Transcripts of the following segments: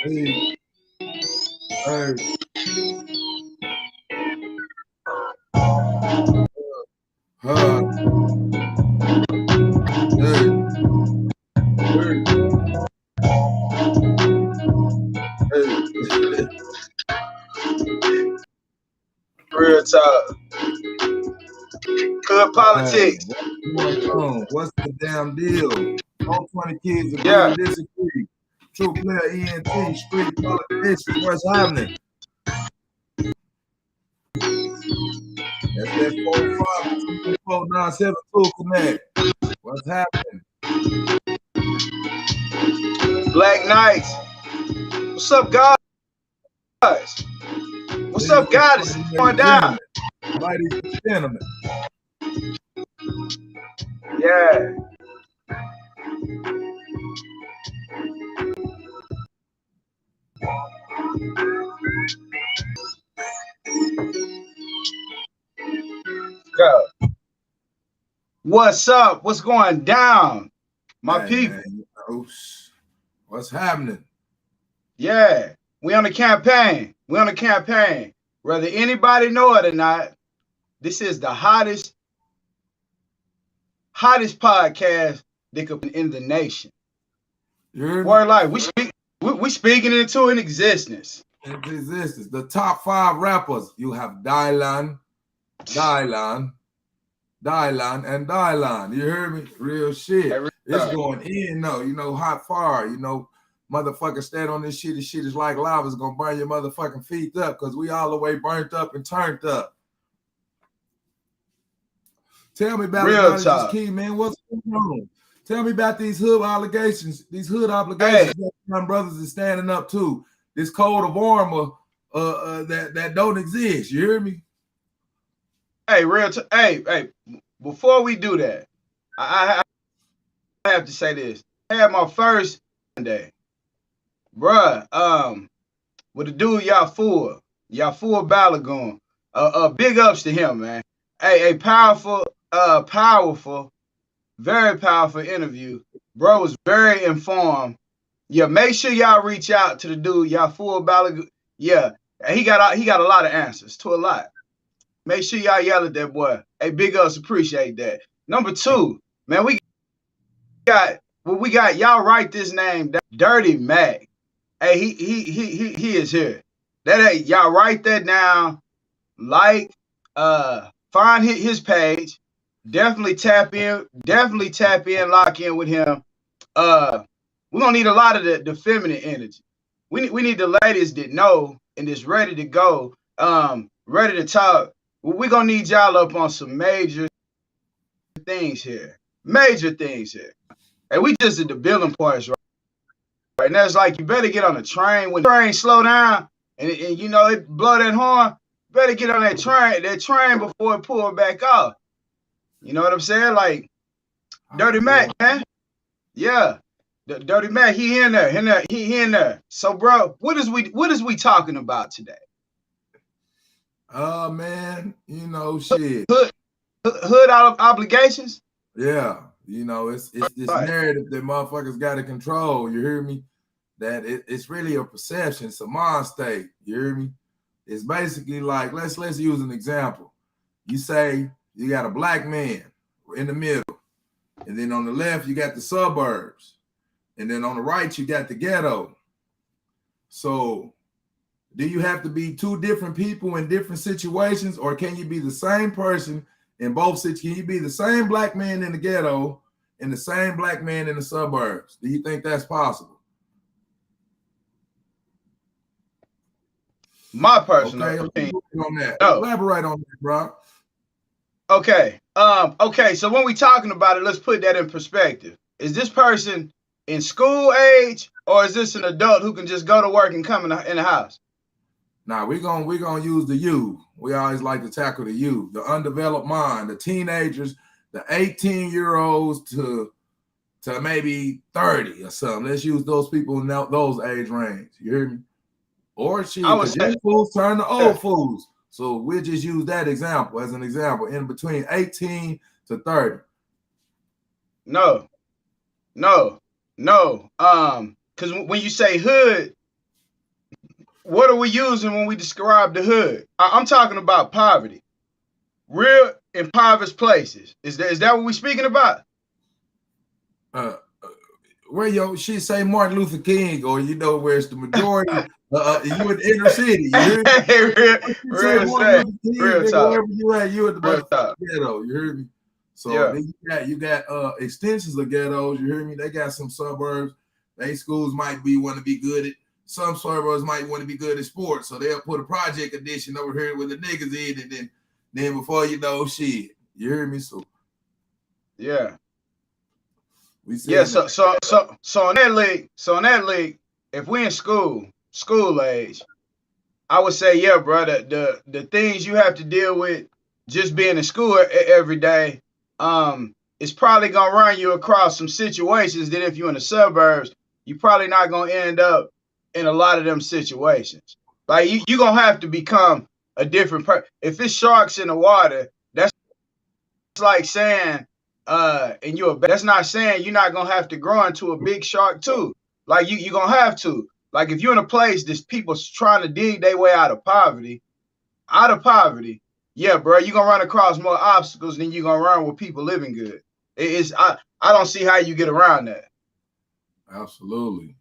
Hey, hey, huh, hey, hey, hey. Real talk. Good Hey, politics. what's going on? What's the damn deal? All 20 kids agree to Yeah. disagree. True player ENT, street politicians, what's happening? That's that 4524972 connect. What's happening? Black Knights. What's up, guys? What's Ladies up, and guys? It's going down. gentlemen, ladies and gentlemen. Yeah. Go. What's up? What's going down? My Hey man, people. what's happening? Yeah. We on the campaign. We on the campaign. Whether anybody know it or not, this is the hottest podcast that could be in the nation. You heard me? Word like we speaking it into an existence. Into existence. The top 5 rappers. You have Dylan, and Dylan. You hear me? Real shit. It's going in though. You know, hot fire. You know, motherfucker stand on this shit. This shit is like lava. It's gonna burn your motherfucking feet up because we all the way burnt up and turned up. Tell me about it, just key, man. What's going on? Tell me about these hood obligations. These hood obligations that my brothers is standing up to. This code of armor that don't exist. You hear me? Hey, hey. Before we do that, I have to say this. I had my first day, bruh. With the dude Yafua Balagoon. Big ups to him, man. A powerful, very powerful interview. Bro was very informed. Yeah, make sure y'all reach out to the dude Yafua Balagoon. Yeah, he got a lot of answers to a lot. Make sure y'all yell at that boy. Hey, big ups, appreciate that. Number 2, man, we got y'all write this name down. Dirty Mac. Hey, he is here. That y'all write that down. Like, find his page. Definitely tap in. Lock in with him. We're gonna need a lot of the feminine energy. We need the ladies that know and is ready to go. Ready to talk. We're gonna need y'all up on some major things here. And we just at the building parts right now. It's like you better get on the train. When the train slow down and you know it blow that horn, better get on that train before it pull back off. You know what I'm saying? Like Dirty Mac, man. Yeah. The Dirty Mac, he in there. So bro, what is we talking about today? Man, you know, shit. Hood obligations? Yeah, you know, it's this narrative that motherfuckers got to control. You hear me? That it's really a perception. It's a mind state. You hear me? It's basically like let's use an example. You say you got a black man in the middle, and then on the left you got the suburbs, and then on the right you got the ghetto. So, do you have to be 2 different people in different situations, or can you be the same person in both situations? Can you be the same black man in the ghetto and the same black man in the suburbs? Do you think that's possible? My personal opinion. On that. No. Elaborate on that, bro. Okay. Okay. So when we talking about it, let's put that in perspective. Is this person in school age, or is this an adult who can just go to work and come in the house? Nah, we're gonna use the youth. We always like to tackle the youth, the undeveloped mind, the teenagers, the 18-year-olds to maybe 30 or something. Let's use those people in those age range. You hear me? Or because young fools turn to old fools. So we'll just use that example as an example in between 18 to 30. No. Because when you say hood, what are we using when we describe the hood? I'm talking about poverty, real impoverished places. Is that what we speaking about? Where your shit say Martin Luther King, or where it's the majority. You in the inner city. You hear me? real Martin Luther King, real nigga, talk. wherever you at, you at the Real motherfucking ghetto. You hear me? So yeah. then you got extensions of ghettos. You hear me? They got some suburbs. They schools might want to be good at. Some suburbs might want to be good at sports, so they'll put a project edition over here with the niggas in, and then before you know, shit. You hear me? So yeah. We yeah, so in that league, if we in school age, I would say, yeah, bro, the things you have to deal with just being in school every day, it's probably gonna run you across some situations that if you're in the suburbs, you're probably not gonna end up in a lot of them situations. Like you gonna have to become a different person. If it's sharks in the water, that's like saying and that's not saying you're not gonna have to grow into a big shark too. Like you're gonna have to. Like if you're in a place that's people trying to dig their way out of poverty, yeah, bro, you're gonna run across more obstacles than you're gonna run with people living good. I don't see how you get around that. Absolutely.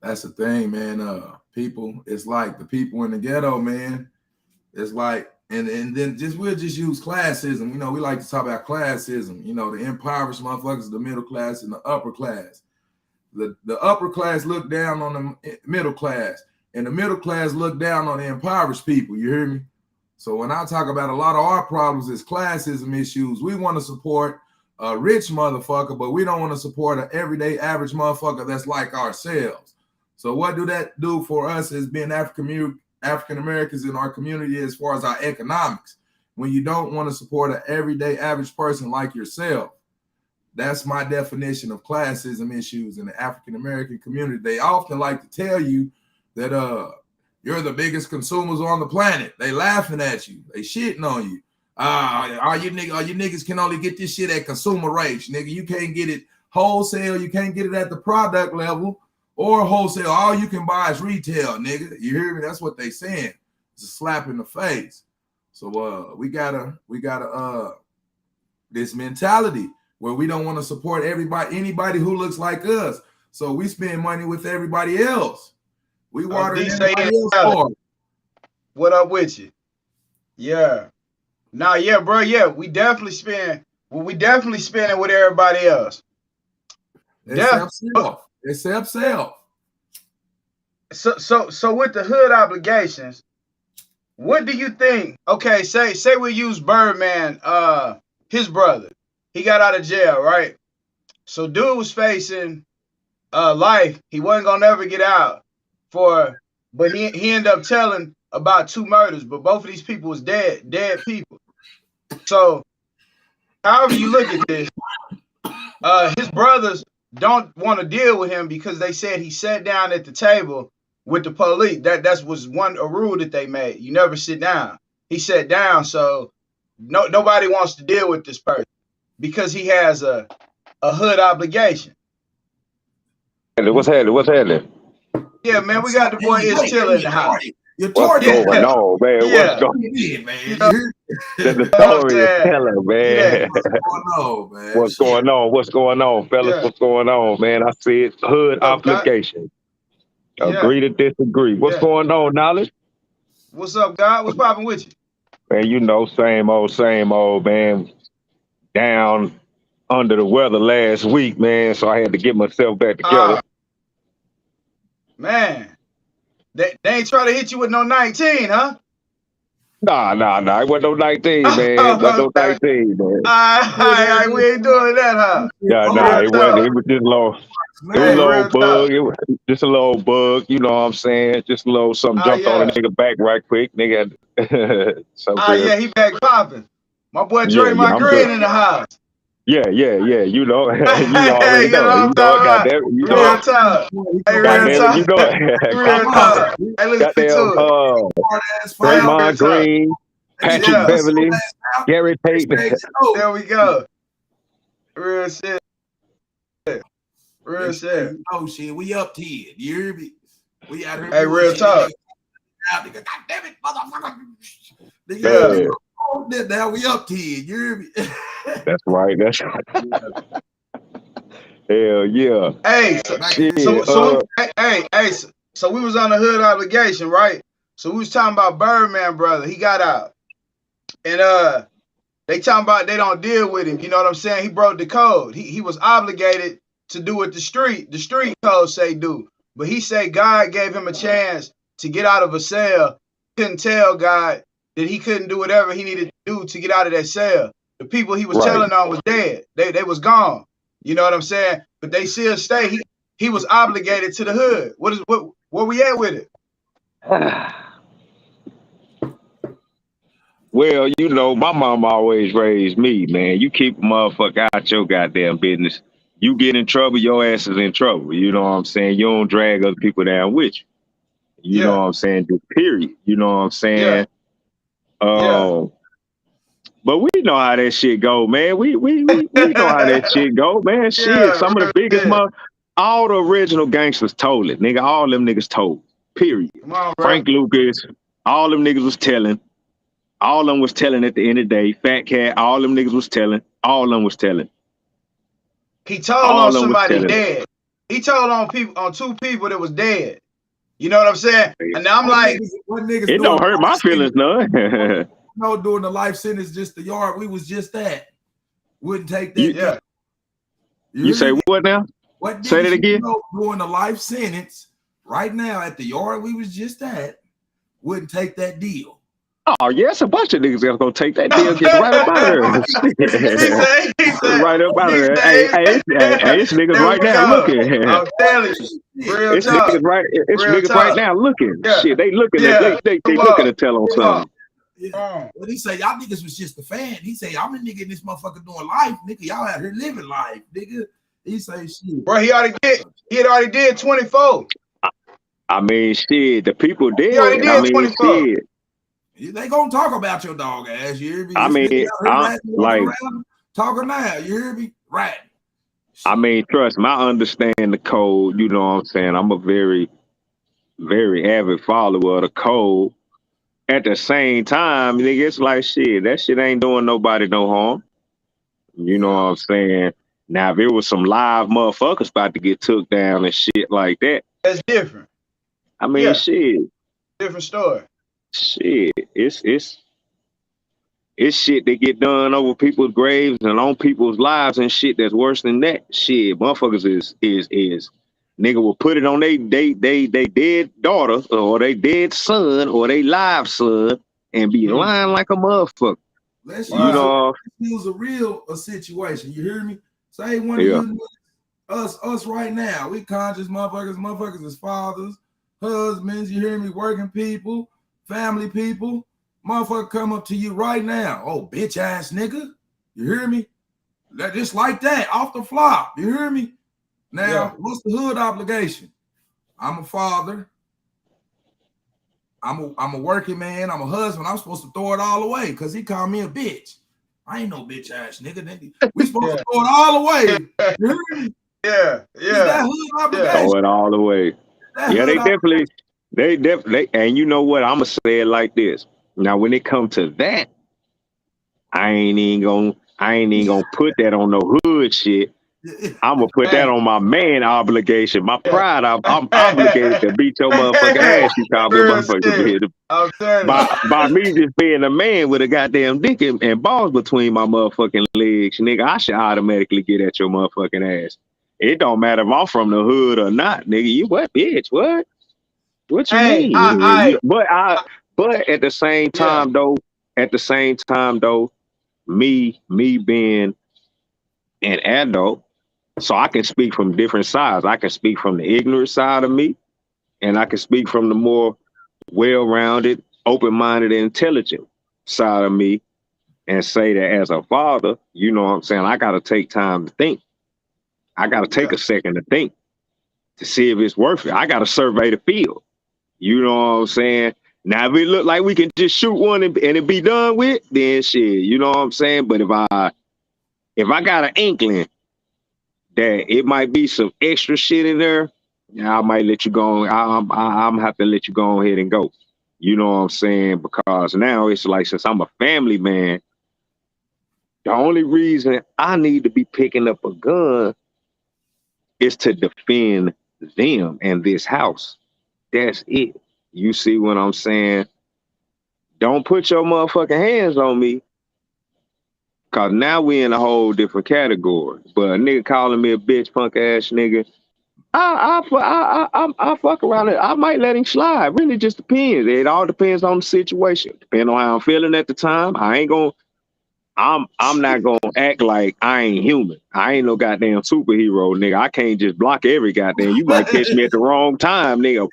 That's the thing, man. People, it's like the people in the ghetto, man. It's like, and then we'll just use classism. We like to talk about classism. The impoverished motherfuckers, the middle class and the upper class. The upper class look down on the middle class, and the middle class look down on the impoverished people. You hear me? So when I talk about a lot of our problems is classism issues, we want to support a rich motherfucker, but we don't want to support an everyday average motherfucker that's like ourselves. So what do that do for us as being African Americans in our community as far as our economics? When you don't want to support an everyday average person like yourself. That's my definition of classism issues in the African American community. They often like to tell you that you're the biggest consumers on the planet. They laughing at you. They shitting on you. All you niggas can only get this shit at consumer rates, nigga. You can't get it wholesale. You can't get it at the product level or wholesale. All you can buy is retail, nigga. You hear me? That's what they saying. It's a slap in the face. So we gotta this mentality where we don't want to support anybody who looks like us. So we spend money with everybody else. We water everybody else hard. What up with you? Yeah. Nah, yeah, bro. Yeah, we definitely spend. Well, we definitely spend it with everybody else. Except self. So with the hood obligations, what do you think? Okay, say we use Birdman, his brother. He got out of jail, right? So dude was facing life. He wasn't gonna never get out but he ended up telling about 2 murders, but both of these people was dead people. So however you look at this, his brothers don't want to deal with him because they said he sat down at the table with the police. That was a rule that they made. You never sit down. He sat down, so nobody wants to deal with this person because he has a hood obligation. What's happening? Yeah, man, we got the boy Istilla in the house. What's going on, man? Yeah. What's going on? The story is telling, man. What's going on? What's going on, fellas? Yeah. What's going on, man? I see it. Hood obligation. Agree to disagree. What's going on, Knowledge? What's up, God? What's popping with you? Man, same old, man. Down under the weather last week, man, so I had to get myself back together. Man, they ain't try to hit you with no 19, huh? Nah. It wasn't no 19, man. It wasn't no 19, man. We ain't doing that, huh? Nah, it wasn't. It was just low. It was a little bug. It was just a little bug, you know what I'm saying? Just a little something jumped on a nigga back right quick. Nigga. Yeah, he back popping. My boy Draymond Green in the house. Yeah. You know already know. You know, goddamn. You know. Real talk. Goddamn, you know. Real talk. Hey, listen to it. Draymond Green, Patrick Beverly, Gary Payton. There we go. Real shit. Real shit. Oh shit, we up to it. You hear me? We out here. Hey, real talk. Nigga, God damn it, motherfucker. Nigga, yeah. Now we up 10. You hear me? That's right. That's right. Hell yeah. Hey, so we was on the hood obligation, right? So we was talking about Birdman, brother. He got out. And they talking about they don't deal with him. You know what I'm saying? He broke the code. He was obligated to do what the street code say do. But he said God gave him a chance to get out of a cell. Couldn't tell God that he couldn't do whatever he needed to do to get out of that cell. The people he was telling on was dead. They was gone. You know what I'm saying? But they still stay. He was obligated to the hood. Where we at with it? Well, you know, my mom always raised me, man. You keep a motherfucker out your goddamn business. You get in trouble, your ass is in trouble. You know what I'm saying? You don't drag other people down with you. You know what I'm saying? Just period. You know what I'm saying? But we know how that shit go, man. We know how that shit go, man. Shit, some of the biggest all the original gangsters told it, nigga. All them niggas told. Period. Come on, Frank Lucas, all them niggas was telling. All of them was telling at the end of the day. Fat Cat, all them niggas was telling. All of them was telling. He told on somebody dead. He told on two people that was dead. You know what I'm saying? And now I'm like, it don't hurt my feelings none. No, during the life sentence, just the yard we was just at. Wouldn't take that. You say what now? What say that again? During the life sentence, right now at the yard we was just at, wouldn't take that deal. Oh, yeah, it's a bunch of niggas that's gonna take that deal, get right up out of there. Right up out of there. Hey, it's niggas right now looking. I'm telling you. It's niggas right now looking. Shit, they looking at they looking to tell on something. But he say y'all niggas was just a fan. He say I'm a nigga in this motherfucker doing life, nigga. Y'all out here living life, nigga. He say shit. Bro, he had already did 24. I mean, shit, the people did. He already did 24. Shit. They gonna talk about your dog ass, you hear me? I mean, I'm like talking now, you hear me? Right. I mean, trust me, I understand the code, you know what I'm saying? I'm a very, very avid follower of the code. At the same time, nigga, it's like shit, that shit ain't doing nobody no harm. You know what I'm saying? Now, if it was some live motherfuckers about to get took down and shit like that, that's different. I mean, shit. Different story. Shit, it's shit that get done over people's graves and on people's lives and shit that's worse than that. Shit, motherfuckers is nigga will put it on they dead daughter or they dead son or they live son and be lying like a motherfucker. Let's use a real situation. You hear me? Say one of you us right now. We conscious motherfuckers is fathers, husbands, you hear me, working people, family people. Motherfucker come up to you right now. Oh, bitch ass nigga. You hear me? Just like that, off the flop. You hear me? Now, what's the hood obligation? I'm a father. I'm a working man. I'm a husband. I'm supposed to throw it all away because he called me a bitch. I ain't no bitch ass nigga. We supposed to throw it all away. You hear me? Yeah. That hood obligation. Throw it all away. They definitely, and you know what? I'ma say it like this. Now, when it comes to that, I ain't even gonna put that on no hood shit. I'm gonna put that on my man obligation, my pride. I'm obligated to beat your motherfucking ass. You call me motherfucking bitch. By me just being a man with a goddamn dick and balls between my motherfucking legs, nigga, I should automatically get at your motherfucking ass. It don't matter if I'm from the hood or not, nigga. You what, bitch? What? What you mean? But at the same time, though, me being an adult, so I can speak from different sides. I can speak from the ignorant side of me, and I can speak from the more well-rounded, open-minded, and intelligent side of me, and say that as a father, you know what I'm saying, I got to take time to think. I got to take a second to think to see if it's worth it. I got to survey the field. You know what I'm saying? Now, if it look like we can just shoot one and it be done with, then shit, you know what I'm saying? But if I got an inkling that it might be some extra shit in there, Yeah, I might let you go. I'm have to let you go ahead and go. You know what I'm saying? Because now it's like, since I'm a family man, the only reason I need to be picking up a gun is to defend them and this house. That's it. You see what I'm saying? Don't put your motherfucking hands on me, cause now we in a whole different category. But a nigga calling me a bitch, punk ass nigga, I fuck around it. I might let him slide. Really just depends. It all depends on the situation. Depending on how I'm feeling at the time. I'm not gonna act like I ain't human. I ain't no goddamn superhero, nigga. I can't just block every goddamn. You might catch me at the wrong time, nigga.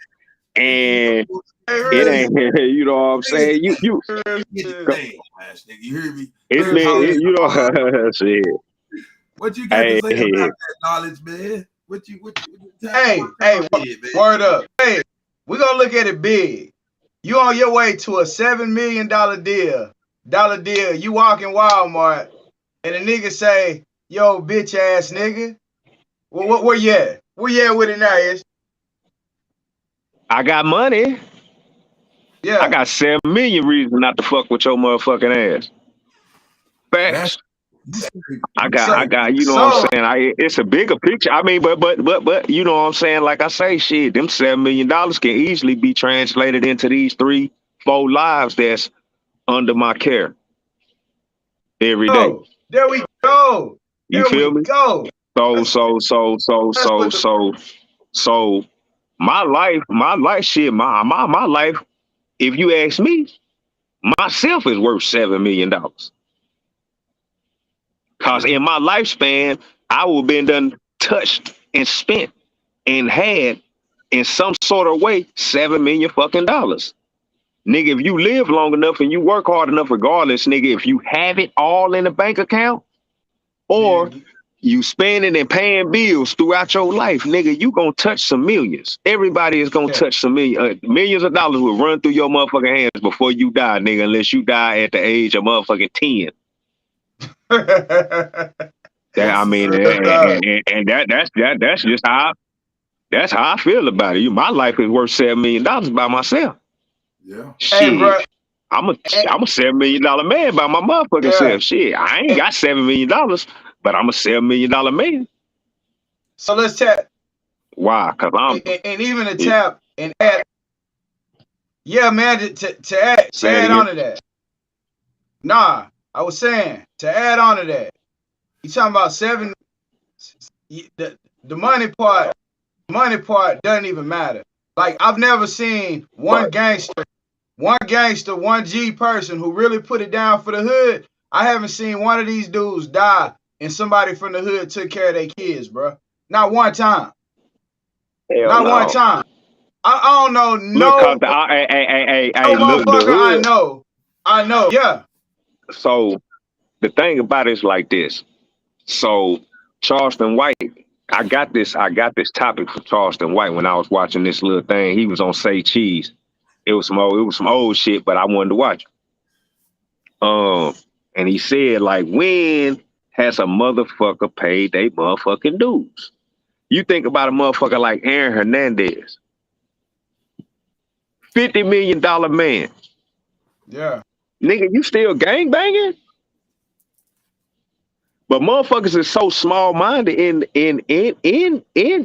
And it ain't, you know what I'm saying? You you hear me? it's been, you know, shit. What you got to say about that knowledge, man? What you hey, word up. Hey, we're gonna look at it big. You on your way to a $7 million deal. You walk in Walmart and the nigga say, yo, bitch ass nigga. Where you at? Where you at with it now, Ish? I got money. Yeah. I got 7 million reasons not to fuck with your motherfucking ass. Facts. I got, you know what I'm saying? It's a bigger picture. I mean, but, you know what I'm saying? Like I say, shit, them $7 million can easily be translated into these 3-4 lives that's under my care every day. There we go. You feel me? So my life shit, my life, if you ask me, myself is worth $7 million. Cause in my lifespan, I will have been done touched and spent and had in some sort of way $7 million fucking dollars. Nigga, if you live long enough and you work hard enough, regardless, nigga, if you have it all in a bank account or you spending and paying bills throughout your life, nigga, you gonna touch some millions. Everybody is gonna touch some millions of dollars will run through your motherfucking hands before you die, nigga, unless you die at the age of motherfucking 10. I mean, and that's just how I feel about it. My life is worth $7 million by myself. Yeah. Shit. Hey, bro. I'm a $7 million man by my motherfucking self. Shit. I ain't got $7 million, but I'm a $7 million man. So let's tap. Why? Cause I'm and even to tap and add. Yeah, man, to add on to that. Nah, I was saying to add on to that. You talking about 7? The money part doesn't even matter. Like, I've never seen one gangster, one G person who really put it down for the hood. I haven't seen one of these dudes die and somebody from the hood took care of their kids, bro. Not one time. Not one time. I don't know look, the hood. I know. Yeah. So the thing about it is like this. So Charleston White, I got this topic for Charleston White when I was watching this little thing. He was on Say Cheese. It was some old shit, but I wanted to watch it. And he said, like, when has a motherfucker paid they motherfucking dues? You think about a motherfucker like Aaron Hernandez, $50 million man. Yeah. Nigga, you still gangbanging? But motherfuckers is so small-minded in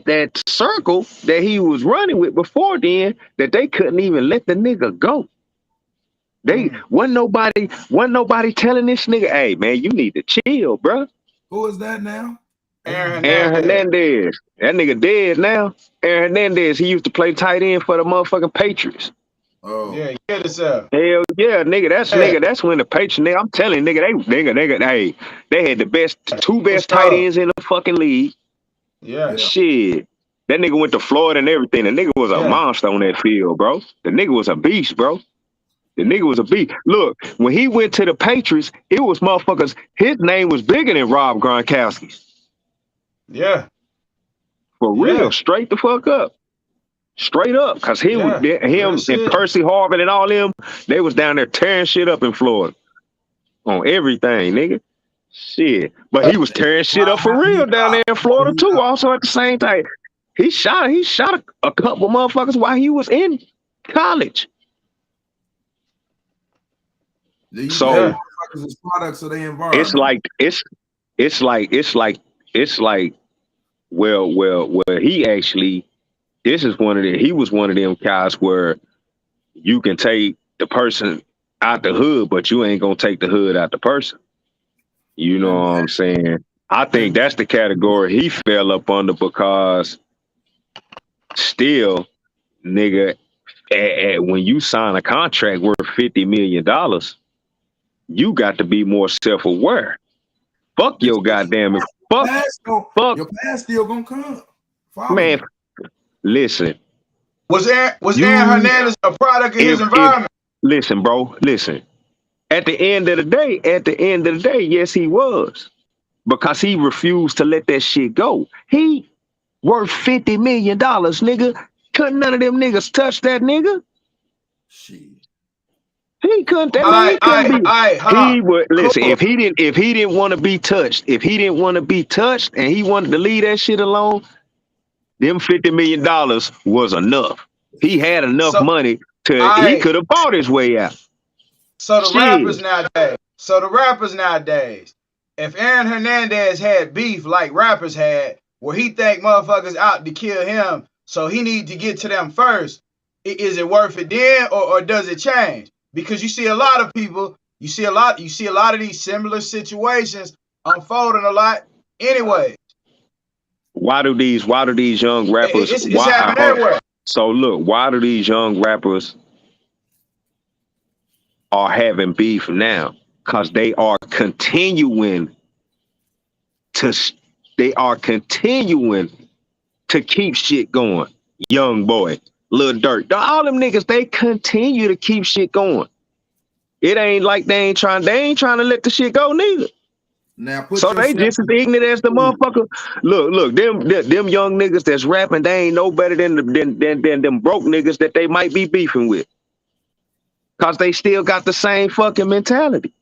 that circle that he was running with before then that they couldn't even let the nigga go. They wasn't nobody telling this nigga, hey man, you need to chill, bro. Who is that now? Aaron Hernandez. That nigga dead now. Aaron Hernandez, he used to play tight end for the motherfucking Patriots. Oh yeah, get us up. Hell yeah, nigga. That's when the Patriots, nigga, I'm telling you, nigga, they had the two best tight ends in the fucking league. Yeah. Shit. That nigga went to Florida and everything. The nigga was a monster on that field, bro. The nigga was a beast, bro. The nigga was a beast. Look, when he went to the Patriots, it was motherfuckers. His name was bigger than Rob Gronkowski's. Yeah. For real, straight the fuck up. Straight up. Cause him and Percy Harvin and all them, they was down there tearing shit up in Florida. On everything, nigga. Shit. But he was tearing shit up for real down there in Florida too, also at the same time. He shot a couple motherfuckers while he was in college. So products of the environment. It's like well he was one of them guys where you can take the person out the hood, but you ain't gonna take the hood out the person. You know what I'm saying? I think that's the category he fell up under, because still, nigga, when you sign a contract worth $50 million, you got to be more self-aware. Fuck your goddamn it. Fuck. Your past still gonna come. Man, listen. Was Aaron Hernandez a product of his environment? Listen, bro. Listen. At the end of the day, yes, he was. Because he refused to let that shit go. He worth $50 million, nigga. Couldn't none of them niggas touch that nigga? Shit. He couldn't. He would listen. If he didn't want to be touched, and he wanted to leave that shit alone, them $50 million was enough. He had enough money he could have bought his way out. So the rappers nowadays, if Aaron Hernandez had beef like rappers had, where he think motherfuckers out to kill him, so he need to get to them first, is it worth it then, or does it change? Because you see a lot of people, you see a lot of these similar situations unfolding a lot anyway. Why do these young rappers it's happening everywhere. So look, why do these young rappers are having beef now? Because they are continuing to keep shit going. Young Boy, Lil Durk, all them niggas, they continue to keep shit going. It ain't like they ain't trying to let the shit go neither. Now so they just as ignorant as the motherfucker. Look, them young niggas that's rapping, they ain't no better than them broke niggas that they might be beefing with. Cause they still got the same fucking mentality.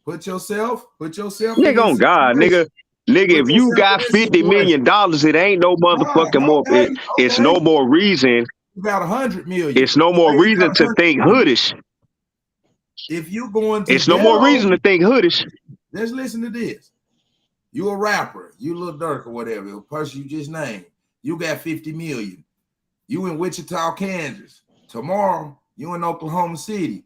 Put yourself. Nigga on God, nigga, if you got $50 million, it ain't no motherfucking more. It's no more reason. You got 100 million. It's no more reason to think hoodish. If you going to it's no more reason to think hoodish. Let's listen to this. You a rapper, you Lil Durk or whatever, the person you just named. You got 50 million. You in Wichita, Kansas. Tomorrow, you in Oklahoma City.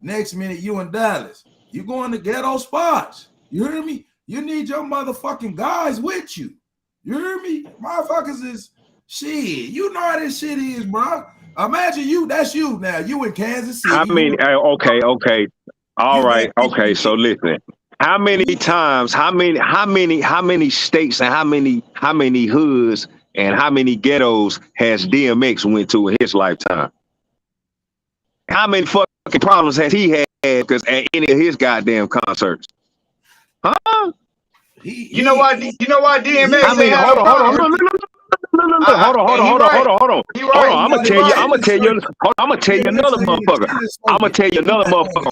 Next minute, you in Dallas. You going to ghetto spots. You hear me? You need your motherfucking guys with you. You hear me? Motherfuckers is shit. You know how this shit is, bro. Imagine you, that's you now. You in Kansas City. Okay. All right. Okay. So listen. How many times, how many states and how many hoods and how many ghettos has DMX went to in his lifetime? How many fucking problems has he had because at any of his goddamn concerts? Huh? You know why DMX? I mean, hold on. I'm gonna tell you another motherfucker.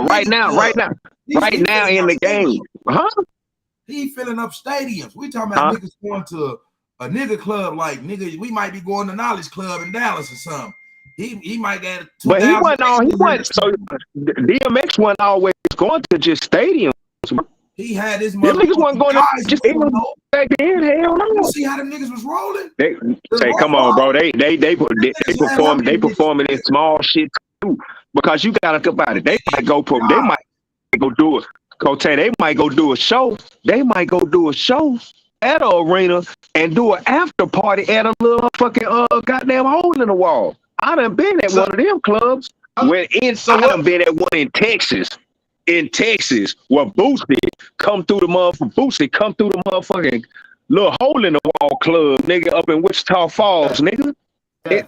Right now in the game. Huh? He filling up stadiums. We talking about niggas going to a nigga club like nigga. We might be going to Knowledge Club in Dallas or something. He might get. But he wasn't. So DMX wasn't always going to just stadiums. He had his mother. Them niggas wasn't going to just back then. Hell no. You see how them niggas was rolling? They come on, bro. They performing in small shit too. Because you gotta think about it. They might go do it. They might go do a show. They might go do a show at an arena and do an after party at a little fucking goddamn hole in the wall. I done been at one of them clubs. I done been at one in Texas. In Texas, where Boosie come through the motherfucking little hole in the wall club, nigga, up in Wichita Falls, nigga.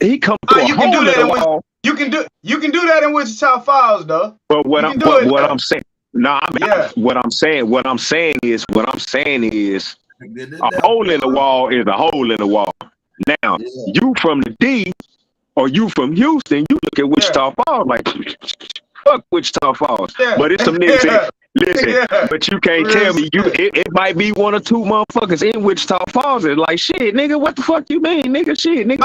He come through a hole in the wall. You can do that in Wichita Falls, though. But what I'm saying, what I'm saying is a hole in the wall is a hole in the wall. Now, you from the D or you from Houston, you look at Wichita Falls like fuck Wichita Falls. But it's some niggas Listen, but you can't tell me it might be one or two motherfuckers in Wichita Falls and like shit, nigga. What the fuck you mean, nigga? Shit, nigga.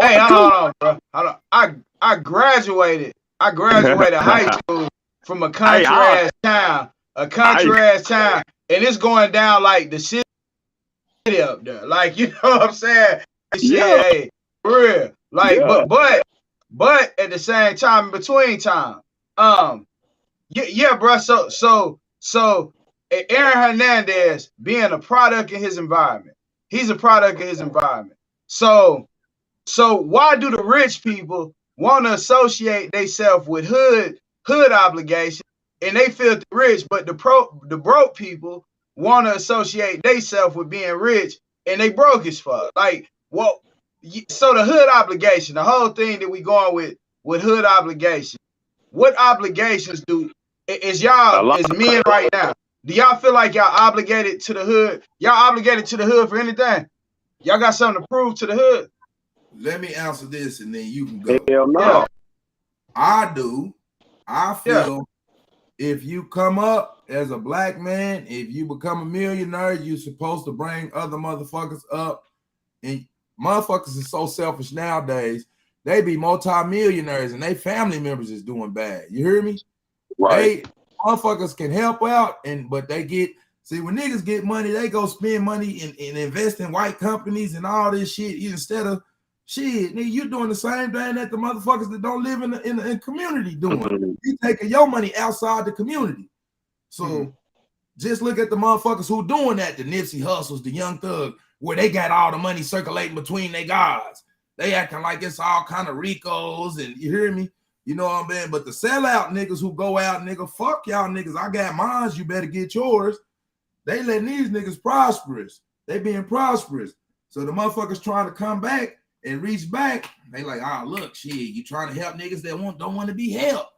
Hey, hold on, bro. Hold on. I graduated high school from a country ass town, and it's going down like the city up there. Like, you know what I'm saying? Shit, hey, for real. Like, but at the same time, in between time, yeah, bro. So Aaron Hernandez being a product of his environment. He's a product of his environment. So why do the rich people want to associate themselves with hood obligation and they feel rich, but the broke people want to associate themselves with being rich and they broke as fuck? Like, well, so the hood obligation, the whole thing that we going with hood obligation. What obligations is y'all as men right now? Do y'all feel like y'all obligated to the hood? Y'all obligated to the hood for anything? Y'all got something to prove to the hood? Let me answer this and then you can go. Hell no. Yeah. I do. I feel if you come up as a black man, if you become a millionaire, you're supposed to bring other motherfuckers up. And motherfuckers are so selfish nowadays. They be multi-millionaires and they family members is doing bad. You hear me? Right. Motherfuckers can help out, but they get, see, when niggas get money, they go spend money and invest in white companies and all this shit instead of shit. Nigga, you doing the same thing that the motherfuckers that don't live in the community doing. You taking your money outside the community. So just look at the motherfuckers who doing that, the Nipsey Hustles, the Young Thug, where they got all the money circulating between their guys. They acting like it's all kind of Ricos, and you hear me? You know what I'm saying? But the sellout niggas who go out, nigga, fuck y'all niggas. I got mines, you better get yours. They letting these niggas prosperous. They being prosperous. So the motherfuckers trying to come back and reach back, they like, look, shit, you trying to help niggas that don't want to be helped.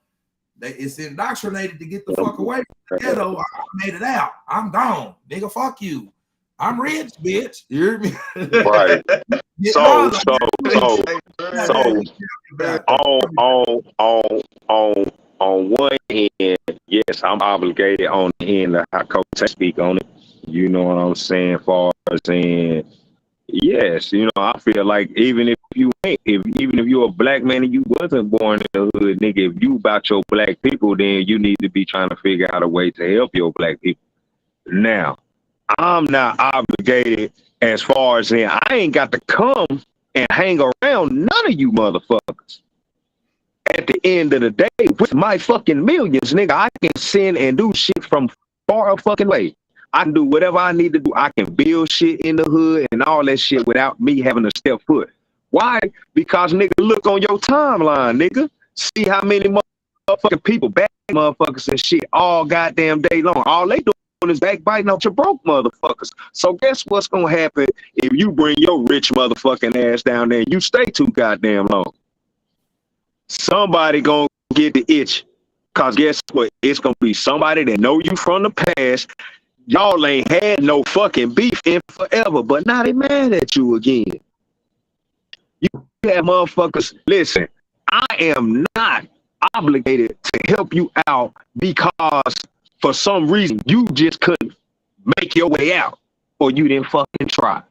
It's indoctrinated to get the fuck away from the ghetto. I made it out. I'm gone. Nigga, fuck you. I'm rich, bitch. You hear me? Right. So on one hand, yes, I'm obligated. On the end, how Coach speak on it. You know what I'm saying? Far as saying, yes, you know, I feel like even if you're a black man and you wasn't born in the hood, nigga, if you about your black people, then you need to be trying to figure out a way to help your black people. Now, I'm not obligated as far as saying I ain't got to come and hang around none of you motherfuckers. At the end of the day, with my fucking millions, nigga, I can send and do shit from far fucking away. I can do whatever I need to do. I can build shit in the hood and all that shit without me having to step foot. Why? Because, nigga, look on your timeline, nigga. See how many motherfucking people, bad motherfuckers and shit all goddamn day long. All they do is backbiting out your broke motherfuckers. So guess what's gonna happen if you bring your rich motherfucking ass down there and you stay too goddamn long? Somebody gonna get the itch. Cause guess what? It's gonna be somebody that know you from the past. Y'all ain't had no fucking beef in forever, but now they mad at you again. You have motherfuckers. Listen, I am not obligated to help you out because for some reason you just couldn't make your way out or you didn't fucking try.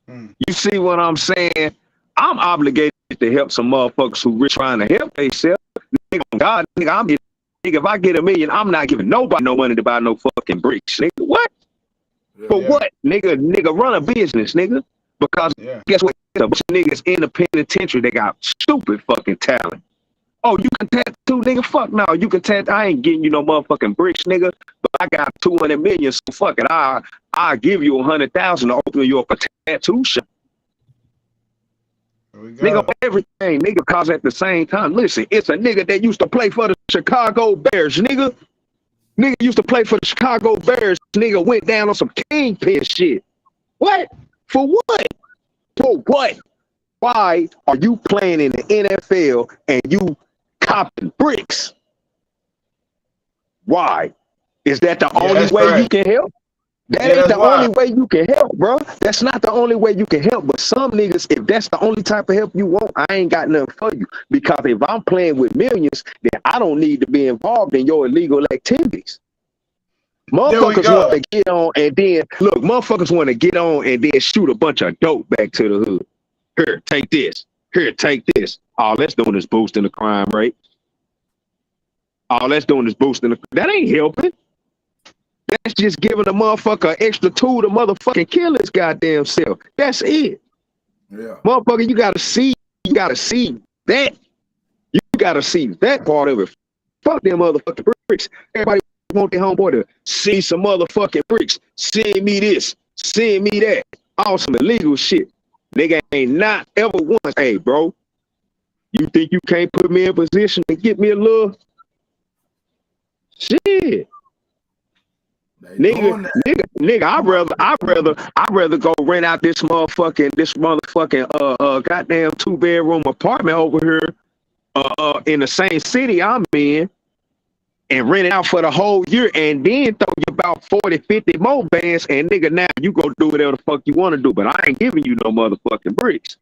You see what I'm saying? I'm obligated to help some motherfuckers who really trying to help themselves. Nigga, God, nigga, if I get $1 million, I'm not giving nobody no money to buy no fucking bricks. Nigga, what? For what? Nigga, run a business, nigga. Because guess what? A bunch of niggas in the penitentiary, they got stupid fucking talent. Oh, you can tattoo, nigga? Fuck no. You can tattoo. I ain't getting you no motherfucking bricks, nigga. But I got 200 million, so fuck it. I'll give you 100,000 to open you up a tattoo shop. Nigga, everything, nigga, cause at the same time, listen, it's a nigga that used to play for the Chicago Bears, nigga. Nigga used to play for the Chicago Bears. Nigga went down on some kingpin shit. What? For what? For what? Why are you playing in the NFL and you copping bricks? Why? Is that the only way you can help? That ain't the only way you can help, bro. That's not the only way you can help. But some niggas, if that's the only type of help you want, I ain't got nothing for you. Because if I'm playing with millions, then I don't need to be involved in your illegal activities. Motherfuckers want to get on and then look. Motherfuckers want to get on and then shoot a bunch of dope back to the hood. Here, take this. Here, take this. All that's doing is boosting the crime rate. All that's doing is boosting the. That ain't helping. That's just giving a motherfucker an extra tool to motherfucking kill his goddamn self. That's it. Yeah. Motherfucker, you gotta see that. You gotta see that part of it. Fuck them motherfucking bricks. Everybody want their homeboy to see some motherfucking bricks. Send me this. Send me that. All some illegal shit. Nigga ain't not ever once. Hey, bro, you think you can't put me in position to get me a little shit? Nigga, I'd rather go rent out this motherfucking goddamn 2-bedroom apartment over here in the same city I'm in and rent it out for the whole year and then throw you about 40, 50 more bands and nigga, now you go do whatever the fuck you want to do, but I ain't giving you no motherfucking bricks.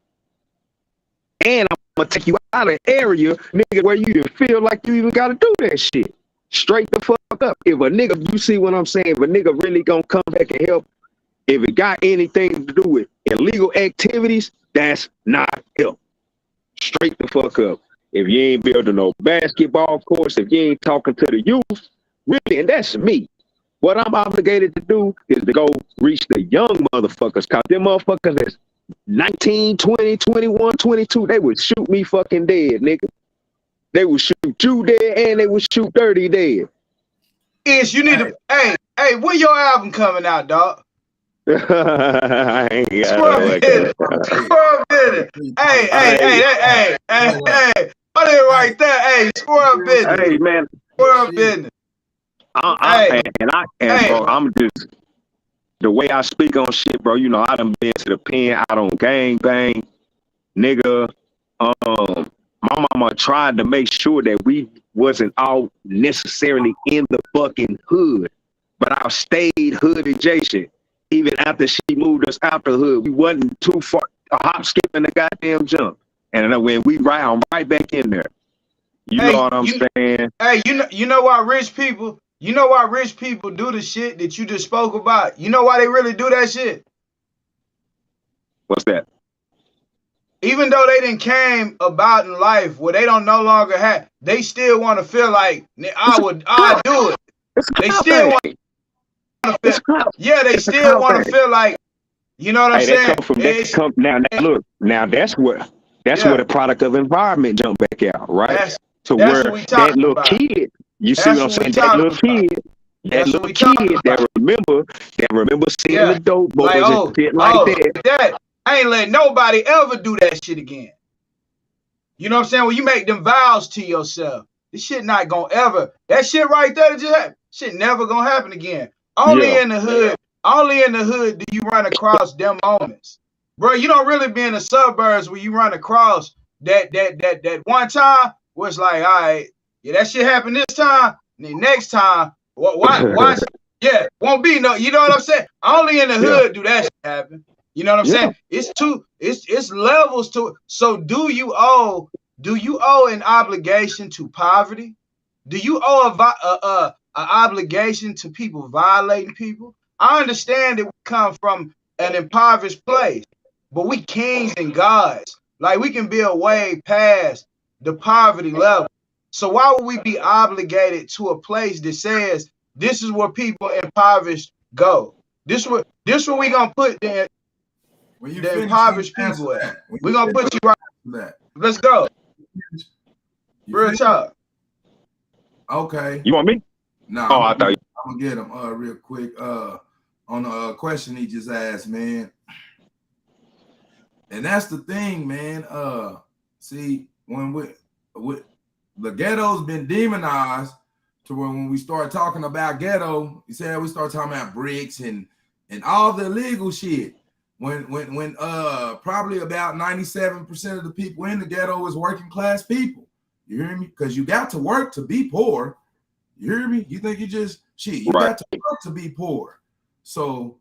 And I'm gonna take you out of the area, nigga, where you even feel like you even gotta do that shit. Straight the fuck up. If a nigga, you see what I'm saying? If a nigga really gonna come back and help, if it got anything to do with illegal activities, that's not help. Straight the fuck up. If you ain't building no basketball course, if you ain't talking to the youth, really, and that's me. What I'm obligated to do is to go reach the young motherfuckers, cause them motherfuckers that's 19, 20, 21, 22, they would shoot me fucking dead, nigga. They would shoot you dead and they would shoot Dirty dead. Ish, you need to. Hey, when your album coming out, dog? I ain't got Scrub business. Hey. Put it right there. Hey, scrub business. Hey, man. Scrub business. Bro, I'm just the way I speak on shit, bro. You know, I done been to the pen. I don't gang bang, nigga. My mama tried to make sure that we wasn't all necessarily in the fucking hood, but I stayed hood adjacent. Even after she moved us out the hood, we wasn't too far, a hop, skip, and a goddamn jump. And then when we I'm right back in there. You know what I'm saying? Hey, you know why rich people do the shit that you just spoke about? You know why they really do that shit? What's that? Even though they didn't came about in life where they don't no longer have, they still want to feel like I'll do it. They still want to feel, they still want to feel like, you know what I'm saying? Now that's where the product of environment jump back out, right? That's where that little kid, you see what I'm saying? That little kid that remember seeing the dope boys and shit like that. I ain't letting nobody ever do that shit again. You know what I'm saying? When you make them vows to yourself, this shit not gonna ever. That shit right there just happened. Shit never gonna happen again. Only in the hood do you run across them moments. Bro, you don't really be in the suburbs where you run across that one time where it's like, all right, that shit happened this time, and then next time, why won't be no, you know what I'm saying? Only in the hood do that shit happen. You know what I'm saying? It's levels to it. So do you owe an obligation to poverty? Do you owe an obligation to people violating people? I understand that we come from an impoverished place, but we kings and gods. Like, we can build way past the poverty level. So why would we be obligated to a place that says this is where people impoverished go? This where we gonna put the impoverished people at. We're gonna put you right there. Let's go. Real talk. Okay. You want me? No. I thought I'm gonna get him real quick on a question he just asked, man. And that's the thing, man. See, when the ghetto's been demonized to where when we start talking about ghetto, you said we start talking about bricks and all the illegal shit. When probably about 97% of the people in the ghetto is working class people. You hear me? Because you got to work to be poor. You hear me? You think you just got to work to be poor. So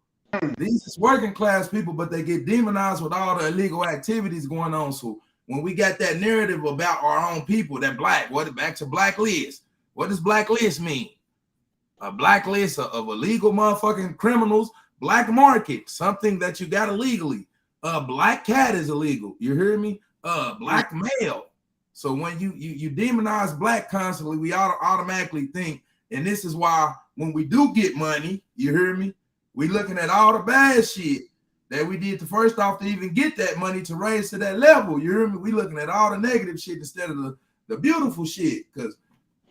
these is working class people, but they get demonized with all the illegal activities going on. So when we got that narrative about our own people, that black, back to blacklist. What does blacklist mean? blacklist of illegal motherfucking criminals, black market, something that you got illegally. Black cat is illegal. You hear me? Black male. So when you demonize black constantly, we automatically think, and this is why when we do get money, you hear me? We looking at all the bad shit that we did to first off to even get that money to raise to that level. You hear me? We looking at all the negative shit instead of the beautiful shit. Because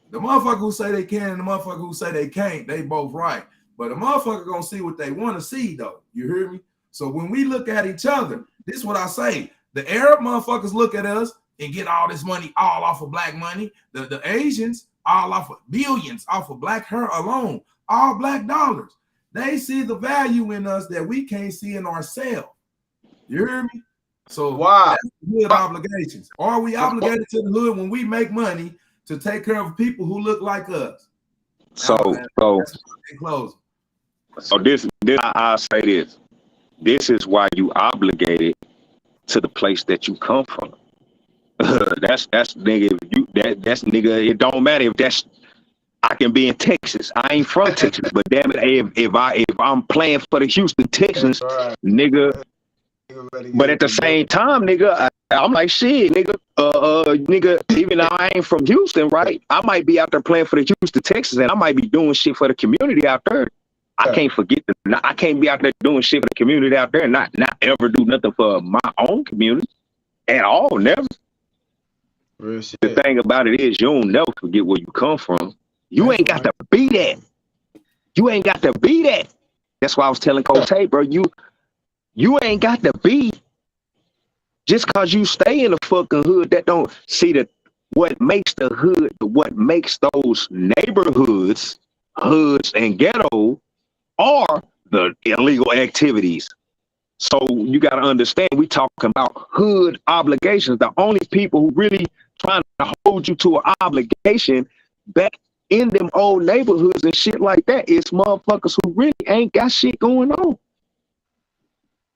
the motherfucker who say they can and the motherfucker who say they can't, they both right. But the motherfucker gonna see what they want to see though. You hear me? So when we look at each other, this is what I say. The Arab motherfuckers look at us and get all this money all off of black money. The Asians all off of billions off of black hair alone, all black dollars. They see the value in us that we can't see in ourselves. You hear me? So wow, that's hood obligations. Are we obligated to the hood when we make money to take care of people who look like us? So this I'll say this. This is why you obligated to the place that you come from. That's nigga. That's nigga. It don't matter if I can be in Texas. I ain't from Texas, but damn it, if I'm playing for the Houston Texans, nigga. But at the same time, nigga, I'm like shit, nigga. Nigga. Even though I ain't from Houston, right? I might be out there playing for the Houston Texans, and I might be doing shit for the community out there. I can't forget I can't be out there doing shit for the community out there and not ever do nothing for my own community at all. Never. The thing about it is, you don't never forget where you come from. You ain't got to be that. You ain't got to be that. That's why I was telling Cote, bro, you ain't got to be just cause you stay in the fucking hood. That don't see what makes the hood, what makes those neighborhoods, hoods and ghetto are the illegal activities. So you got to understand, we talking about hood obligations. The only people who really trying to hold you to an obligation back in them old neighborhoods and shit like that is motherfuckers who really ain't got shit going on.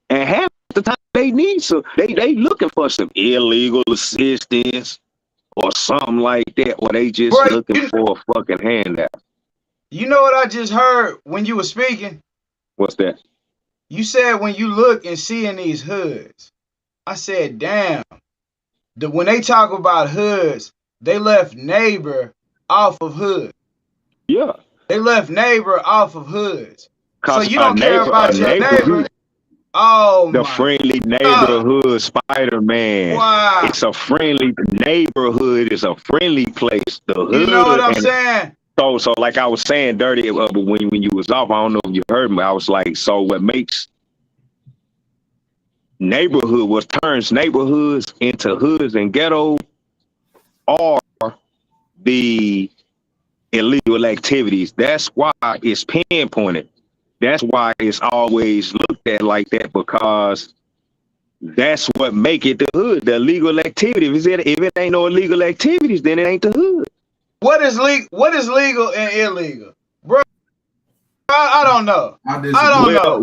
And half the time they need some, they looking for some illegal assistance or something like that, or they just looking for a fucking handout. You know what I just heard when you were speaking? What's that? You said when you look and see in these hoods, I said, damn. When they talk about hoods, they left neighbor off of hood. Yeah. They left neighbor off of hoods. So you don't care about your neighbor. Oh, the friendly neighborhood Spider-Man. Wow. It's a friendly neighborhood. It's a friendly place. The hood. You know what I'm saying? So like I was saying, Dirty, when you was off, I don't know if you heard me. I was like, so what makes what turns neighborhoods into hoods and ghetto are the illegal activities. That's why it's pinpointed. That's why it's always looked at like that, because that's what make it the hood, the illegal activity. If it ain't no illegal activities, then it ain't the hood. What is legal and illegal? Bro, I don't know. I don't know.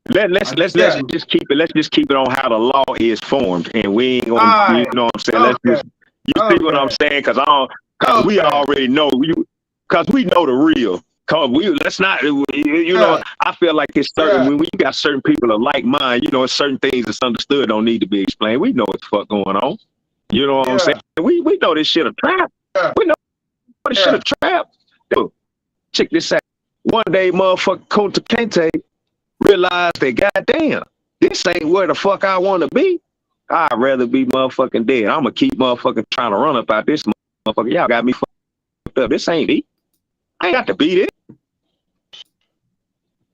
Let's just keep it on how the law is formed, and we ain't gonna, you know what I'm saying? See what I'm saying? Cause we already know cause we know the real. I feel like it's certain when you got certain people of like mind, certain things that's understood don't need to be explained. We know what the fuck going on. You know what I'm saying? We know this shit a trap. We know this shit a trap. Dude, check this out. One day, motherfucker Kunta Kinte realized that goddamn, this ain't where the fuck I want to be. I'd rather be motherfucking dead. I'm gonna keep motherfucking trying to run up out this motherfucker. Y'all got me fucked up. This ain't me. I ain't got to beat it.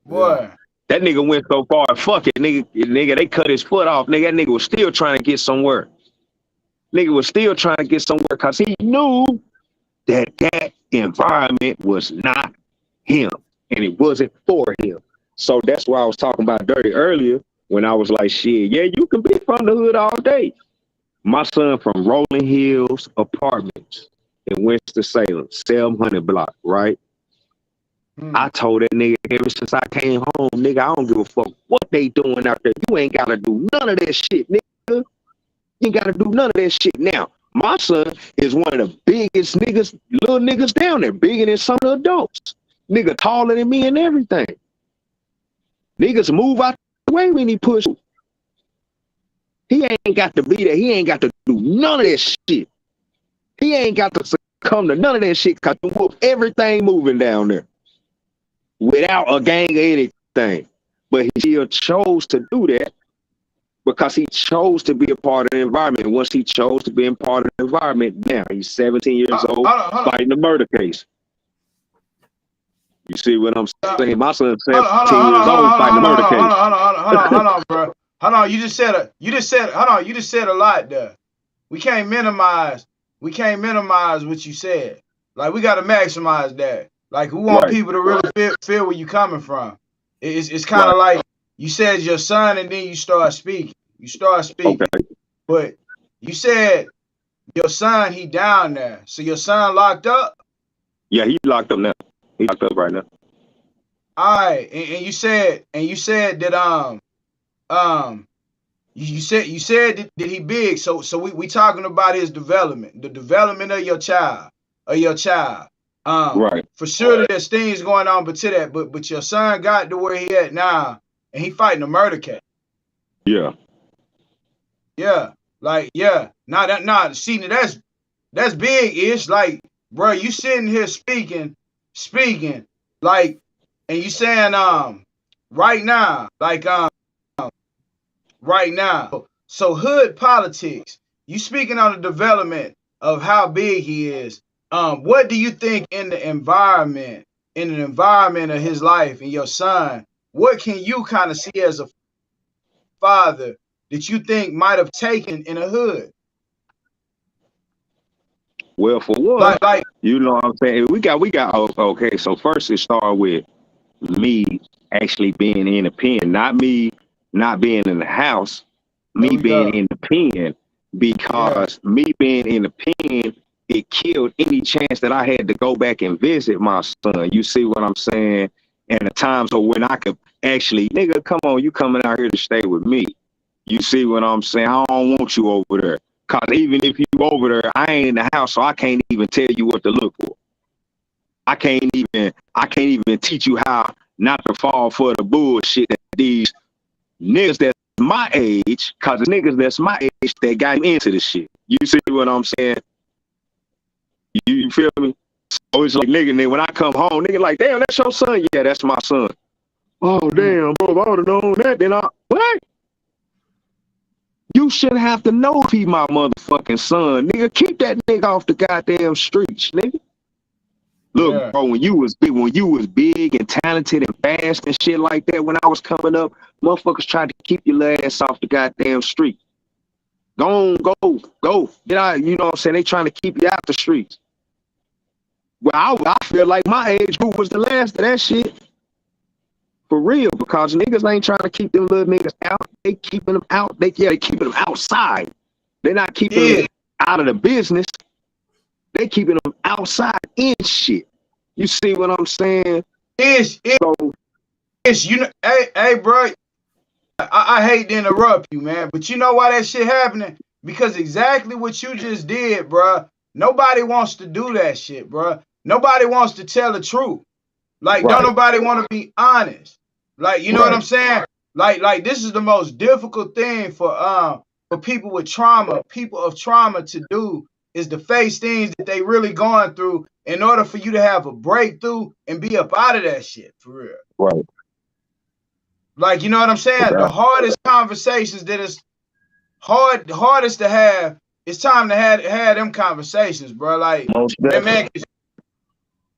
Boy. That nigga went so far, fuck it, nigga, they cut his foot off. Nigga, that nigga was still trying to get somewhere. Nigga was still trying to get somewhere because he knew that environment was not him and it wasn't for him. So that's why I was talking about Dirty earlier when I was like, shit, yeah, you can be from the hood all day. My son from Rolling Hills Apartments in Winston-Salem, 700 block, right? I told that nigga ever since I came home, nigga, I don't give a fuck what they doing out there. You ain't gotta do none of that shit, nigga. You ain't gotta do none of that shit now. My son is one of the biggest niggas, little niggas down there, bigger than some of the adults. Nigga taller than me and everything. Niggas move out the way when he push. He ain't got to be there. He ain't got to do none of that shit. He ain't got to succumb to none of that shit because everything moving down there without a gang or anything. But he still chose to do that because he chose to be a part of the environment. Once he chose to be a part of the environment, now he's 17 years old fighting a murder case. You see what I'm saying? My son's 17 years old fighting a murder case. Hold on, bro. Hold on. You just said a lot there. We can't minimize what you said. Like, we gotta maximize that. Like, we want people to really feel where you coming from. It's kind of like you said your son and then you start speaking. Okay. But you said your son, he down there. So your son locked up? Yeah, he locked up now. He locked up right now. All right, and you said that you said that he big. So we talking about his development, the development of your child. Right. For sure there's things going on, but your son got to where he at now, and he fighting a murder case. Yeah. Yeah. Like, yeah. See, that's big-ish. Like, bro, you sitting here speaking, like, and you saying right now, right now. So hood politics, you speaking on the development of how big he is. What do you think in the environment of his life and your son, what can you kind of see as a father that you think might have taken in a hood? Well, for one, you know what I'm saying? We got, okay, so first it started with me actually being in the pen, not me not being in the house, me being in the pen, because me being in the pen, it killed any chance that I had to go back and visit my son. You see what I'm saying? And the times when I could actually, nigga, come on, you coming out here to stay with me. You see what I'm saying? I don't want you over there. Cause even if you over there, I ain't in the house, so I can't even tell you what to look for. I can't even teach you how not to fall for the bullshit that these niggas that's my age, cause the niggas that's my age that got into the shit. You see what I'm saying? You feel me? So it's like, nigga, when I come home, nigga like, damn, that's your son? Yeah, that's my son. Oh, damn, bro, if I would have known that, then what? You shouldn't have to know if he my motherfucking son. Nigga, keep that nigga off the goddamn streets, nigga. Look, bro, when you was big and talented and fast and shit like that, when I was coming up, motherfuckers tried to keep your ass off the goddamn street. Go. Get out, you know what I'm saying? They trying to keep you out the streets. Well, I feel like my age group was the last of that shit. For real, because niggas ain't trying to keep them little niggas out. They keeping them out. They keeping them outside. They're not keeping them out of the business. They keeping them outside in shit. You see what I'm saying? You know, hey, bro. I hate to interrupt you, man, but you know why that shit happening? Because exactly what you just did, bro. Nobody wants to do that shit, bro. Nobody wants to tell the truth. Like, don't nobody want to be honest. Like, you know what I'm saying? Like this is the most difficult thing for people with trauma, people of trauma to do, is to face things that they really going through in order for you to have a breakthrough and be up out of that shit, for real. Right. Like, you know what I'm saying? The hardest conversations that is hardest to have, it's time to have them conversations, bro. Like, man,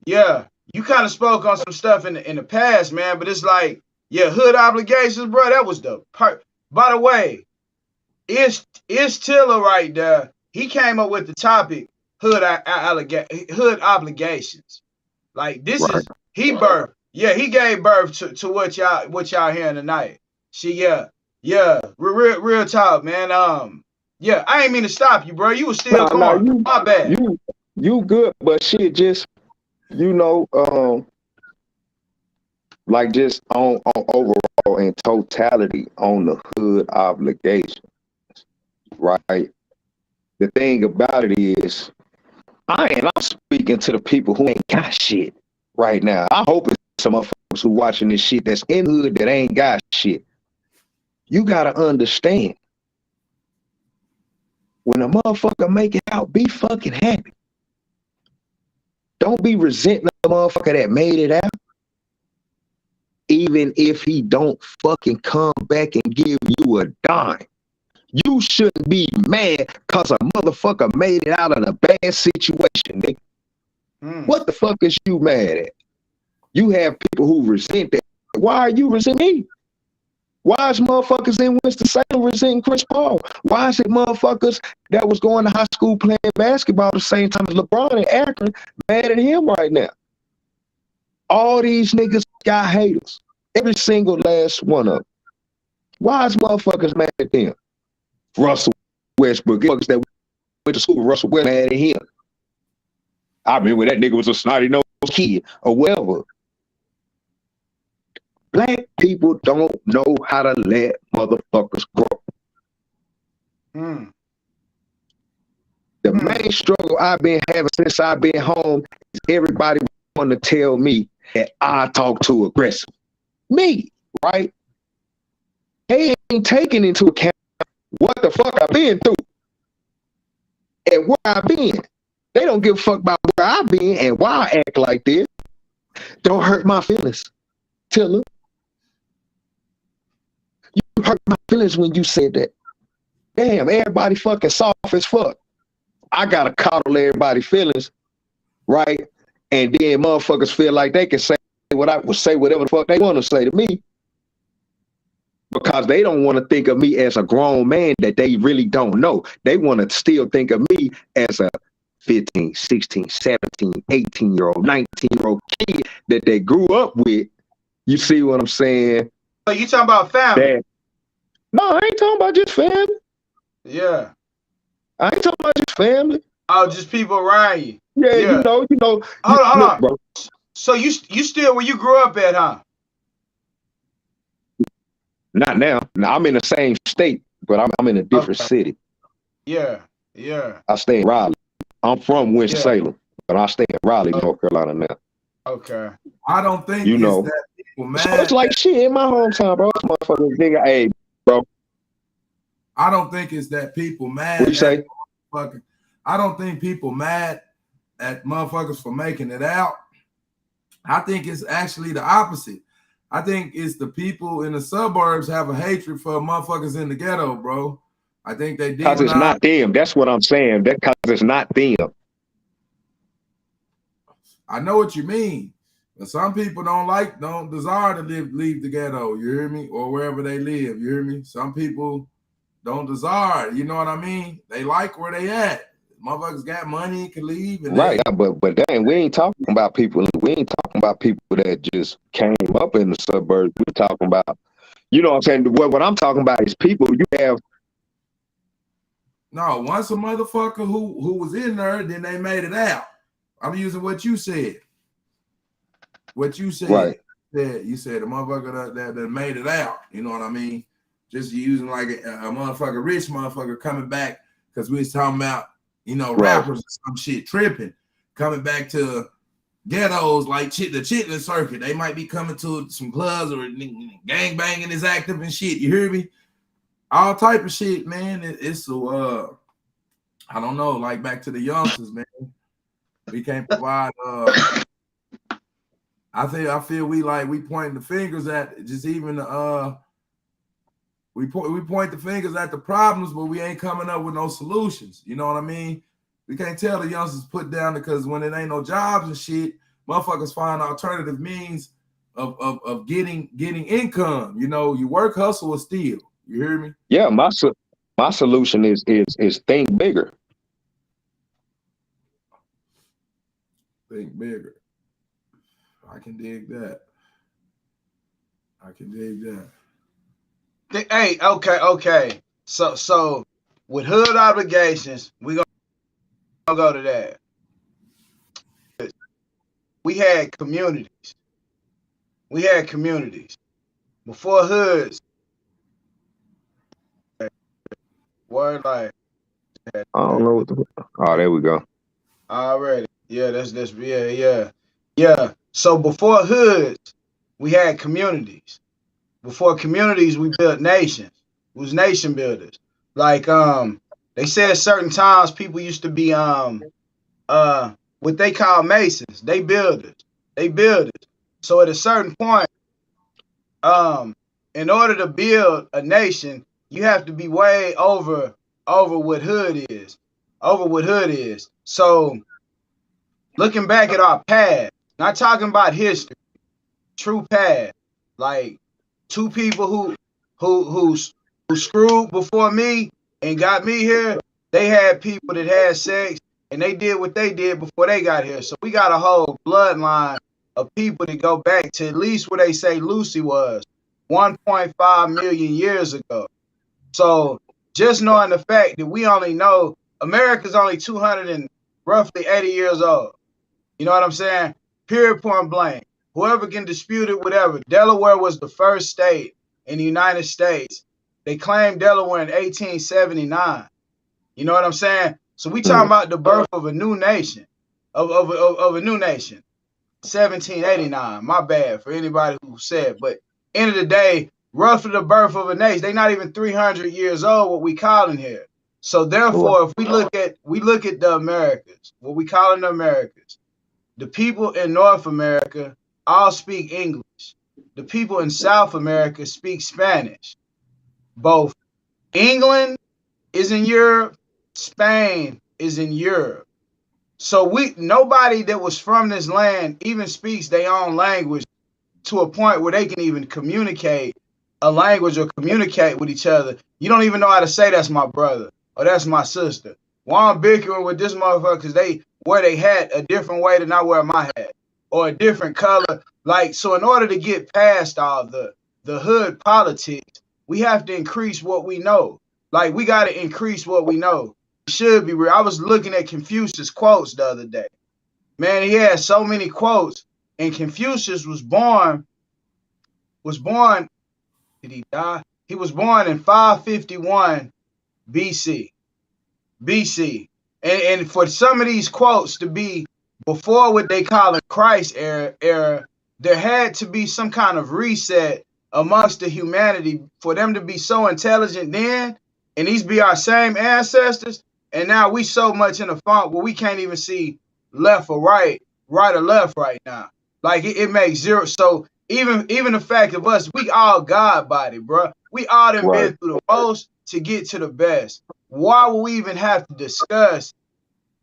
yeah, you kind of spoke on some stuff in the past, man, but it's like, yeah, hood obligations, bro. That was the part. By the way, it's Tiller right there. He came up with the topic hood obligations. Like, this is he birthed. Yeah, he gave birth to what y'all hearing tonight. Real talk, man. Yeah, I ain't mean to stop you, bro. You was still going. My bad. You good, but shit, just, you know, like, just on overall in totality on the hood obligations, right? the thing about it is, I'm speaking to the people who ain't got shit right now. I hope it's some motherfuckers who watching this shit that's in the hood that ain't got shit. You gotta understand, when a motherfucker make it out, be fucking happy. Don't be resenting the motherfucker that made it out, even if he don't fucking come back and give you a dime. You shouldn't be mad because a motherfucker made it out of a bad situation, nigga. What the fuck is you mad at? You have people who resent that. Why are you resenting me? Why is motherfuckers in Winston-Salem resenting Chris Paul? Why is it motherfuckers that was going to high school playing basketball the same time as LeBron and Akron mad at him right now? All these niggas got haters. Every single last one of them. Why is motherfuckers mad at them? Russell Westbrook, motherfuckers that went to school with Russell Westbrook mad at him. I remember that nigga was a snotty-nosed kid or whatever. Black people don't know how to let motherfuckers grow. The main struggle I've been having since I've been home is everybody want to tell me that I talk too aggressive. Me, right? They ain't taking into account what the fuck I've been through and where I've been. They don't give a fuck about where I've been and why I act like this. Don't hurt my feelings, Tiller. You hurt my feelings when you said that. Damn, everybody fucking soft as fuck. I gotta coddle everybody's feelings, right? And then motherfuckers feel like they can say what I would say, whatever the fuck they want to say to me, because they don't want to think of me as a grown man that they really don't know. They want to still think of me as a 15, 16, 17, 18-year-old, 19-year-old kid that they grew up with. You see what I'm saying? So you talking about family? No, I ain't talking about just family. Yeah. I ain't talking about just family. Oh, just people around you. Yeah. You know. Hold on. Bro. So you still where you grew up at, huh? Not now. Now I'm in the same state, but I'm in a different city. Yeah. I stay in Raleigh. I'm from Winston-Salem, but I stay in Raleigh, North Carolina now. Okay. I don't think that people mad. So it's like shit in my hometown, bro. This motherfucking nigga, hey, bro. I don't think it's that people mad. What you say? I don't think people mad at motherfuckers for making it out. I think it's actually the opposite. I think it's the people in the suburbs have a hatred for motherfuckers in the ghetto, bro. I think they because it's not them. That's what I'm saying. That because it's not them. I know what you mean, but some people don't desire to leave the ghetto. You hear me? Or wherever they live. You hear me? Some people don't desire. You know what I mean? They like where they at. Motherfuckers got money, can leave. And right, but dang, we ain't talking about people. We ain't talking about people that just came up in the suburbs. We're talking about, you know what I'm saying? What I'm talking about is people you have. No, once a motherfucker who was in there, then they made it out. I'm using what you said. What you said. Right. You said a motherfucker that made it out. You know what I mean? Just using like a motherfucker, rich motherfucker coming back, because we was talking about, you know, rappers or some shit tripping, coming back to ghettos like the chitlin circuit. They might be coming to some clubs or gang banging is active and shit. You hear me? All type of shit, man. It's so I don't know, like back to the youngsters, man. We can't provide I feel we pointing the fingers at just even we point the fingers at the problems, but we ain't coming up with no solutions. You know what I mean? We can't tell the youngsters put down, because when it ain't no jobs and shit, motherfuckers find alternative means of getting income. You know, you work, hustle, or steal. You hear me? Yeah, my solution is think bigger. Think bigger. I can dig that. Hey, okay. So with hood obligations, we gonna go to that. We had communities. Before hoods. Word like I don't know what the. Oh, there we go. Already. Yeah, yeah. So before hoods, we had communities. Before communities, we built nations. We was nation builders. Like they said certain times people used to be what they call masons. They builders. They builders. So at a certain point, in order to build a nation, you have to be way over what hood is. Over what hood is. So looking back at our past, not talking about history, true past, like two people who screwed before me and got me here, they had people that had sex and they did what they did before they got here. So we got a whole bloodline of people that go back to at least where they say Lucy was 1.5 million years ago. So just knowing the fact that we only know America's only 200 and roughly 80 years old. You know what I'm saying? Period, point blank. Whoever can dispute it, whatever. Delaware was the first state in the United States. They claimed Delaware in 1879. You know what I'm saying? So we talking about the birth of a new nation, of a new nation. 1789. My bad for anybody who said, but end of the day, roughly the birth of a nation. They not even 300 years old. What we calling here. So therefore, if we look at the Americas, what we calling the Americas. The people in North America all speak English. The people in South America speak Spanish. Both England is in Europe, Spain is in Europe. So nobody that was from this land even speaks their own language to a point where they can even communicate a language or communicate with each other. You don't even know how to say that's my brother or that's my sister. Why I'm bickering with this motherfucker because they wear their hat a different way than I wear my hat or a different color. Like, so in order to get past all the hood politics, we have to increase what we know. Like, we got to increase what we know. It should be real. I was looking at Confucius quotes the other day. Man, he had so many quotes, and Confucius was born, did he die? He was born in 551 BC. And for some of these quotes to be before what they call a Christ era, there had to be some kind of reset amongst the humanity for them to be so intelligent then, and these be our same ancestors, and now we so much in a funk where we can't even see left or right or left right now. Like it makes zero. So even the fact of us, we all God body, bro. We all done been through the most to get to the best. Why would we even have to discuss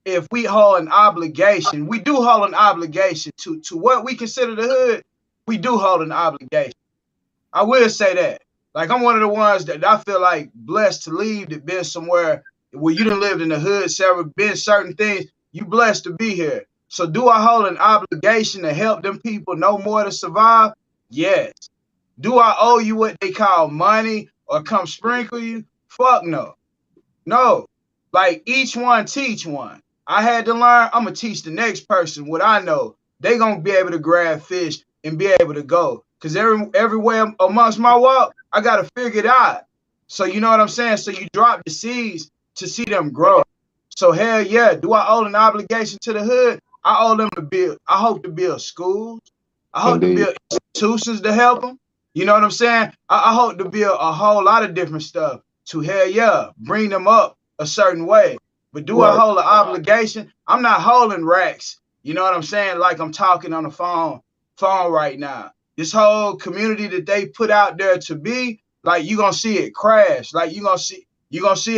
if we hold an obligation? We do hold an obligation to what we consider the hood. We do hold an obligation. I will say that. Like, I'm one of the ones that I feel like blessed to leave, that been somewhere where you done lived in the hood, several been certain things. You blessed to be here. So do I hold an obligation to help them people know more to survive? Yes. Do I owe you what they call money or come sprinkle you? Fuck no. No, like each one teach one. I had to learn. I'm gonna teach the next person what I know. They gonna be able to grab fish and be able to go. Cause everywhere amongst my walk, I gotta figure it out. So you know what I'm saying. So you drop the seeds to see them grow. So hell yeah, do I owe an obligation to the hood? I owe them to build. I hope to build schools. I hope to build institutions to help them. You know what I'm saying? I hope to build a whole lot of different stuff to hell yeah, bring them up a certain way. But do I hold an obligation? I'm not holding racks. You know what I'm saying? Like I'm talking on the phone right now. This whole community that they put out there to be, like you gonna see it crash. Like you gonna see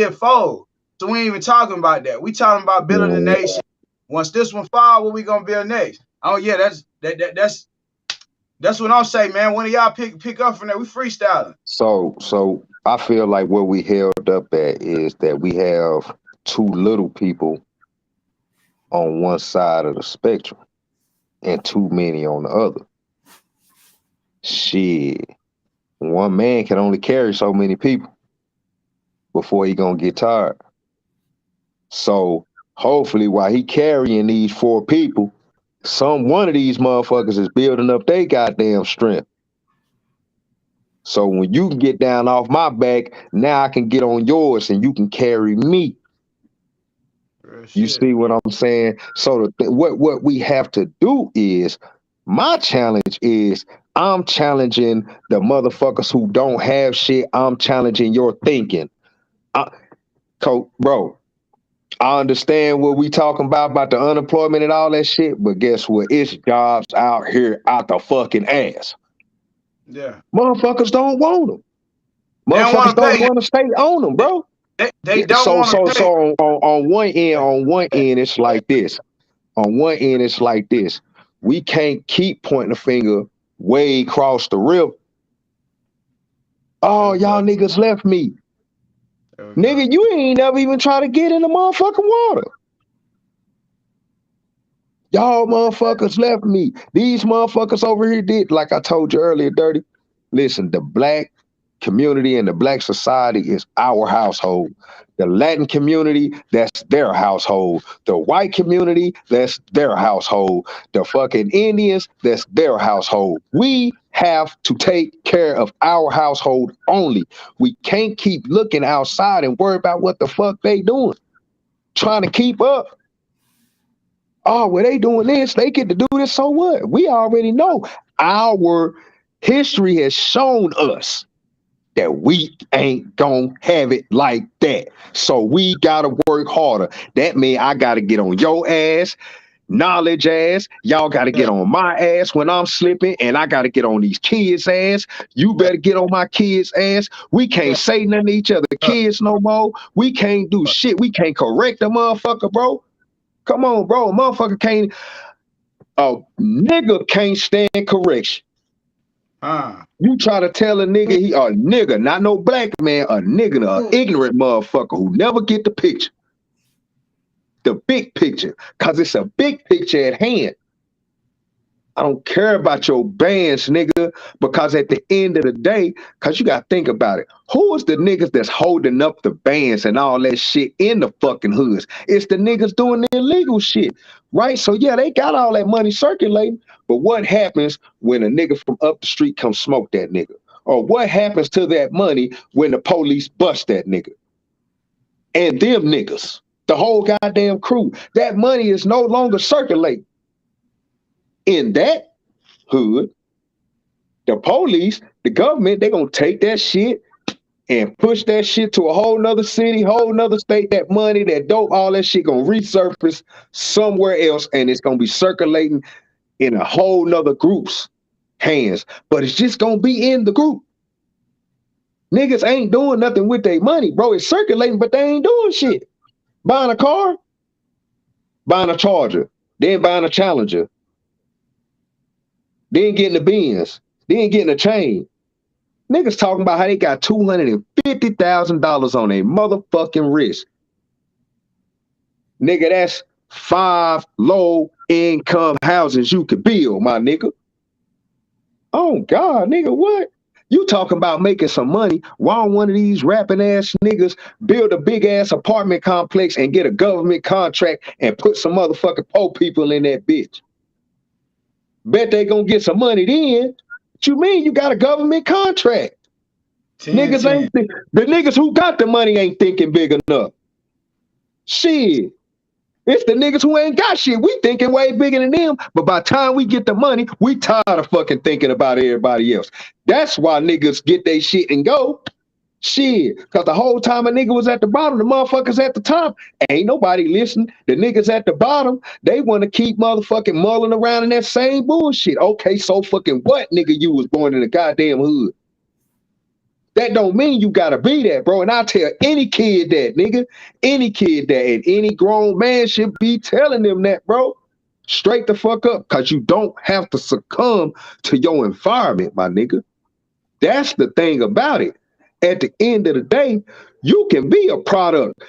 it fold. So we ain't even talking about that. We talking about building a nation. Once this one fall, what we gonna build next? Oh yeah, that's what I'm saying, man. One of y'all pick up from that. We freestyling. So I feel like where we held up at is that we have too little people on one side of the spectrum and too many on the other. Shit. One man can only carry so many people before he gonna get tired. So hopefully while he carrying these 4 people, one of these motherfuckers is building up their goddamn strength. So when you can get down off my back, now I can get on yours and you can carry me. You see what I'm saying? So what we have to do is, my challenge is, I'm challenging the motherfuckers who don't have shit. I'm challenging your thinking. Bro, I understand what we talking about the unemployment and all that shit, but guess what? It's jobs out here out the fucking ass. Yeah. Motherfuckers don't want them. Motherfuckers don't want to stay on them, bro. They don't want to pay. So on one end, it's like this. On one end, it's like this. We can't keep pointing the finger way across the river. Oh, y'all niggas left me. Nigga, you ain't never even try to get in the motherfucking water. Y'all motherfuckers left me. These motherfuckers over here did, like I told you earlier, Dirty. Listen, the black community and the black society is our household. The Latin community, that's their household. The white community, that's their household. The fucking Indians, that's their household. We have to take care of our household only. We can't keep looking outside and worry about what the fuck they doing. Trying to keep up. Oh, well, they doing this, they get to do this, so what? We already know. Our history has shown us that we ain't gonna have it like that. So we gotta work harder. That means I gotta get on your ass, knowledge ass. Y'all gotta get on my ass when I'm slipping, and I gotta get on these kids' ass. You better get on my kids' ass. We can't say nothing to each other kids no more. We can't do shit. We can't correct a motherfucker, bro. Come on, bro. A motherfucker can't, a nigga can't stand correction. You try to tell a nigga, he a nigga, not no black man, a nigga, an ignorant motherfucker who never get the picture. The big picture, because it's a big picture at hand. I don't care about your bands, nigga, because at the end of the day, because you got to think about it. Who is the niggas that's holding up the bands and all that shit in the fucking hoods? It's the niggas doing the illegal shit, right? So, yeah, they got all that money circulating, but what happens when a nigga from up the street comes smoke that nigga? Or what happens to that money when the police bust that nigga? And them niggas, the whole goddamn crew, that money is no longer circulating. In that hood, the police, the government, they gonna take that shit and push that shit to a whole nother city, whole nother state. That money, that dope, all that shit gonna resurface somewhere else, and it's gonna be circulating in a whole nother group's hands. But it's just gonna be in the group. Niggas ain't doing nothing with their money, bro. It's circulating, but they ain't doing shit. Buying a car, buying a Charger, then buying a Challenger, then getting the Benz, then getting a chain. Niggas talking about how they got $250,000 on their motherfucking wrist. Nigga, that's 5 low-income houses you could build, my nigga. Oh, God, nigga, what? You talking about making some money? Why don't one of these rapping ass niggas build a big ass apartment complex and get a government contract and put some motherfucking poor people in that bitch? Bet they gonna get some money then. What you mean you got a government contract? Niggas ain't the niggas who got the money ain't thinking big enough. Shit. It's the niggas who ain't got shit. We thinking way bigger than them, but by the time we get the money, we tired of fucking thinking about everybody else. That's why niggas get their shit and go. Shit. Because the whole time a nigga was at the bottom, the motherfuckers at the top. Ain't nobody listening. The niggas at the bottom, they want to keep motherfucking mulling around in that same bullshit. Okay, so fucking what, nigga? You was born in the goddamn hood. That don't mean you gotta be that, bro. And I tell any kid that, nigga. Any kid that, and any grown man should be telling them that, bro. Straight the fuck up, because you don't have to succumb to your environment, my nigga. That's the thing about it. At the end of the day, you can be a product.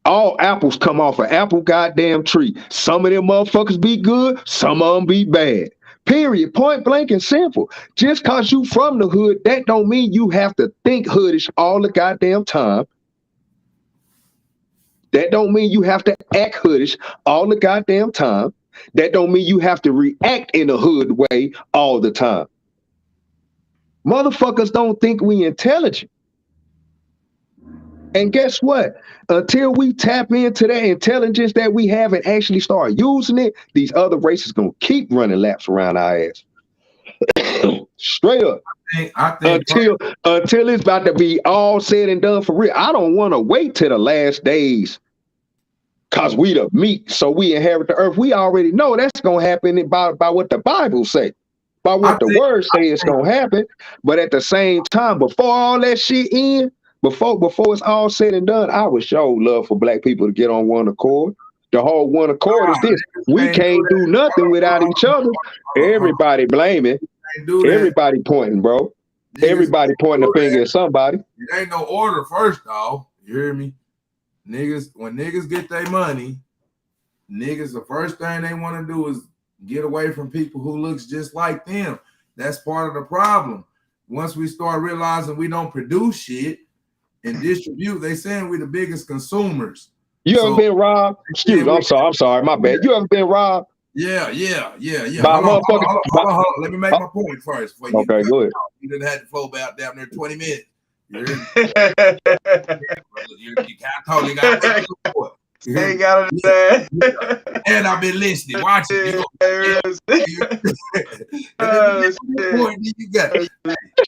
All apples come off an apple goddamn tree. Some of them motherfuckers be good, some of them be bad. Period. Point blank and simple. Just cause you from the hood, that don't mean you have to think hoodish all the goddamn time. That don't mean you have to act hoodish all the goddamn time. That don't mean you have to react in a hood way all the time. Motherfuckers don't think we intelligent. And guess what? Until we tap into that intelligence that we have and actually start using it, these other races gonna keep running laps around our ass. Straight up. I think until it's about to be all said and done for real. I don't want to wait till the last days because we the meat, so we inherit the earth. We already know that's gonna happen by what the Bible say, by what the word say it's gonna happen. But at the same time, before all that shit in, before it's all said and done, I would show love for black people to get on one accord. The whole one accord is this: we can't do nothing without each other. Everybody blaming, everybody pointing, bro. Everybody pointing the finger at somebody. It ain't no order first, dog. You hear me? Niggas, when niggas get their money, niggas, the first thing they want to do is get away from people who looks just like them. That's part of the problem. Once we start realizing we don't produce shit and distribute, they saying we the biggest consumers. You ever been robbed? Excuse me, I'm sorry, my bad. You ever been robbed? Yeah. By hold on. Let me make my point first. Okay, go ahead. You didn't have to flow about down there 20 minutes. You kind of totally got to ain't got to and I've been listening. Watch it.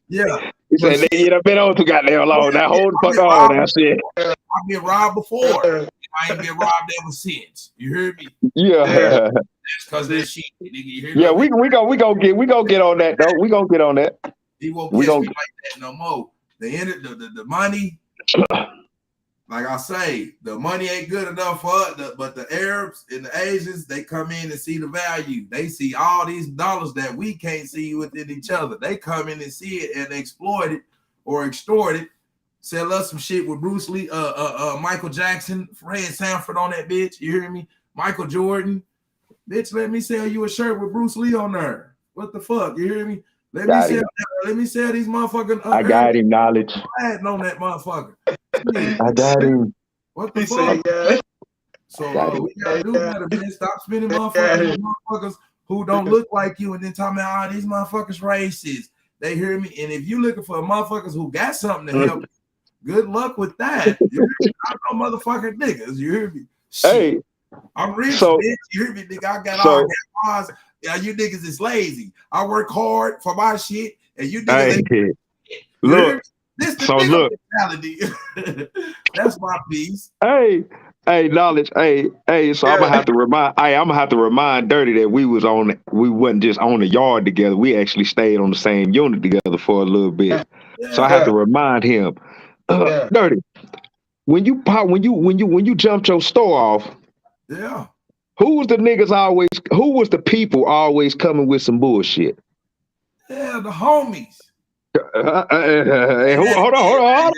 Yeah. He said, nigga, you been on too goddamn long. Now hold the fuck on now, shit. I've been robbed before. I ain't been robbed ever since. You heard me? Yeah. That's because that shit, nigga. You hear me? Yeah, we gonna get on that though. We gonna get on that. He won't kiss me like that no more. The money, like I say, the money ain't good enough for us. But the Arabs and the Asians, they come in and see the value. They see all these dollars that we can't see within each other. They come in and see it and exploit it or extort it. Sell us some shit with Bruce Lee, Michael Jackson, Fred Sanford on that bitch. You hear me? Michael Jordan. Bitch, let me sell you a shirt with Bruce Lee on there. What the fuck? You hear me? Let me sell these motherfucking. I got him knowledge. On that motherfucker. I got him. What the fuck? So we gotta do better, man. Stop spending motherfuckers who don't look like you, and then talking about these motherfuckers racist. They hear me, and if you looking for motherfuckers who got something to help, good luck with that. You hear me? I know motherfucking niggas. You hear me? Shit. Hey, I'm rich, bitch. You hear me, nigga? I got all that cars. Yeah, you niggas is lazy. I work hard for my shit, and you niggas. Look, this the mentality. That's my piece. Hey, knowledge. Hey. So I'm gonna have to remind Dirty that we wasn't just on the yard together. We actually stayed on the same unit together for a little bit. So I have to remind him, Dirty. When you jumped your store off, who was the people always coming with some bullshit? Yeah, the homies. Hold on.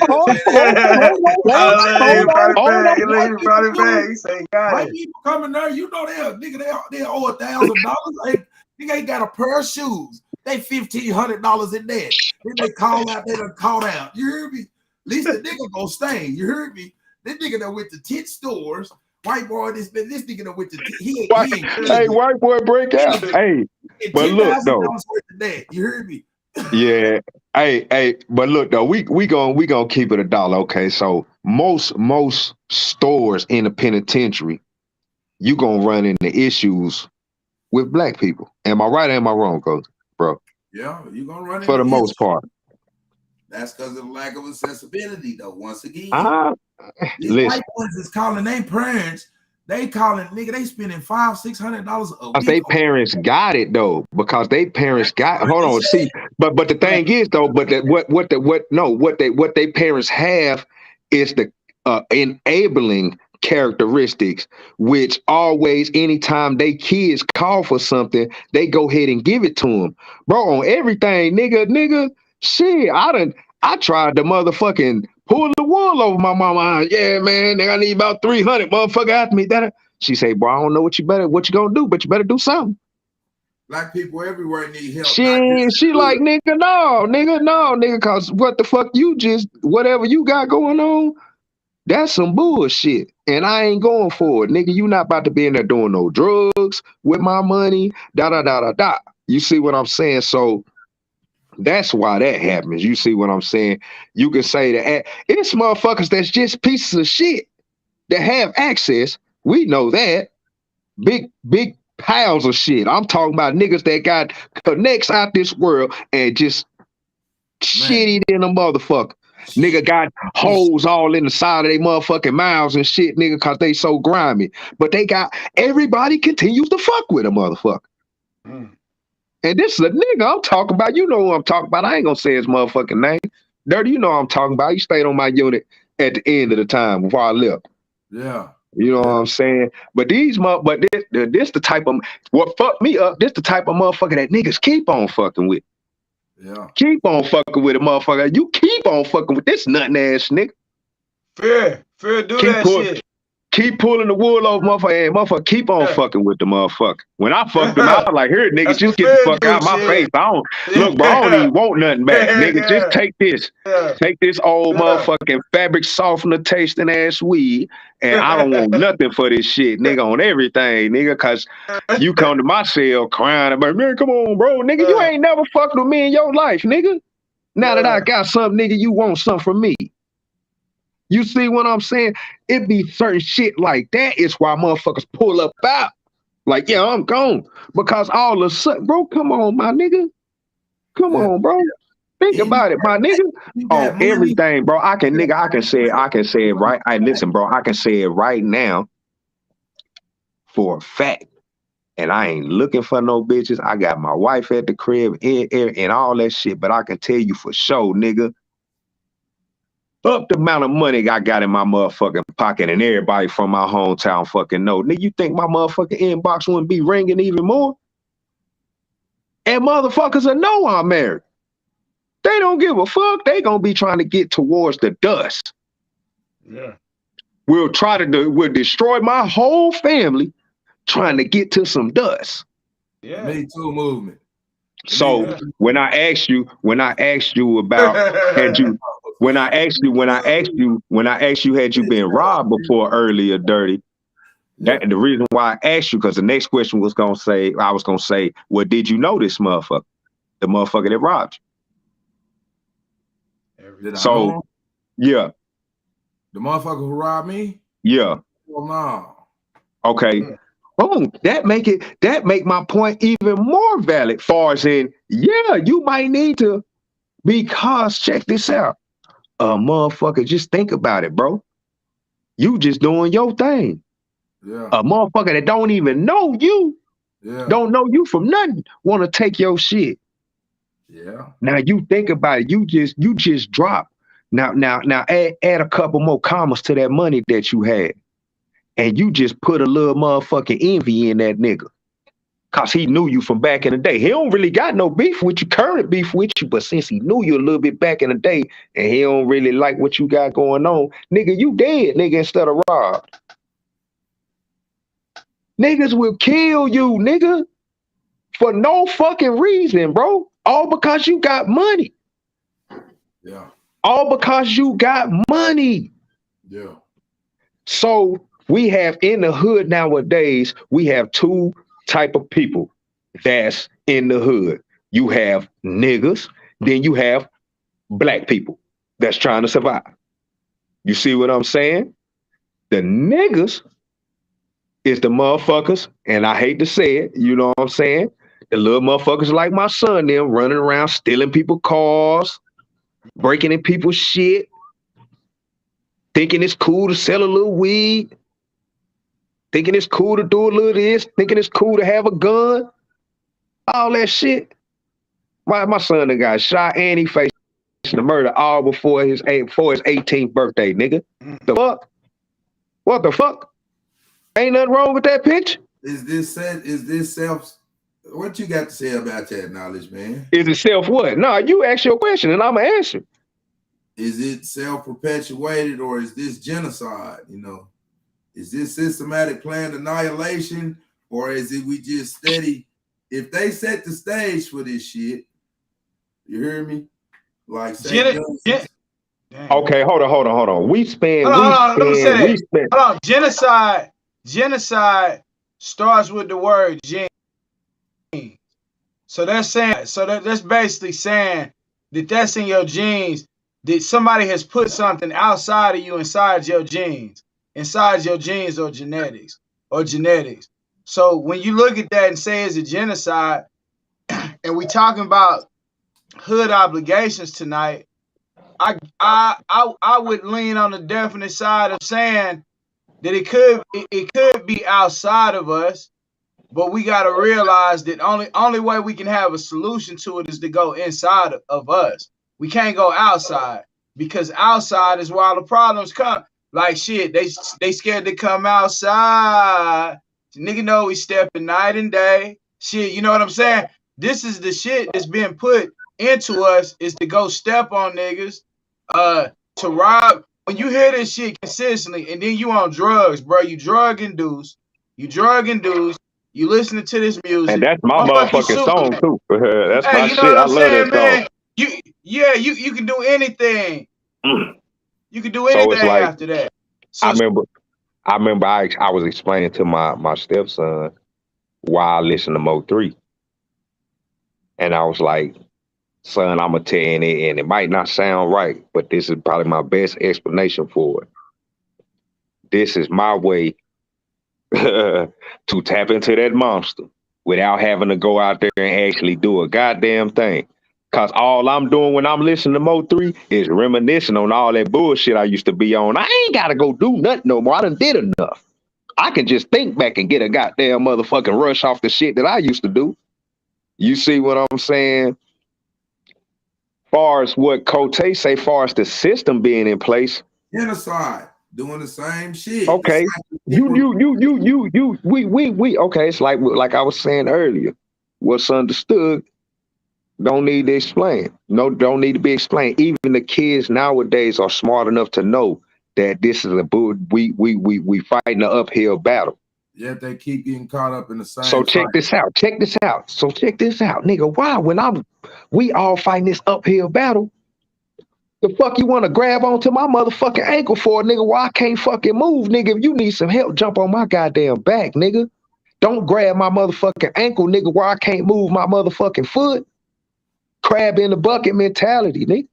White people coming there, you know they owe $1,000. They ain't got a pair of shoes. They $1,500 in debt. Then they call out, they done caught out. You heard me? At least the nigga gonna stay. You heard me? This nigga that went to 10 stores. White boy, this nigga that went to white boy break out. Hey, but look though. You heard me? Yeah. Hey, but look though, we gonna keep it $1. Okay, so most stores in the penitentiary, you gonna run into issues with black people. Am I right or am I wrong, bro? Yeah, you gonna run into for the most part. That's because of the lack of accessibility, though. Once again, these listen, white boys is calling their parents. They calling nigga. They spending $500-600 a week. They parents got it though, because they parents got. Hold on, see, but the thing is though, but what they parents have is the enabling characteristics, which always, anytime they kids call for something, they go ahead and give it to them, bro. On everything, nigga. Shit, I tried to motherfucking pull the wool over my mama. Yeah, man, I need about 300 motherfucker after me. She say, bro, I don't know what you gonna do, but you better do something. Black people everywhere need help. She like, nigga, no, cause what the fuck whatever you got going on, that's some bullshit. And I ain't going for it. Nigga, you not about to be in there doing no drugs with my money, da. You see what I'm saying? So That's why that happens. You see what I'm saying? You can say that it's motherfuckers that's just pieces of shit that have access. We know that. Big piles of shit. I'm talking about niggas that got connects out this world and just shitty than a motherfucker. Nigga got holes all in the side of their motherfucking mouths and shit, nigga, cause they so grimy. But they got everybody continues to fuck with a motherfucker. And this is a nigga I'm talking about. You know who I'm talking about. I ain't gonna say his motherfucking name. Dirty, you know what I'm talking about. He stayed on my unit at the end of the time before I left. Yeah. You know what I'm saying? But this the type of what fucked me up. This the type of motherfucker that niggas keep on fucking with. Yeah. Keep on fucking with a motherfucker. You keep on fucking with this nutting ass nigga. Fair do that shit. Keep pulling the wool over motherfucker, and motherfucker keep on fucking with the motherfucker. When I fucked him, I was like, here, nigga, just get the fuck out of my face. I don't look, bro, I don't even want nothing back. Nigga, just take this. Take this old motherfucking fabric softener tasting ass weed, and I don't want nothing for this shit, nigga, on everything, nigga, cause you come to my cell crying about, man, come on, bro, nigga, you ain't never fucked with me in your life, nigga. Now that I got something, nigga, you want something from me. You see what I'm saying? It be certain shit like that is why motherfuckers pull up out. Like, yeah, I'm gone. Because all of a sudden, bro, come on, my nigga. Come on, bro. Think about it, my nigga. On everything, bro. I can say it right. Listen, bro, I can say it right now for a fact. And I ain't looking for no bitches. I got my wife at the crib and all that shit. But I can tell you for sure, nigga, up the amount of money I got in my motherfucking pocket and everybody from my hometown fucking know. Nigga, you think my motherfucking inbox wouldn't be ringing even more? And motherfuckers will know I'm married. They don't give a fuck. They gonna be trying to get towards the dust. Yeah. We'll destroy my whole family trying to get to some dust. Yeah. Me Too movement. So when I asked you about when I asked you had you been robbed before earlier, Dirty? That the reason why I asked you, because the next question I was gonna say, well, did you know this motherfucker? The motherfucker that robbed you. So yeah. The motherfucker who robbed me? Yeah. Well, no. Okay. Boom. That make my point even more valid. Far as in, yeah, you might need to, because check this out. Motherfucker, just think about it, bro. You just doing your thing. Yeah. A motherfucker that don't even know you, don't know you from nothing, want to take your shit. Yeah. Now you think about it. You just drop. Now add a couple more commas to that money that you had. And you just put a little motherfucking envy in that nigga. Cause he knew you from back in the day. He don't really got no beef with you, current beef with you, but since he knew you a little bit back in the day and he don't really like what you got going on, nigga, you dead, nigga, instead of robbed. Niggas will kill you, nigga, for no fucking reason, bro. All because you got money. Yeah. All because you got money. Yeah. So we have in the hood nowadays, we have two type of people that's in the hood. You have niggas, then you have black people that's trying to survive. You see what I'm saying? The niggas is the motherfuckers, and I hate to say it, you know what I'm saying? The little motherfuckers like my son, them running around stealing people's cars, breaking in people's shit, thinking it's cool to sell a little weed, thinking it's cool to do a little this, thinking it's cool to have a gun, all that shit. My son that got shot and he faced the murder all before his 18th birthday, nigga. The fuck? What the fuck? Ain't nothing wrong with that picture. Is this self? What you got to say about that knowledge, man? Is it self what? No, you ask your question and I'm gonna answer. Is it self-perpetuated or is this genocide? You know, is this systematic planned annihilation or is it we just steady? If they set the stage for this shit, you hear me? Like say okay, hold on. Genocide starts with the word gen. So that's saying, that's basically saying that that's in your genes, that somebody has put something outside of you inside your genes or genetics. So when you look at that and say it's a genocide, and we talking about hood obligations tonight, I would lean on the definite side of saying that it could be outside of us, but we got to realize that only way we can have a solution to it is to go inside of us. We can't go outside, because outside is where all the problems come. Like shit, they scared to come outside. Nigga know we stepping night and day. Shit, you know what I'm saying? This is the shit that's being put into us, is to go step on niggas, to rob. When you hear this shit consistently, and then you on drugs, bro, you drug induced, you listening to this music. And that's my motherfucking song too. That's my you know shit. what I I'm love saying, that man? song. You can do anything. You can do So anything it's like, after that. So I remember I was explaining to my stepson why I listen to Mo3. And I was like, son, I'm gonna tell you, and it might not sound right, but this is probably my best explanation for it. This is my way to tap into that monster without having to go out there and actually do a goddamn thing. Cause all I'm doing when I'm listening to Mo3 is reminiscing on all that bullshit I used to be on. I ain't gotta go do nothing no more. I done did enough. I can just think back and get a goddamn motherfucking rush off the shit that I used to do. You see what I'm saying? Far as what Cote say, far as the system being in place. Genocide, doing the same shit. Okay. We okay, it's like I was saying earlier. What's understood don't need to explain. No, don't need to be explained. Even the kids nowadays are smart enough to know that this is we fighting an uphill battle. Yet they keep getting caught up in the same. So check this out. So check this out, nigga. Why when we all fighting this uphill battle, the fuck you want to grab onto my motherfucking ankle for, nigga? Why I can't fucking move, nigga? If you need some help, jump on my goddamn back, nigga. Don't grab my motherfucking ankle, nigga, where I can't move my motherfucking foot. Crab in the bucket mentality, nigga.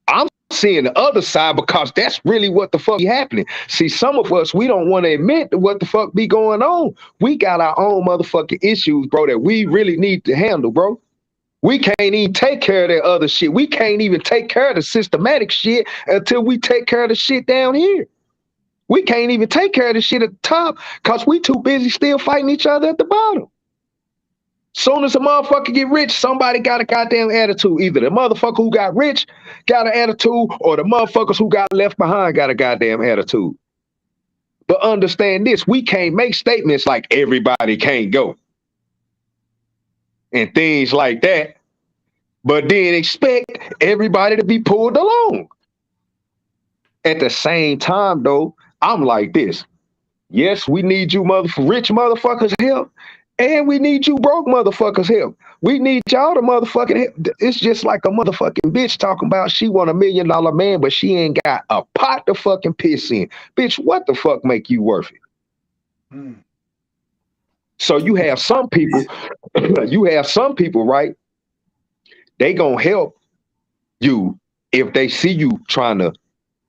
I'm seeing the other side because that's really what the fuck be happening. See, some of us, we don't want to admit to what the fuck be going on. We got our own motherfucking issues, bro, that we really need to handle, bro. We can't even take care of that other shit. We can't even take care of the systematic shit until we take care of the shit down here. We can't even take care of the shit at the top because we too busy still fighting each other at the bottom. Soon as a motherfucker get rich, somebody got a goddamn attitude. Either the motherfucker who got rich got an attitude, or the motherfuckers who got left behind got a goddamn attitude. But understand this, we can't make statements like everybody can't go and things like that, but then expect everybody to be pulled along. At the same time, though, I'm like this. Yes, we need you rich motherfuckers help, and we need you broke motherfuckers help. We need y'all to motherfucking help. It's just like a motherfucking bitch talking about she want $1 million man, but she ain't got a pot to fucking piss in. Bitch, what the fuck make you worth it? So you have some people, right? They gonna help you if they see you trying to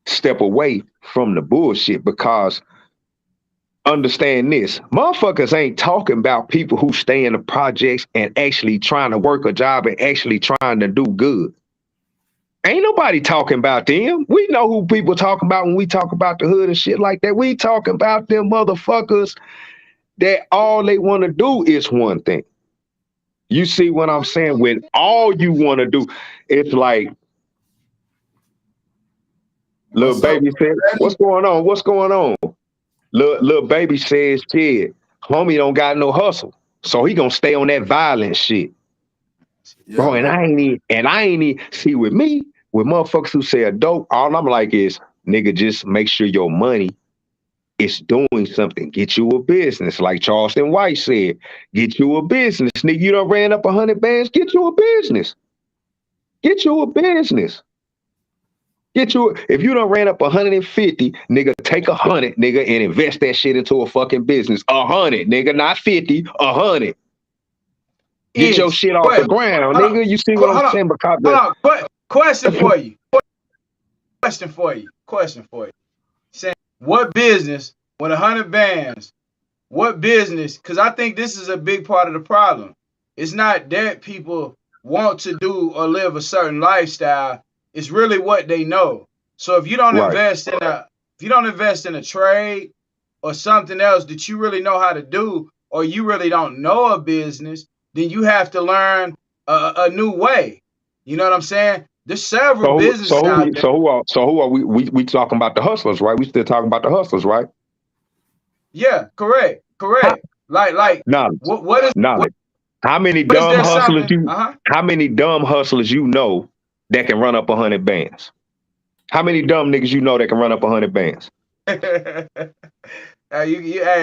step away from the bullshit, because understand this, motherfuckers ain't talking about people who stay in the projects and actually trying to work a job and actually trying to do good. Ain't nobody talking about them. We know who people talking about when we talk about the hood and shit like that. We talking about them motherfuckers that all they want to do is one thing. You see what I'm saying? When all you want to do, it's like, little baby said, what's going on? What's going on? Little baby says, shit, homie don't got no hustle. So he gonna stay on that violent shit. Yeah, bro, and I ain't even see with me, with motherfuckers who say a dope, all I'm like is, nigga, just make sure your money is doing something. Get you a business. Like Charleston White said, get you a business. Nigga, you done ran up 100 bands, get you a business. Get you a business. If you done ran up 150, nigga, take 100, nigga, and invest that shit into a fucking business. 100, nigga, not 50, 100. Get your shit off the ground, nigga. You see what I'm saying? Because question for you. Question for you. Saying what business with 100 bands? What business? Because I think this is a big part of the problem. It's not that people want to do or live a certain lifestyle. It's really what they know. So if you don't invest in a trade or something else that you really know how to do, or you really don't know a business, then you have to learn a new way. You know what I'm saying? There's several businesses out there. So who are we? We talking about the hustlers, right? We still talking about the hustlers, right? Yeah, correct. Like knowledge. What is knowledge? How many dumb hustlers How many dumb hustlers you know that can run up 100 bands? How many dumb niggas you know that can run up 100 bands? Hey, all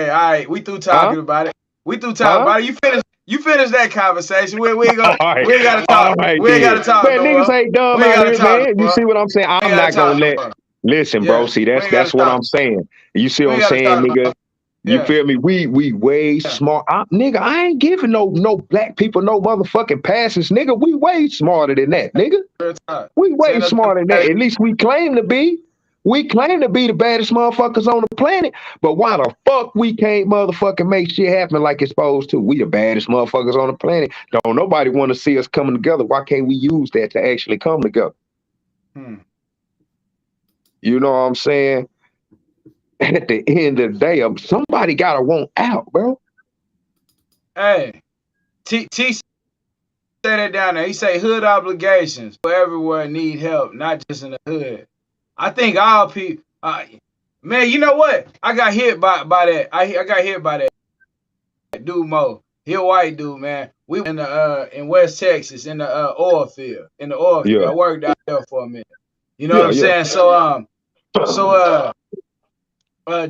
right, we through talking about it. We through talking about it. You finish that conversation. We ain't gotta talk. We ain't gotta talk. Man, niggas ain't dumb out here, man. You see what I'm saying? I'm not gonna let. Listen, bro. See, that's what I'm saying. You see what I'm saying, nigga? You feel me? We way smart. Nigga, I ain't giving no black people no motherfucking passes, nigga. We way smarter than that, nigga. We way smarter than that. At least we claim to be. We claim to be the baddest motherfuckers on the planet. But why the fuck we can't motherfucking make shit happen like it's supposed to? We the baddest motherfuckers on the planet. Don't nobody want to see us coming together. Why can't we use that to actually come together? You know what I'm saying? At the end of the day, somebody gotta want out, bro. Hey, T said that down there. He say hood obligations for everywhere need help, not just in the hood. I think all people, man. You know what? I got hit by that. I got hit by that dude Mo. He a white dude, man. We in the in West Texas in the oil field. I worked out there for a minute. You know what I'm saying? So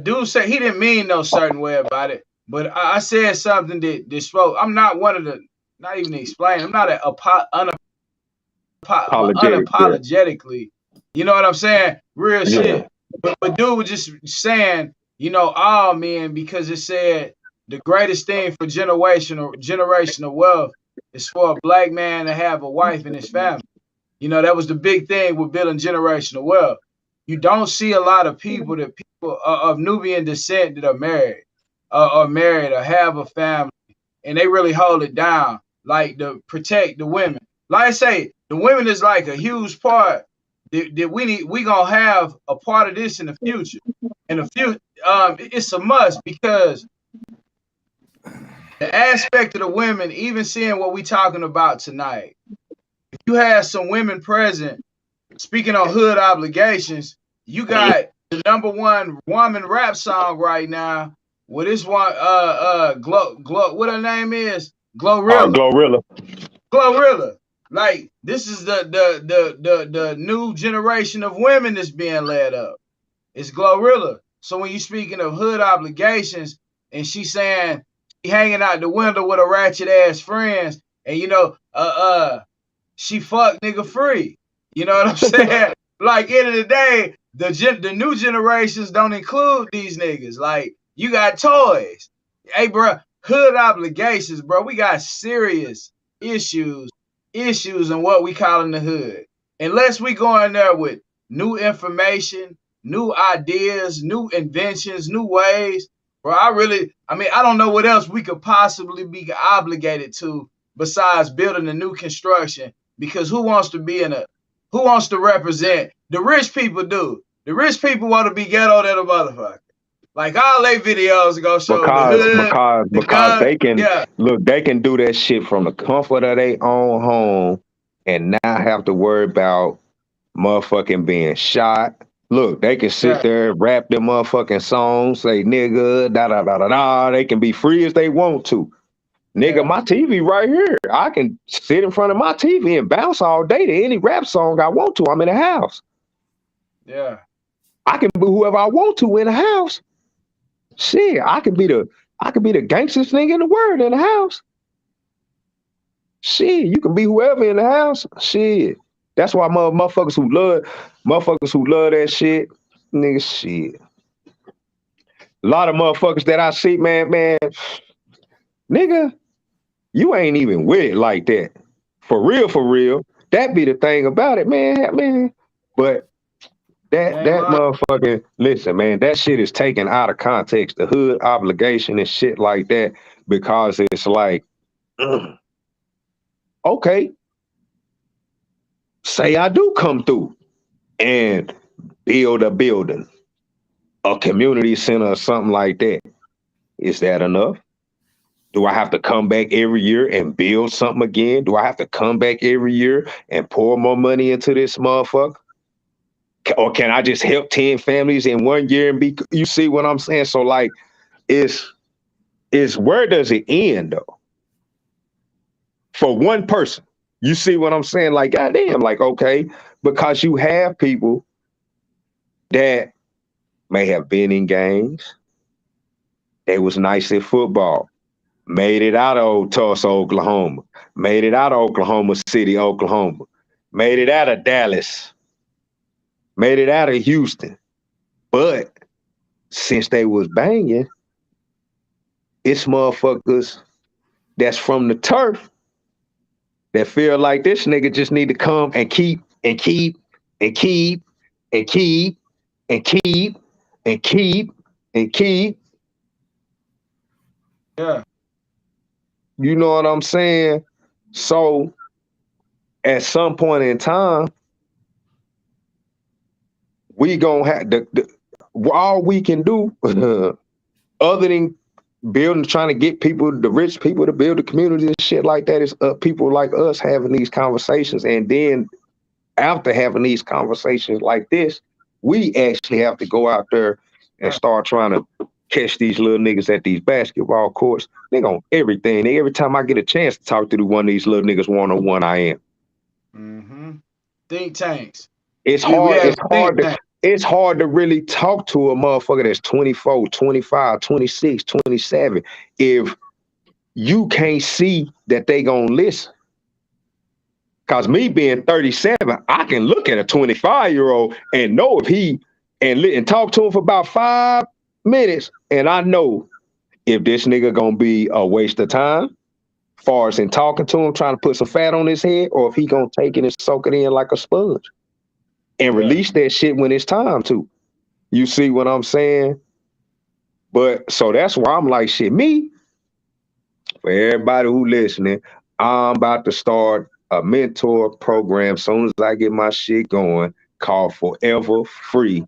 dude said he didn't mean no certain way about it, but I said something that spoke. I'm not one of the, not even explain. I'm not unapologetically. You know what I'm saying? Real shit. But dude was just saying, all men, because it said the greatest thing for generational wealth is for a black man to have a wife in his family. That was the big thing with building generational wealth. You don't see a lot of people of Nubian descent that are married or have a family, and they really hold it down, like to protect the women. Like I say, the women is like a huge part that we gonna have a part of this in the future. In the future, it's a must, because the aspect of the women, even seeing what we talking about tonight, if you have some women present, speaking on hood obligations, you got the #1 woman rap song right now with this one, what her name is? Glorilla. Glorilla. Like, this is the new generation of women that's being led up. It's Glorilla. So when you speaking of hood obligations, and she saying she hanging out the window with her ratchet ass friends, and she fuck nigga free. You know what I'm saying? Like, end of the day, the new generations don't include these niggas. Like, you got toys. Hey, bro, hood obligations, bro. We got serious issues in what we call in the hood. Unless we go in there with new information, new ideas, new inventions, new ways, bro, I don't know what else we could possibly be obligated to besides building a new construction. Because who wants to represent? The rich people do. The rich people want to be ghetto than a motherfucker. Like, all they videos go show because they can look, they can do that shit from the comfort of their own home and not have to worry about motherfucking being shot. Look, they can sit there, rap their motherfucking songs, say nigga, da da da da da. They can be free as they want to. Nigga, my TV right here. I can sit in front of my TV and bounce all day to any rap song I want to. I'm in the house. Yeah. I can be whoever I want to in the house. Shit, I could be the gangstest nigga in the world in the house. Shit, you can be whoever in the house. Shit. That's why motherfuckers who love that shit, nigga, shit. A lot of motherfuckers that I see, man, nigga, you ain't even with it like that. For real, for real. That be the thing about it, man. But that motherfucking listen, man, that shit is taken out of context, the hood obligation and shit like that, because it's like, okay, say I do come through and build a building, a community center or something like that. Is that enough? Do I have to come back every year and build something again? Do I have to come back every year and pour more money into this motherfucker? Or can I just help 10 families in 1 year and be, you see what I'm saying? So like, it's where does it end though? For one person, you see what I'm saying? Like, goddamn, like, okay, because you have people that may have been in games. They was nice at football, made it out of old Tulsa, Oklahoma, made it out of Oklahoma City, Oklahoma, made it out of Dallas, made it out of Houston. But since they was banging, it's motherfuckers that's from the turf that feel like this nigga just need to come and keep and keep and keep and keep and keep and keep and keep. Yeah. You know what I'm saying? So at some point in time, we gonna have all we can do other than building, trying to get people, the rich people, to build the community and shit like that, is people like us having these conversations. And then after having these conversations like this, we actually have to go out there and start trying to catch these little niggas at these basketball courts. Nigga, on everything. Every time I get a chance to talk to one of these little niggas one-on-one, I am. Mm-hmm. Think tanks. It's hard to really talk to a motherfucker that's 24, 25, 26, 27 if you can't see that they gonna listen. Cause me being 37, I can look at a 25-year-old and know if he and talk to him for about 5 minutes, and I know if this nigga gonna be a waste of time, far as in talking to him, trying to put some fat on his head, or if he gonna take it and soak it in like a sponge and release that shit when it's time to. You see what I'm saying? But so that's why I'm like, shit, me, for everybody who listening, I'm about to start a mentor program soon as I get my shit going, called Forever Free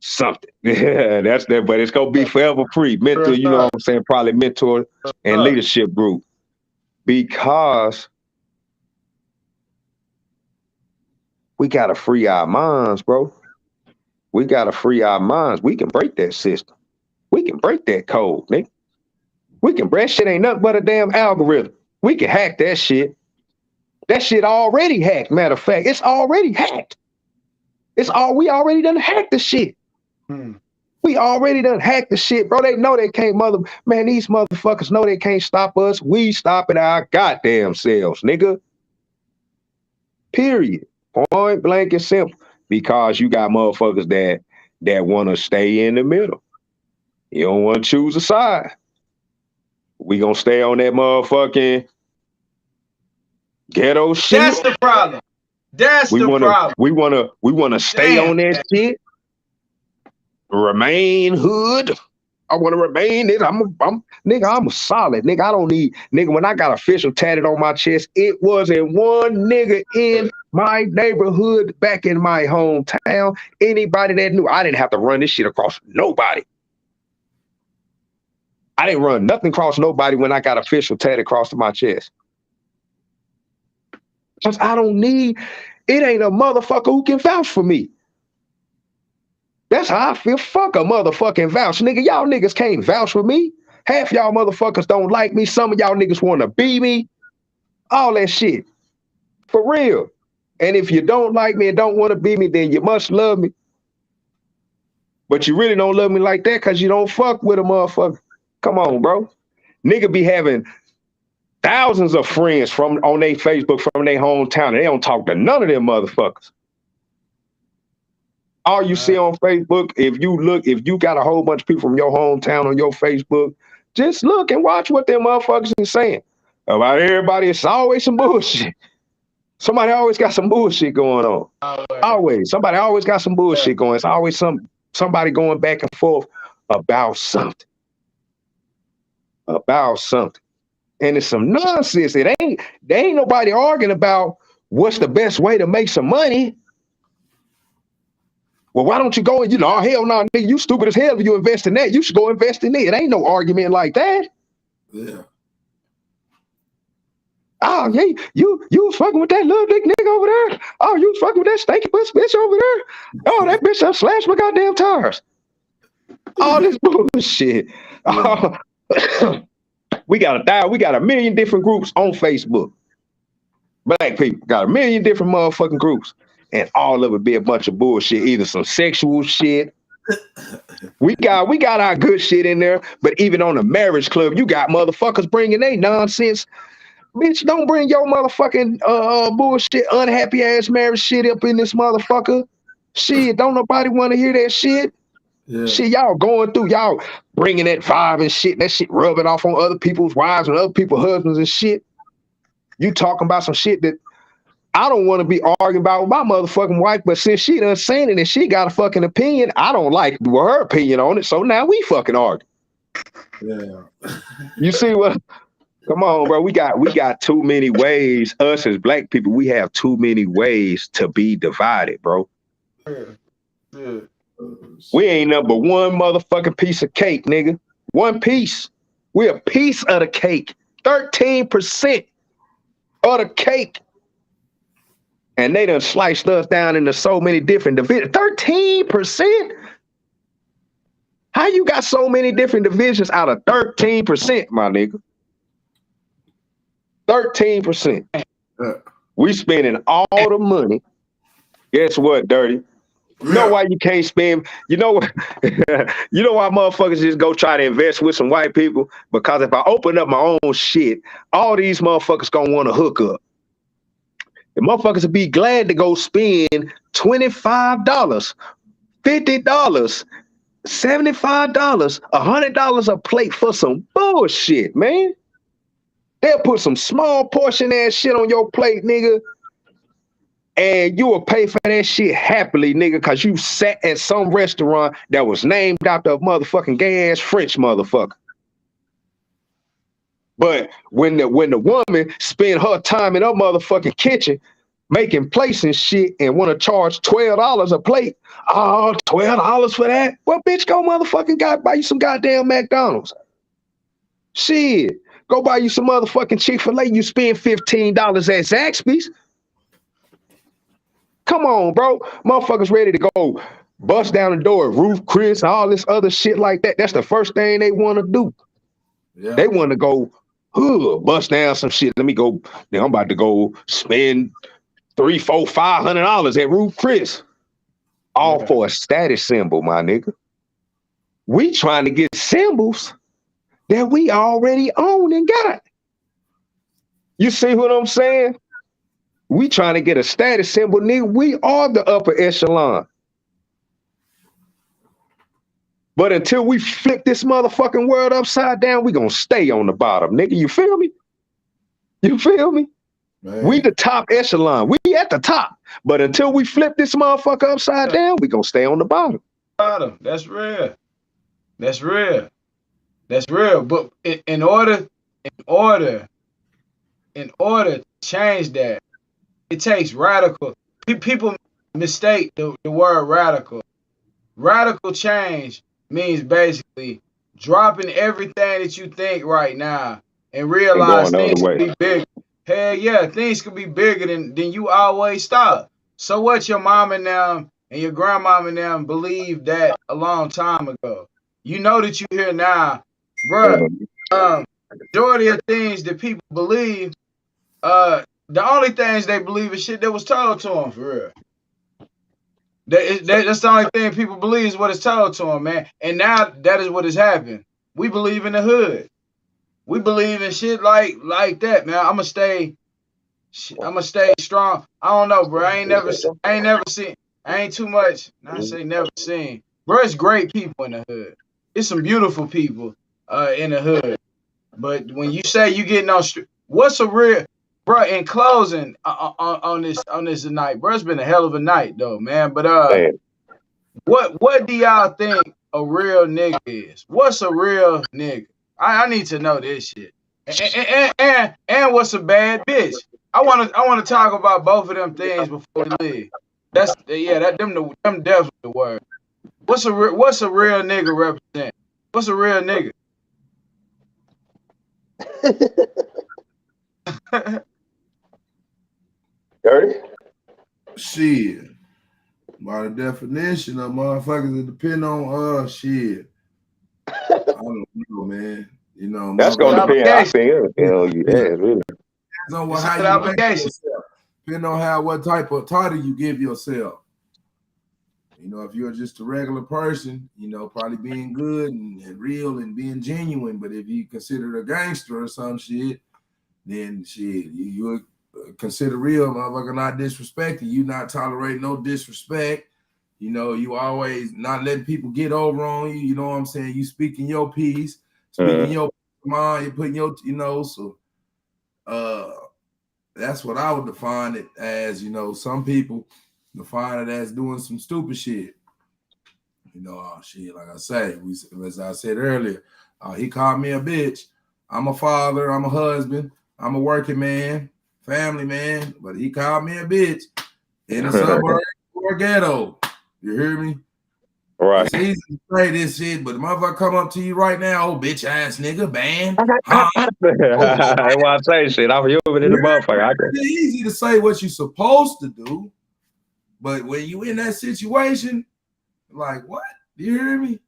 something. Yeah, that's that, but it's gonna be Forever Free. Mentor, you know what I'm saying? Probably mentor and leadership group. Because we gotta free our minds, bro. We gotta free our minds. We can break that system. We can break that code, nigga. We can break shit ain't nothing but a damn algorithm. We can hack that shit. That shit already hacked. Matter of fact, it's already hacked. We already done hacked the shit. We already done hacked the shit, bro. They know they can't man, these motherfuckers know they can't stop us. We stopping our goddamn selves, nigga. Period. Point blank and simple. Because you got motherfuckers that want to stay in the middle. You don't want to choose a side. We gonna stay on that motherfucking ghetto shit. That's the problem. Problem. We wanna stay on that shit. Remain hood. I want to remain it. I'm a solid nigga. I don't need nigga. When I got official tatted on my chest, it wasn't one nigga in my neighborhood back in my hometown. Anybody that knew, I didn't have to run this shit across nobody. I didn't run nothing across nobody when I got official tatted across my chest. Because I don't need, it ain't a motherfucker who can vouch for me. That's how I feel. Fuck a motherfucking vouch. Nigga, y'all niggas can't vouch for me. Half y'all motherfuckers don't like me. Some of y'all niggas want to be me. All that shit. For real. And if you don't like me and don't want to be me, then you must love me. But you really don't love me like that because you don't fuck with a motherfucker. Come on, bro. Nigga be having thousands of friends on their Facebook from their hometown, and they don't talk to none of them motherfuckers. All you see on Facebook, if you got a whole bunch of people from your hometown on your Facebook, Just look and watch what them motherfuckers is saying about everybody. It's always some bullshit. Somebody always got some bullshit going on. Always. Somebody always got some bullshit going. It's always somebody going back and forth about something. About something. And it's some nonsense. There ain't nobody arguing about what's the best way to make some money. Well, why don't you go and, oh, hell no, nigga, you stupid as hell if you invest in that. You should go invest in it. It ain't no argument like that. Yeah. Oh, yeah, you was fucking with that little big nigga over there. Oh, you was fucking with that stanky puss bitch over there. Oh, that bitch done slashed my goddamn tires. All this bullshit. Yeah. We got 1 million different groups on Facebook. Black people got 1 million different motherfucking groups. And all of it be a bunch of bullshit, either some sexual shit. We got our good shit in there, but even on the marriage club, you got motherfuckers bringing they nonsense. Bitch, don't bring your motherfucking bullshit, unhappy ass marriage shit up in this motherfucker. Shit, don't nobody want to hear that shit. Yeah. Shit, y'all going through, y'all bringing that vibe and shit, that shit rubbing off on other people's wives and other people's husbands and shit. You talking about some shit that I don't want to be arguing about with my motherfucking wife, but since she done seen it and she got a fucking opinion, I don't like her opinion on it, so now we fucking argue. Yeah. You see what? Come on, bro. We got too many ways. Us as black people, we have too many ways to be divided, bro. Yeah. We ain't number one motherfucking piece of cake, nigga. One piece. We're a piece of the cake. 13% of the cake. And they done sliced us down into so many different divisions. 13%? How you got so many different divisions out of 13%, my nigga? 13%. We spending all the money. Guess what, Dirty? You know why you can't spend, you know why motherfuckers just go try to invest with some white people? Because if I open up my own shit, all these motherfuckers gonna want to hook up. The motherfuckers would be glad to go spend $25, $50, $75, $100 a plate for some bullshit, man. They'll put some small portion ass shit on your plate, nigga, and you will pay for that shit happily, nigga, because you sat at some restaurant that was named after a motherfucking gay ass French motherfucker. But when the woman spend her time in her motherfucking kitchen making plates and shit and want to charge $12 a plate, oh, $12 for that? Well, bitch, go motherfucking buy you some goddamn McDonald's. Shit. Go buy you some motherfucking Chick-fil-A. You spend $15 at Zaxby's. Come on, bro. Motherfuckers ready to go bust down the door, Ruth Chris, all this other shit like that. That's the first thing they want to do. Yeah. They want to go, bust down some shit. Let me go. Then I'm about to go spend $300, $400, $500 at Ruth Chris. All for a status symbol, my nigga. We trying to get symbols that we already own and got. You see what I'm saying? We trying to get a status symbol, nigga. We are the upper echelon. But until we flip this motherfucking world upside down, we gonna stay on the bottom, nigga. You feel me? You feel me? Man. We the top echelon. We at the top. But until we flip this motherfucker upside down, we gonna stay on the bottom. That's real. That's real. That's real. But in order to change that, it takes radical. People mistake the word radical. Radical change means basically dropping everything that you think right now and realize things can be big. Hell yeah, things can be bigger than you always thought. So what your mom and them and your grandmama and them believed that a long time ago. You know that you here now, bro. Majority of things that people believe, the only things they believe is shit that was told to them, for real. That's the only thing people believe is what is told to them, man. And now that is what has happened. We believe in the hood. We believe in shit like that, man. I'ma stay strong. I don't know, bro. I ain't never seen. I ain't too much. I say never seen. Bro, it's great people in the hood. It's some beautiful people. in the hood. But when you say you getting on street, what's a real, bro? In closing, on this tonight, bro, it's been a hell of a night though, man. But Man. what do y'all think a real nigga is? What's a real nigga? I need to know this shit. And what's a bad bitch? I wanna talk about both of them things before we leave. Them definitely the word. What's a real nigga represent? What's a real nigga? Dirty? Shit. By the definition of motherfuckers, it depend on shit. I don't know, man. You know, that's gonna depend. I think really. Depends on how you make yourself. Depending on what type of title you give yourself. You know, if you're just a regular person, you know, probably being good and real and being genuine. But if you consider a gangster or some shit, then shit, you consider real motherfucker not disrespecting you, not tolerating no disrespect. You know, you always not letting people get over on you. You know what I'm saying? You speaking your piece, speaking your mind, you putting your, you know, so that's what I would define it as. You know, some people define it as doing some stupid shit. You know, shit, like I say, as I said earlier, he called me a bitch. I'm a father, I'm a husband, I'm a working man, family man, but he called me a bitch in the suburb or ghetto. You hear me? Right. It's easy to say this shit, but the motherfucker come up to you right now, oh bitch ass nigga, band. That's why I say shit. I'm human in the motherfucker. It's easy to say what you're supposed to do, but when you in that situation, like what? You hear me?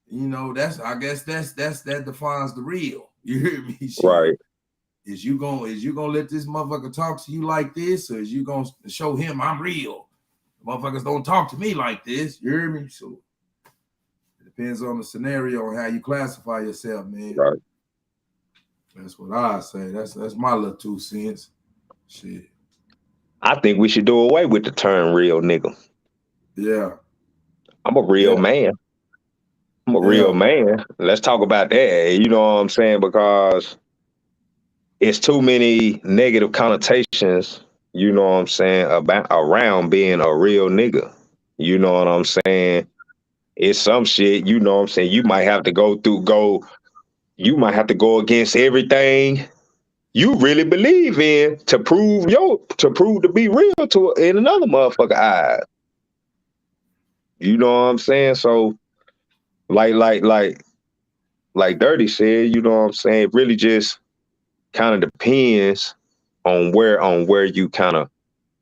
You know, I guess that defines the real. You hear me? Shit. Right. Is you gonna let this motherfucker talk to you like this, or is you gonna show him I'm real? Motherfuckers don't talk to me like this. You hear me? So it depends on the scenario and how you classify yourself, man. Right. That's what I say. That's my little 2 cents. Shit. I think we should do away with the term real nigga. Yeah. I'm a real man. I'm a real man. Let's talk about that. You know what I'm saying? Because it's too many negative connotations, you know what I'm saying, around being a real nigga. You know what I'm saying? It's some shit, you know what I'm saying, you might have to go against everything you really believe in to prove to be real in another motherfucker eyes. You know what I'm saying? So like Dirty said, you know what I'm saying, it really just kind of depends on where you kind of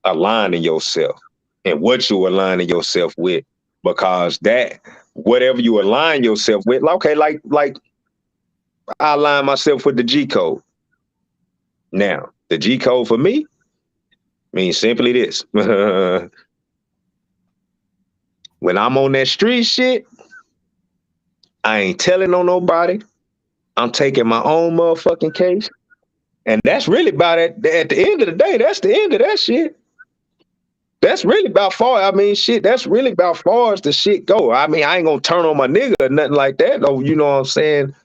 aligning yourself and what you aligning yourself with, because that whatever you align yourself with, okay, like I align myself with the G code. Now, the G code for me means simply this. When I'm on that street shit, I ain't telling on nobody. I'm taking my own motherfucking case. And that's really about it. At the end of the day, that's the end of that shit. That's really about far. I mean, shit, that's really about far as the shit go. I mean, I ain't gonna turn on my nigga or nothing like that. Though, you know what I'm saying?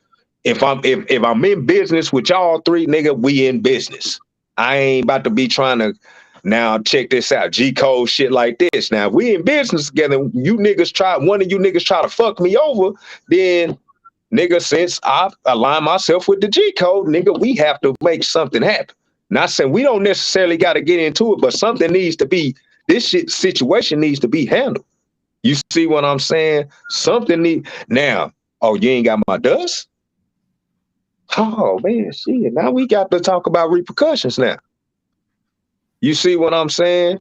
If I'm in business with y'all three, nigga, we in business. I ain't about to be trying to now check this out, G code shit like this. Now, if we in business together, one of you niggas try to fuck me over, then nigga, since I align myself with the G code, nigga, we have to make something happen. Not saying we don't necessarily got to get into it, but something needs to be. This situation needs to be handled. You see what I'm saying? Something need now. Oh, you ain't got my dust? Oh man, shit. Now we got to talk about repercussions now. You see what I'm saying?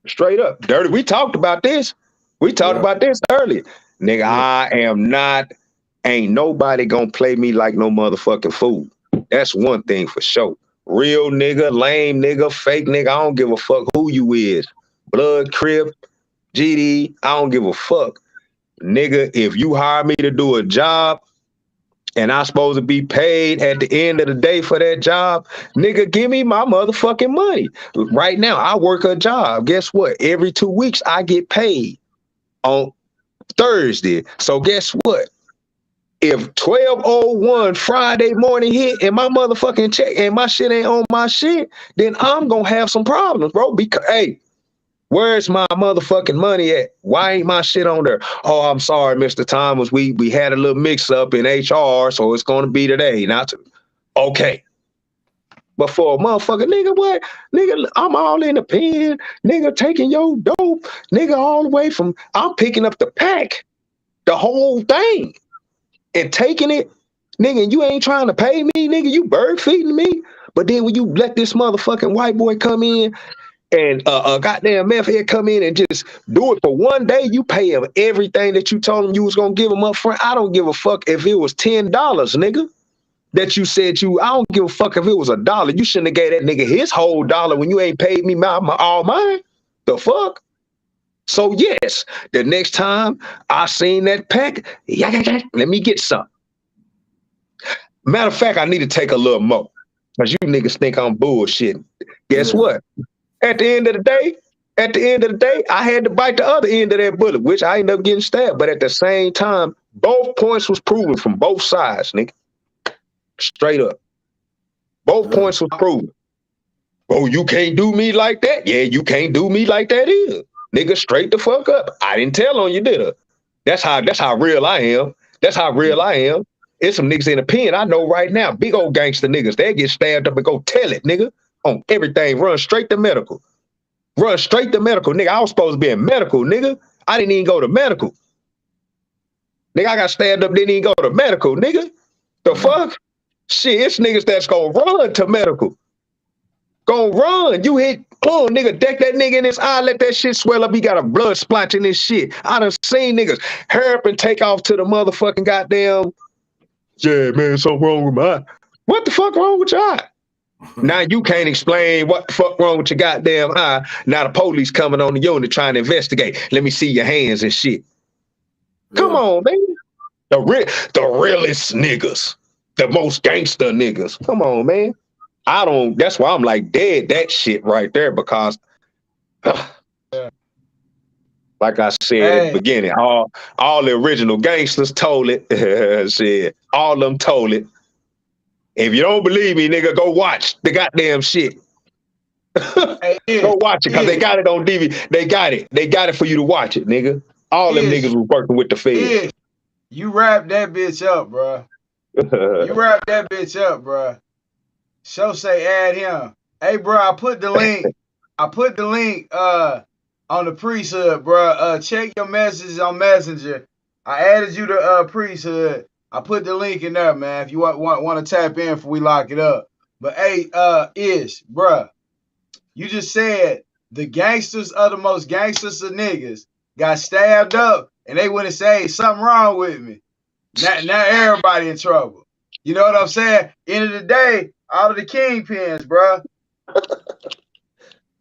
Straight up. Dirty. We talked about this. We talked about this earlier. Nigga, ain't nobody gonna play me like no motherfucking fool. That's one thing for sure. Real nigga, lame nigga, fake nigga, I don't give a fuck who you is. Blood, Crip, GD, I don't give a fuck. Nigga, if you hire me to do a job and I'm supposed to be paid at the end of the day for that job, nigga, give me my motherfucking money. Right now, I work a job. Guess what? Every 2 weeks, I get paid on Thursday. So guess what? if 12:01 Friday morning hit and my motherfucking check and my shit ain't on my shit, then I'm gonna have some problems, bro. Because hey, where's my motherfucking money at? Why ain't my shit on there? Oh, I'm sorry, Mr. Thomas. We had a little mix up in HR, so it's gonna be today. Not to okay. But for a motherfucker, nigga, what? Nigga, I'm all in the pen. Nigga, taking your dope. Nigga, all the way from, I'm picking up the pack, the whole thing, and taking it. Nigga, you ain't trying to pay me, nigga. You bird feeding me. But then when you let this motherfucking white boy come in and a goddamn meth head come in and just do it for one day, you pay him everything that you told him you was gonna give him up front. I don't give a fuck if it was $10, nigga. That you said I don't give a fuck if it was $1. You shouldn't have gave that nigga his whole dollar when you ain't paid me all mine. The fuck? So yes, the next time I seen that pack, let me get some. Matter of fact, I need to take a little more. Because you niggas think I'm bullshitting. Guess what? At the end of the day, I had to bite the other end of that bullet, which I ended up getting stabbed. But at the same time, both points was proven from both sides, nigga. Straight up. Both points was proven. Oh, you can't do me like that? Yeah, you can't do me like that either. Nigga, straight the fuck up. I didn't tell on you, did I? That's how real I am. That's how real I am. It's some niggas in the pen I know right now. Big old gangster niggas. They get stabbed up and go tell it, nigga. On everything. Run straight to medical. Run straight to medical. Nigga, I was supposed to be in medical, nigga. I didn't even go to medical. Nigga, I got stabbed up, didn't even go to medical, nigga. The fuck? Shit, it's niggas that's gonna run to medical. Gonna run. You hit, nigga, deck that nigga in his eye, let that shit swell up. He got a blood splotch in his shit. I done seen niggas hurry up and take off to the motherfucking goddamn, yeah, man, something wrong with my eye. What the fuck wrong with your eye? Now you can't explain what the fuck wrong with your goddamn eye. Now the police coming on the unit trying to investigate. Let me see your hands and shit. Come on, man. The realest niggas. The most gangster niggas. Come on, man. That's why I'm like dead that shit right there because like I said at the beginning, all the original gangsters told it. Shit, all of them told it. If you don't believe me, nigga, go watch the goddamn shit. Go watch it because they got it on DVD. They got it. They got it for you to watch it, nigga. All them niggas was working with the feds. You wrap that bitch up, bro. You wrap that bitch up, bro. Show say add him. Hey, bro, I put the link. On the priesthood, bro. Check your messages on Messenger. I added you to priesthood. I put the link in there, man. If you want to tap in before we lock it up. But hey, bro, you just said the gangsters are the most gangsters of niggas got stabbed up, and they wouldn't say something wrong with me. Now everybody in trouble. You know what I'm saying? End of the day, all of the kingpins, bro.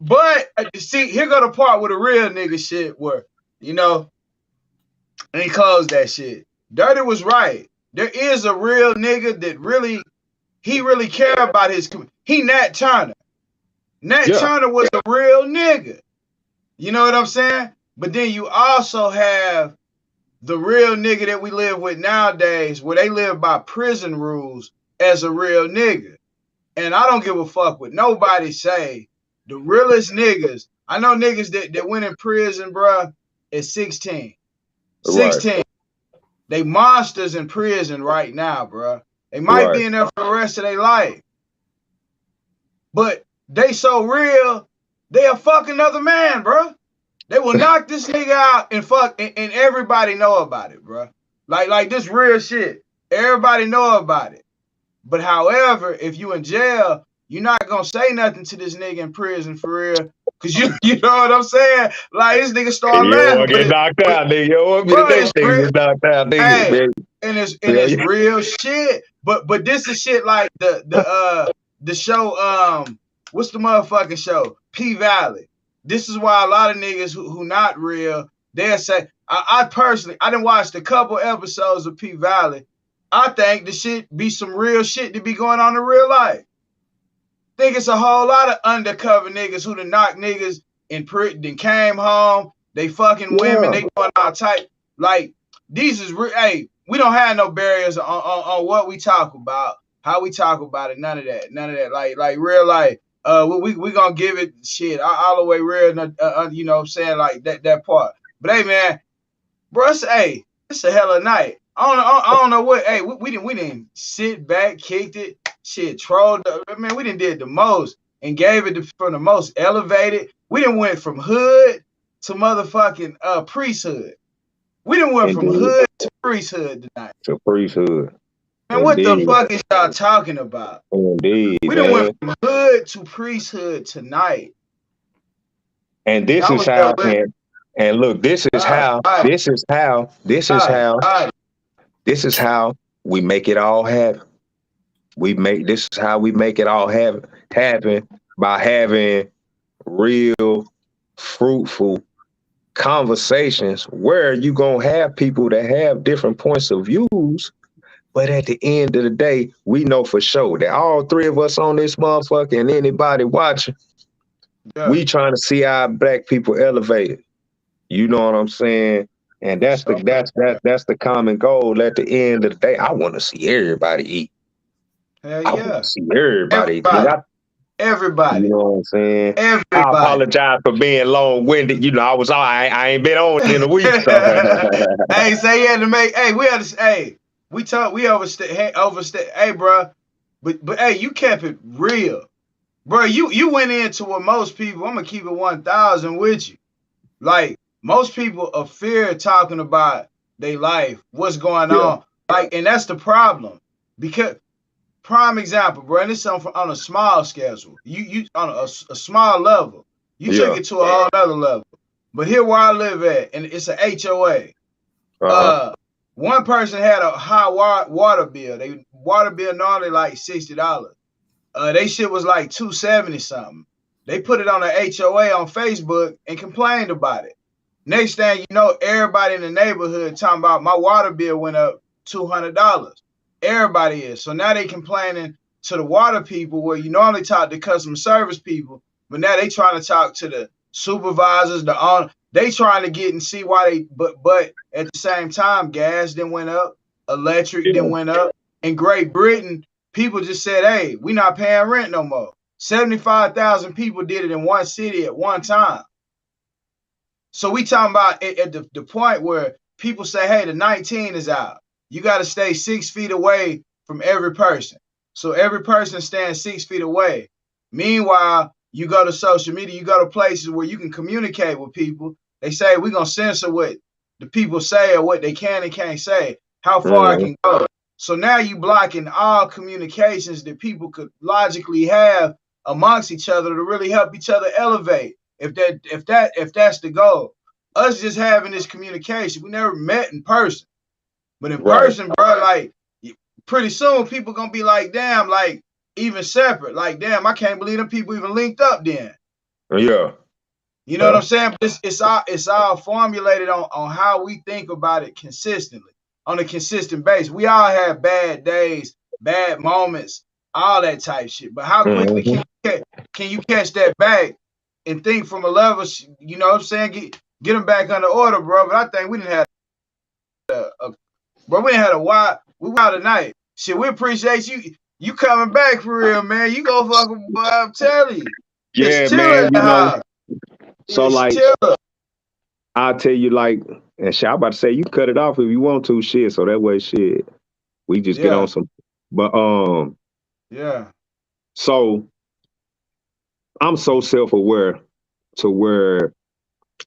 But see, here go the part where the real nigga shit were, you know, and he closed that shit. Dirty was right. There is a real nigga that really care about his community. He Nat Turner. Nat Turner was a real nigga. You know what I'm saying? But then you also have the real nigga that we live with nowadays, where they live by prison rules as a real nigga. And I don't give a fuck what nobody say. The realest niggas, I know niggas that went in prison, bruh, at 16. 16. Right. They monsters in prison right now, bruh. They might be in there for the rest of their life. But they so real, they a fuck another man, bruh. They will knock this nigga out and fuck, and everybody know about it, bruh. Like this real shit. Everybody know about it. But however, if you in jail, you're not gonna say nothing to this nigga in prison for real. Cause you know what I'm saying? Like this nigga start laughing. Get knocked out, nigga. You want me to next thing get knocked out, nigga. Hey, and it's real shit. But this is shit like the show, what's the motherfucking show? P Valley. This is why a lot of niggas who not real, they'll say, I personally, I done watched a couple episodes of P Valley. I think the shit be some real shit to be going on in real life. Think it's a whole lot of undercover niggas who done knocked niggas in prison, then came home, they fucking women, they going all type. Like, these is real. Hey, we don't have no barriers on what we talk about, how we talk about it. None of that. Like real life. We gonna give it shit all the way real. You know what I'm saying, like that part. But hey, man, bro, hey, it's a hell of a night. I don't know what. Hey, we didn't sit back, kicked it, shit, trolled. Man, we didn't did the most and gave it from the most elevated. We didn't went from hood to motherfucking priesthood. We didn't went from hood to priesthood tonight. To priesthood. Man, what the fuck is y'all talking about? Indeed, we done went from hood to priesthood tonight. And this is how, and look, this is how we make it all happen. This is how we make it all happen by having real, fruitful conversations where you gonna have people that have different points of views, but at the end of the day, we know for sure that all three of us on this motherfucker and anybody watching, we trying to see our black people elevated. You know what I'm saying? And that's the common goal. At the end of the day, I want to see everybody eat. Hell I want to see everybody. Everybody. You know what I'm saying? Everybody. I apologize for being long-winded. You know, I ain't been on in a week. So. Hey, say you had to make. Hey, we had to. Hey, we overstay. Hey, bro, but hey, you kept it real, bro. You went into what most people. I'm gonna keep it 1,000 with you. Like most people are fear talking about their life, what's going on. Like, and that's the problem. Because prime example, bro, and this something on a small schedule. You on a small level. You took it to a whole other level. But here where I live at, and it's an HOA. One person had a high water bill. They water bill normally like $60. They shit was like $270 something. They put it on the HOA on Facebook and complained about it. Next thing you know, everybody in the neighborhood talking about my water bill went up $200. Everybody is. So now they complaining to the water people where you normally talk to customer service people, but now they trying to talk to the supervisors, the owner. They trying to get and see why they, but at the same time, gas then went up, electric then went up. In Great Britain, people just said, hey, we not paying rent no more. 75,000 people did it in one city at one time. So we talking about at the point where people say, hey, the 19 is out. You got to stay 6 feet away from every person. So every person stands 6 feet away. Meanwhile, you go to social media, you go to places where you can communicate with people. They say, we're going to censor what the people say or what they can and can't say, how far it can go. So now you blocking all communications that people could logically have amongst each other to really help each other elevate. If that's the goal. Us just having this communication, we never met in person. But in person, bro, like pretty soon people gonna be like, damn, like even separate. Like, damn, I can't believe them people even linked up then. Yeah. You know what I'm saying? But it's all formulated on how we think about it consistently, on a consistent base. We all have bad days, bad moments, all that type shit. But how quickly can you catch that back and think from a level, you know what I'm saying? Get them back under order, bro. But I think we didn't have bro, we didn't have a wild tonight. Shit, we appreciate you coming back for real, man. You go fucking, boy, I'm telling you. Yeah, man, you know. So like, I'll tell you, like, and shit, I'm about to say you cut it off if you want to, shit. So that way, shit, we just get on some. But so I'm so self-aware to where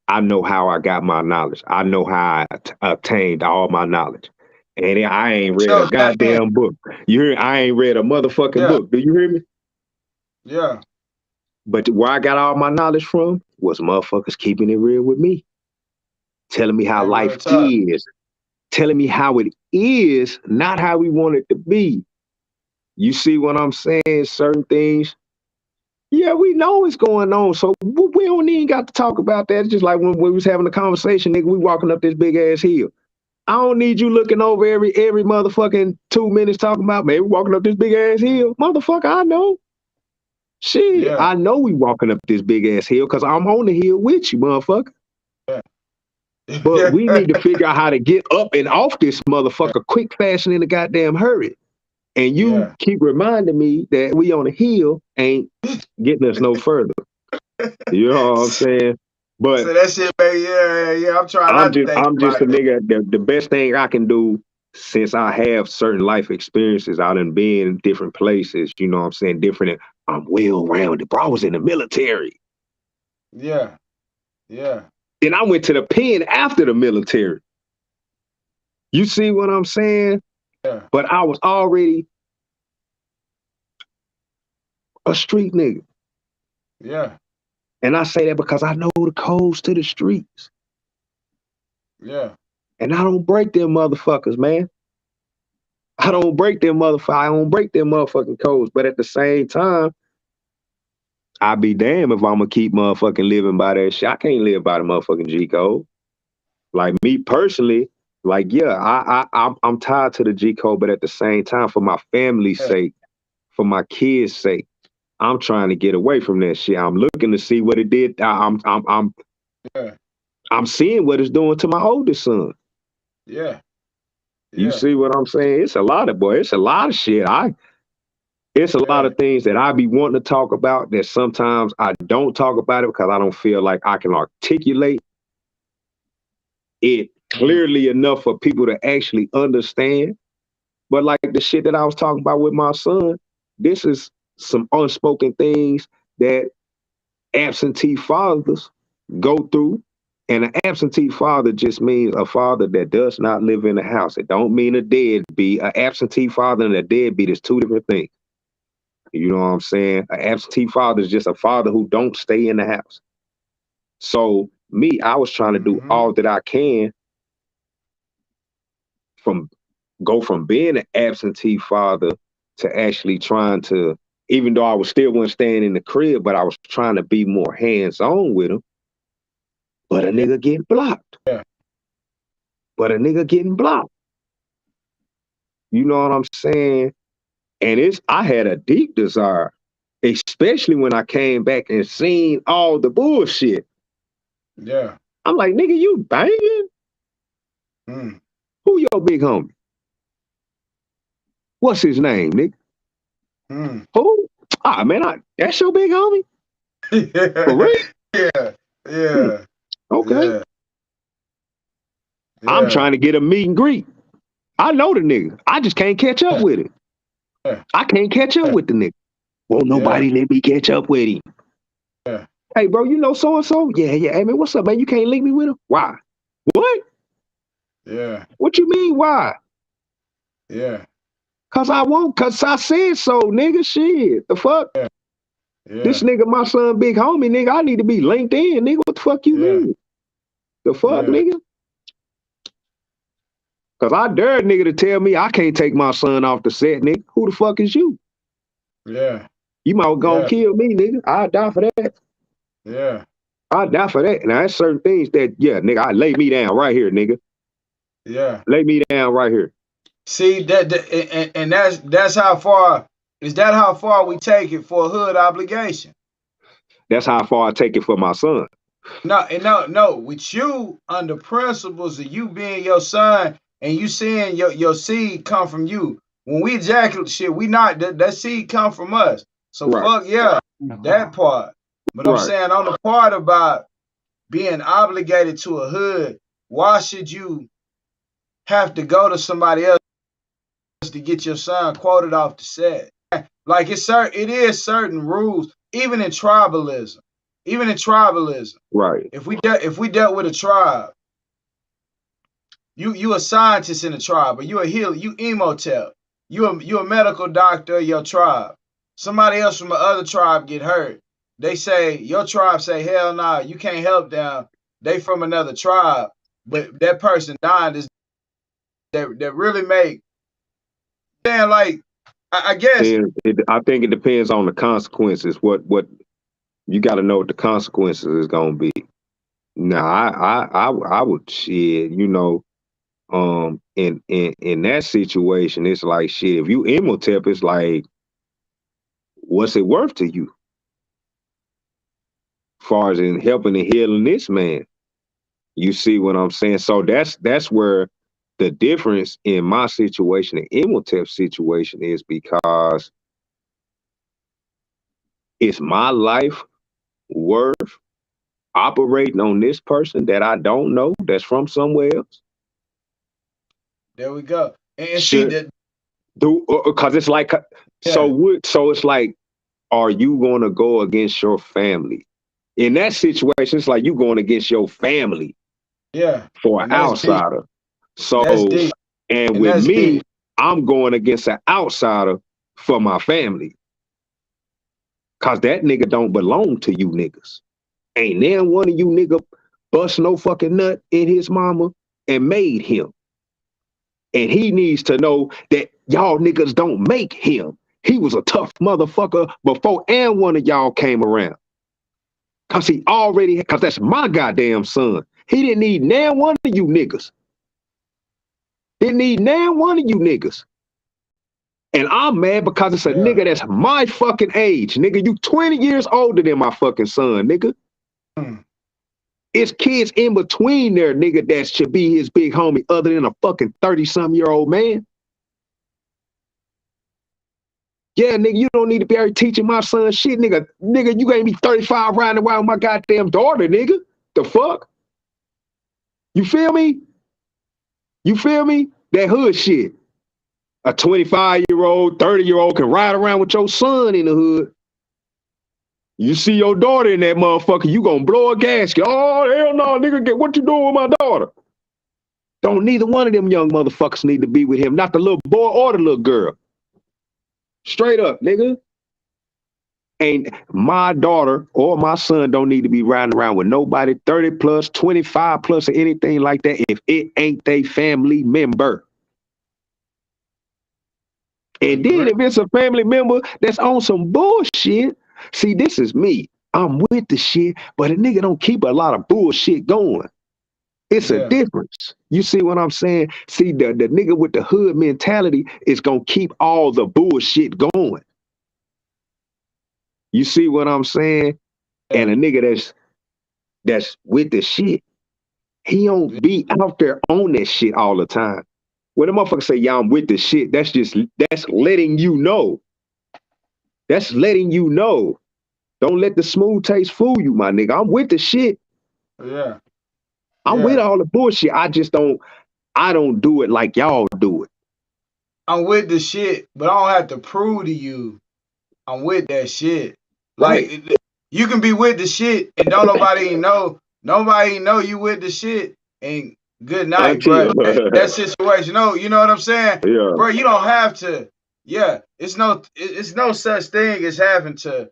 I know how I got my knowledge. I know how I obtained all my knowledge. And I ain't read a goddamn book. You hear? I ain't read a motherfucking book. Do you hear me? Yeah. But where I got all my knowledge from was motherfuckers keeping it real with me. Telling me how life is. Telling me how it is, not how we want it to be. You see what I'm saying? Certain things. Yeah, we know what's going on. So we don't even got to talk about that. It's just like when we was having a conversation, nigga, we walking up this big ass hill. I don't need you looking over every motherfucking 2 minutes talking about, man, we walking up this big ass hill. Motherfucker, I know. Shit, I know we walking up this big ass hill because I'm on the hill with you, motherfucker. Yeah. But we need to figure out how to get up and off this motherfucker quick, fast, and in a goddamn hurry. And you keep reminding me that we on a hill ain't getting us no further. You know what I'm saying? But so that shit, man, yeah. I'm trying not to think I'm just a about it. nigga. The best thing I can do, since I have certain life experiences out in being in different places, you know what I'm saying? Different. I'm well rounded. Bro, I was in the military. Yeah. Yeah. Then I went to the pen after the military. You see what I'm saying? Yeah. But I was already a street nigga. Yeah. And I say that because I know the codes to the streets. Yeah. And I don't break them motherfuckers, man. I don't break them motherfucking codes. But at the same time, I be damned if I'm gonna keep motherfucking living by that shit. I can't live by the motherfucking G code. Like me personally, like I'm tied to the G code, but at the same time, for my family's sake, for my kids' sake, I'm trying to get away from that shit. I'm looking to see what it did. I'm seeing what it's doing to my oldest son. Yeah. You see what I'm saying? It's a lot of it's a lot of shit. It's a lot of things that I be wanting to talk about that sometimes I don't talk about it because I don't feel like I can articulate it clearly enough for people to actually understand. But like the shit that I was talking about with my son, this is some unspoken things that absentee fathers go through. And an absentee father just means a father that does not live in the house. It don't mean a deadbeat. An absentee father and a deadbeat is two different things. You know what I'm saying? An absentee father is just a father who don't stay in the house. So me, I was trying to do all that I can from being an absentee father to actually trying to, even though I was still wasn't staying in the crib, but I was trying to be more hands-on with him. But a nigga getting blocked. But a nigga getting blocked. You know what I'm saying? And I had a deep desire, especially when I came back and seen all the bullshit. Yeah. I'm like, nigga, you banging? Who your big homie? What's his name, nigga? Who? Ah, man, that's your big homie? For real? Yeah. Okay. Yeah. I'm trying to get a meet and greet. I know the nigga. I just can't catch up with him. I can't catch up with the nigga. Won't nobody let me catch up with him. Hey, bro, you know so-and-so? Yeah. Hey, man, what's up, man? You can't link me with him? Why? What? Yeah. What you mean, why? Yeah. Cause I said so, nigga. Shit. The fuck? Yeah. This nigga, my son, big homie, nigga. I need to be linked in, nigga. What the fuck you mean? The fuck, nigga? Cause I dare a nigga to tell me I can't take my son off the set, nigga. Who the fuck is you? Yeah. You might well gonna kill me, nigga. I'll die for that. Yeah. I'll die for that. Now, there's certain things that, nigga, I lay me down right here, nigga. Yeah. Lay me down right here. See, and that's how far, is that how far we take it for a hood obligation? That's how far I take it for my son. No. With you, under principles of you being your son and you seeing your seed come from you. When we ejaculate shit, we not that seed come from us. So fuck that part. But I'm saying on the part about being obligated to a hood, why should you have to go to somebody else to get your son quoted off the set? Like it is certain rules, even in tribalism. Right. If we dealt with a tribe, you a scientist in the tribe, or you a healer, you emotep, you a medical doctor of your tribe. Somebody else from the other tribe get hurt. They say, your tribe say, hell nah, you can't help them. They from another tribe, but that person dying is that really make, man, like, I guess. I think it depends on the consequences. What you got to know what the consequences is gonna be. Now, I would shit. You know, in that situation, it's like shit. If you Imhotep, it's like, what's it worth to you? As far as in helping and healing this man. You see what I'm saying? So that's where the difference in my situation and Imhotep's situation is, because it's my life worth operating on this person that I don't know, that's from somewhere else? There we go. And see that, because it's like, so it's like, are you going to go against your family? In that situation, it's like you going against your family. Yeah. For an outsider. Deep. So, that's deep. and with me, deep. I'm going against an outsider for my family. Cause that nigga don't belong to you niggas. Ain't there one of you nigga bust no fucking nut in his mama and made him. And he needs to know that y'all niggas don't make him. He was a tough motherfucker before and one of y'all came around. Cause that's my goddamn son. He didn't need now one of you niggas. Didn't need now one of you niggas. And I'm mad because it's a nigga that's my fucking age. Nigga, you 20 years older than my fucking son, nigga. It's kids in between there, nigga, that should be his big homie other than a fucking 30-something-year-old man. Yeah, nigga, you don't need to be out teaching my son shit, nigga. Nigga, you ain't be 35 riding around with my goddamn daughter, nigga. The fuck? You feel me? You feel me? That hood shit. A 25-year-old, 30-year-old can ride around with your son in the hood. You see your daughter in that motherfucker, you gonna blow a gasket. Oh, hell no, nigga, get what you doing with my daughter? Don't neither one of them young motherfuckers need to be with him. Not the little boy or the little girl. Straight up, nigga. And my daughter or my son don't need to be riding around with nobody 30 plus, 25 plus, or anything like that if it ain't they family member. And then if it's a family member that's on some bullshit, see, this is me. I'm with the shit, but a nigga don't keep a lot of bullshit going. It's a difference. You see what I'm saying? See, the nigga with the hood mentality is gonna keep all the bullshit going. You see what I'm saying? And a nigga that's with the shit, he don't be out there on that shit all the time. When a motherfucker say, yeah, I'm with the shit, that's letting you know. That's letting you know. Don't let the smooth taste fool you, my nigga. I'm with the shit. Yeah. I'm with all the bullshit. I don't do it like y'all do it. I'm with the shit, but I don't have to prove to you I'm with that shit. Right. Like, you can be with the shit and don't nobody know you with the shit, and good night, bro. That situation, you know what I'm saying? Yeah. Bro, you don't have to. Yeah, it's no such thing as having to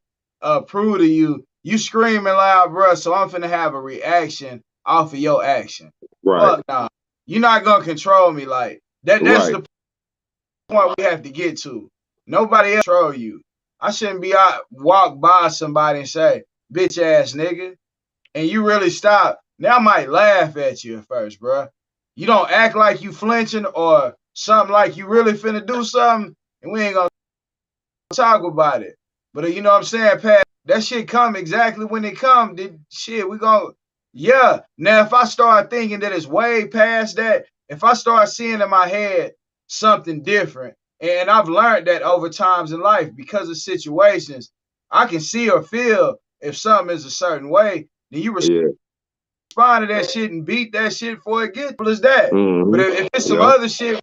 prove to you. You screaming loud, bro, so I'm finna have a reaction off of your action. Right. Fuck nah. You're not gonna control me like that. That's the point we have to get to. Nobody else control you. I shouldn't be out walk by somebody and say, bitch ass nigga, and you really stop. Now I might laugh at you at first, bro. You don't act like you flinching or something like you really finna do something, and we ain't gonna talk about it. But you know what I'm saying, Pat? That shit come exactly when it come. Shit, we gonna, yeah. Now if I start thinking that it's way past that, if I start seeing in my head something different, and I've learned that over times in life because of situations, I can see or feel if something is a certain way, then you respond to that shit and beat that shit before it gets as that. But if it's some other shit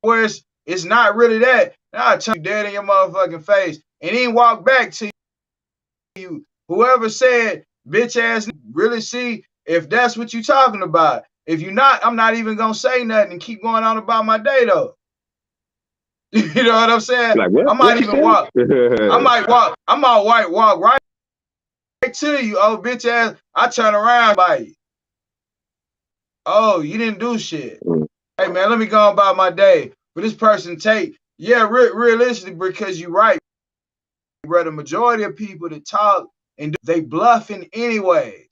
where it's not really that, I'll tell you dead in your motherfucking face and then walk back to you. Whoever said bitch ass, really see if that's what you talking about. If you're not, I'm not even gonna say nothing and keep going on about my day though. You know what I'm saying? Like, I might even walk. I might walk right to you. Oh, bitch ass. I turn around by you. Oh, you didn't do shit. Hey man, let me go about my day. But this person realistically, because you're right, bro. The majority of people that talk and they bluffing anyways.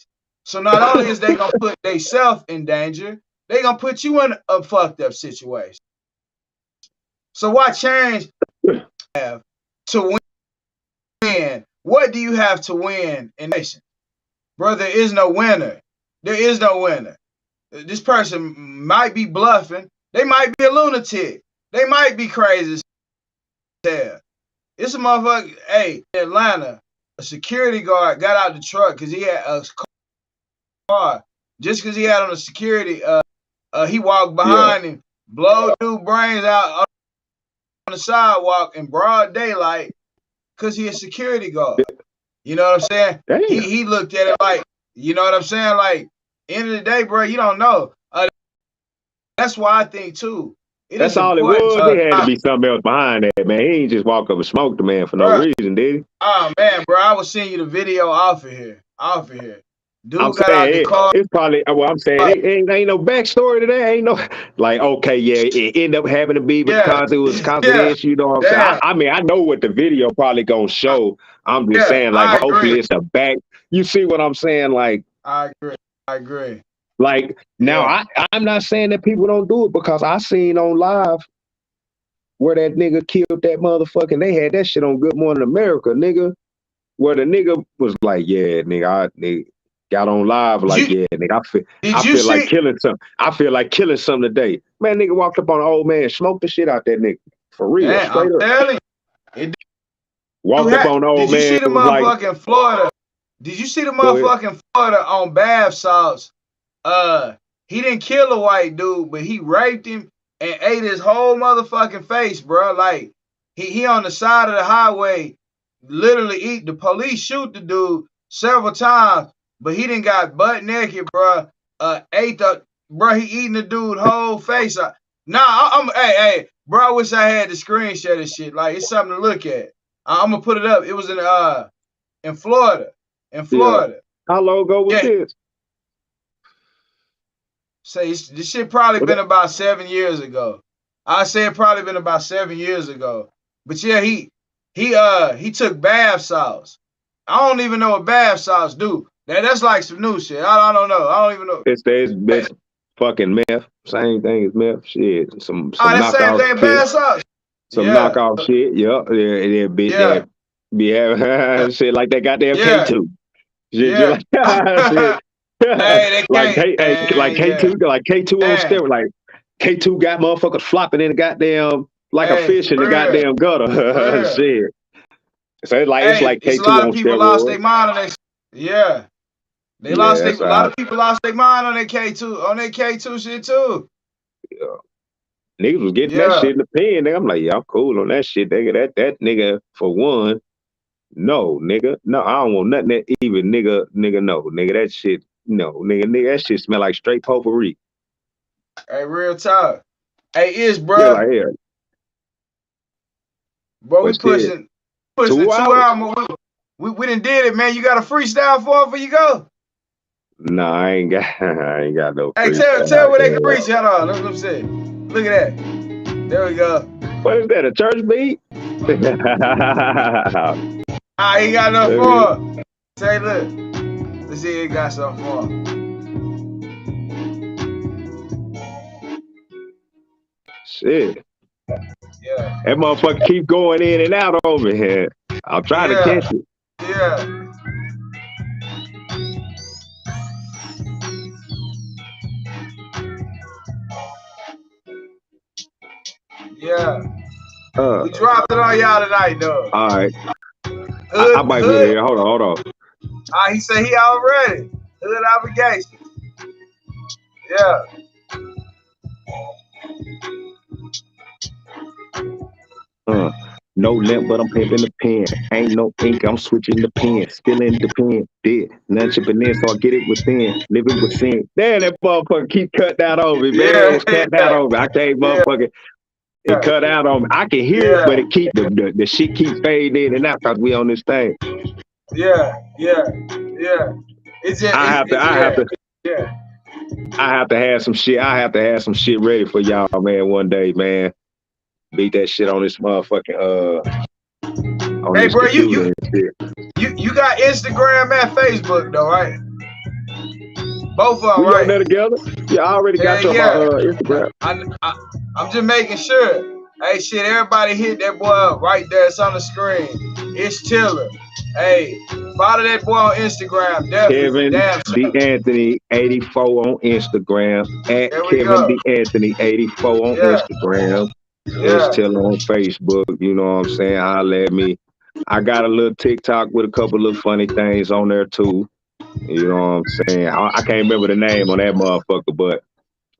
So not only is they gonna put themselves in danger, they gonna put you in a fucked up situation. So what change have to win? What do you have to win in nation? Bro, there is no winner. There is no winner. This person might be bluffing. They might be a lunatic. They might be crazy as hell. It's a motherfucker. Hey, in Atlanta, a security guard got out the truck because he had a car. Just because he had on a security, he walked behind him, blow dude brains out on the sidewalk in broad daylight because he a security guard. You know what I'm saying? He looked at it like, you know what I'm saying? Like, end of the day, bro, you don't know. That's why I think too. That's all it was. There had to be something else behind that, man. He ain't just walk up and smoke the man for no reason, did he? Oh man, bro, I was seeing you the video off of here. Dude I'm got out the car. It's probably, well, I'm saying it ain't no backstory to that. Ain't no, like, okay, yeah, it ended up having to be because it was confidential. You know what I'm saying? I mean, I know what the video probably gonna show. I'm just saying, like, hopefully it's a back. You see what I'm saying? Like, I agree. Like, now I'm not saying that people don't do it, because I seen on live where that nigga killed that motherfucker. They had that shit on Good Morning America, nigga. Where the nigga was like, yeah, nigga, I got on live like, yeah, nigga, I feel like killing something. I feel like killing something today. Man, nigga walked up on an old man, smoked the shit out that nigga. For real, man, straight up. Telling you, walked up on an old man. Did you see the motherfucking Florida? Did you see the motherfucking Florida on bath salts? He didn't kill a white dude, but he raped him and ate his whole motherfucking face, bro. Like, he on the side of the highway, literally the police shoot the dude several times, but he didn't got butt naked, bro. He eating the dude whole face. Hey, bro, I wish I had the screenshot of shit. Like, it's something to look at. I'm gonna put it up. It was in Florida. Yeah. How long ago was this? Say this shit probably been about 7 years ago. I say it probably been about 7 years ago. But yeah, he took bath salts. I don't even know what bath salts do. That's like some new shit. I don't know. I don't even know. It's fucking meth. Same thing as meth. Shit. Some knockoff same thing as bath salts. Some knockoff shit. Yeah. Be having shit like that goddamn K2. Shit, like shit. Hey, like K2 on steroids. Like K2 got motherfuckers flopping in the goddamn like a fish in the goddamn gutter. Shit. So it's like K2 a lot on of people steroids. lost their mind on that. Yeah. A lot of people lost their mind on that K2 shit too. Yeah. Niggas was getting that shit in the pen. Nigga. I'm like, I'm cool on that shit, nigga. That nigga, for one, no, nigga. No, I don't want nothing that even, nigga, no. Nigga, that shit, no. Nigga, that shit smell like straight potpourri. Hey, real talk. Hey, bro. Yeah, like, yeah. Bro, we pushing 2 hours. We done did it, man. You got a freestyle for you go? Nah, I ain't got no freestyle. Hey, tell where they can reach. Hold on, let me see. Look at that. There we go. What is that, a church beat? He got no for. Say, look. Let's see if he got something for him. Shit. Yeah. That motherfucker keep going in and out over here. I'll try to catch it. Yeah. Yeah. We dropped it on y'all tonight, though. All right. I might be here. Hold on. He said he already. Hood obligation. Yeah. No limp, but I'm pimping the pen. Ain't no ink, I'm switching the pen. Still independent. None chipping in, so I get it within. Living within. Damn, that motherfucker keep cut that over me, man. Cut that over. I can't motherfucker. It cut out on me. I can hear it, but it keep the shit keep fading in and out because we on this thing. Yeah. I have to have some shit. I have to have some shit ready for y'all, man, one day, man. Beat that shit on this motherfucking hey, bro, you got Instagram and Facebook though, right? Both of them, right? We on there together. Yeah, I already got your Instagram. I'm just making sure. Hey, shit, everybody hit that boy up right there. It's on the screen. It's Tiller. Hey, follow that boy on Instagram. Definitely for Kevin damn D. sure. Anthony 84 on Instagram. At There we Kevin go. D. Anthony 84 on Yeah, Instagram. It's yeah, Tiller on Facebook. You know what I'm saying? Holla at me. I got a little TikTok with a couple of funny things on there too. You know what I'm saying? I can't remember the name on that motherfucker, but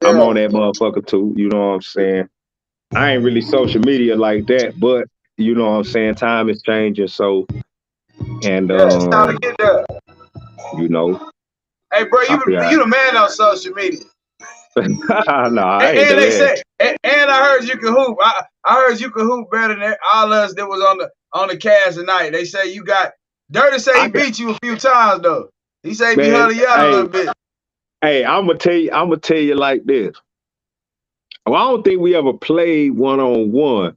I'm yeah, on that motherfucker too. You know what I'm saying? I ain't really social media like that, but you know what I'm saying? Time is changing. So, and yeah. It's time to get there. you know, Hey, bro, I feel you the man on social media. no, I ain't And the they man. say, and I heard you can hoop. I heard you can hoop better than all us that was on the cast tonight. They say you got. Dirty say he I can, beat you a few times though. He say he be man. hurting you out a little bit. Hey, I'm gonna tell you like this. Well, I don't think we ever played one on one,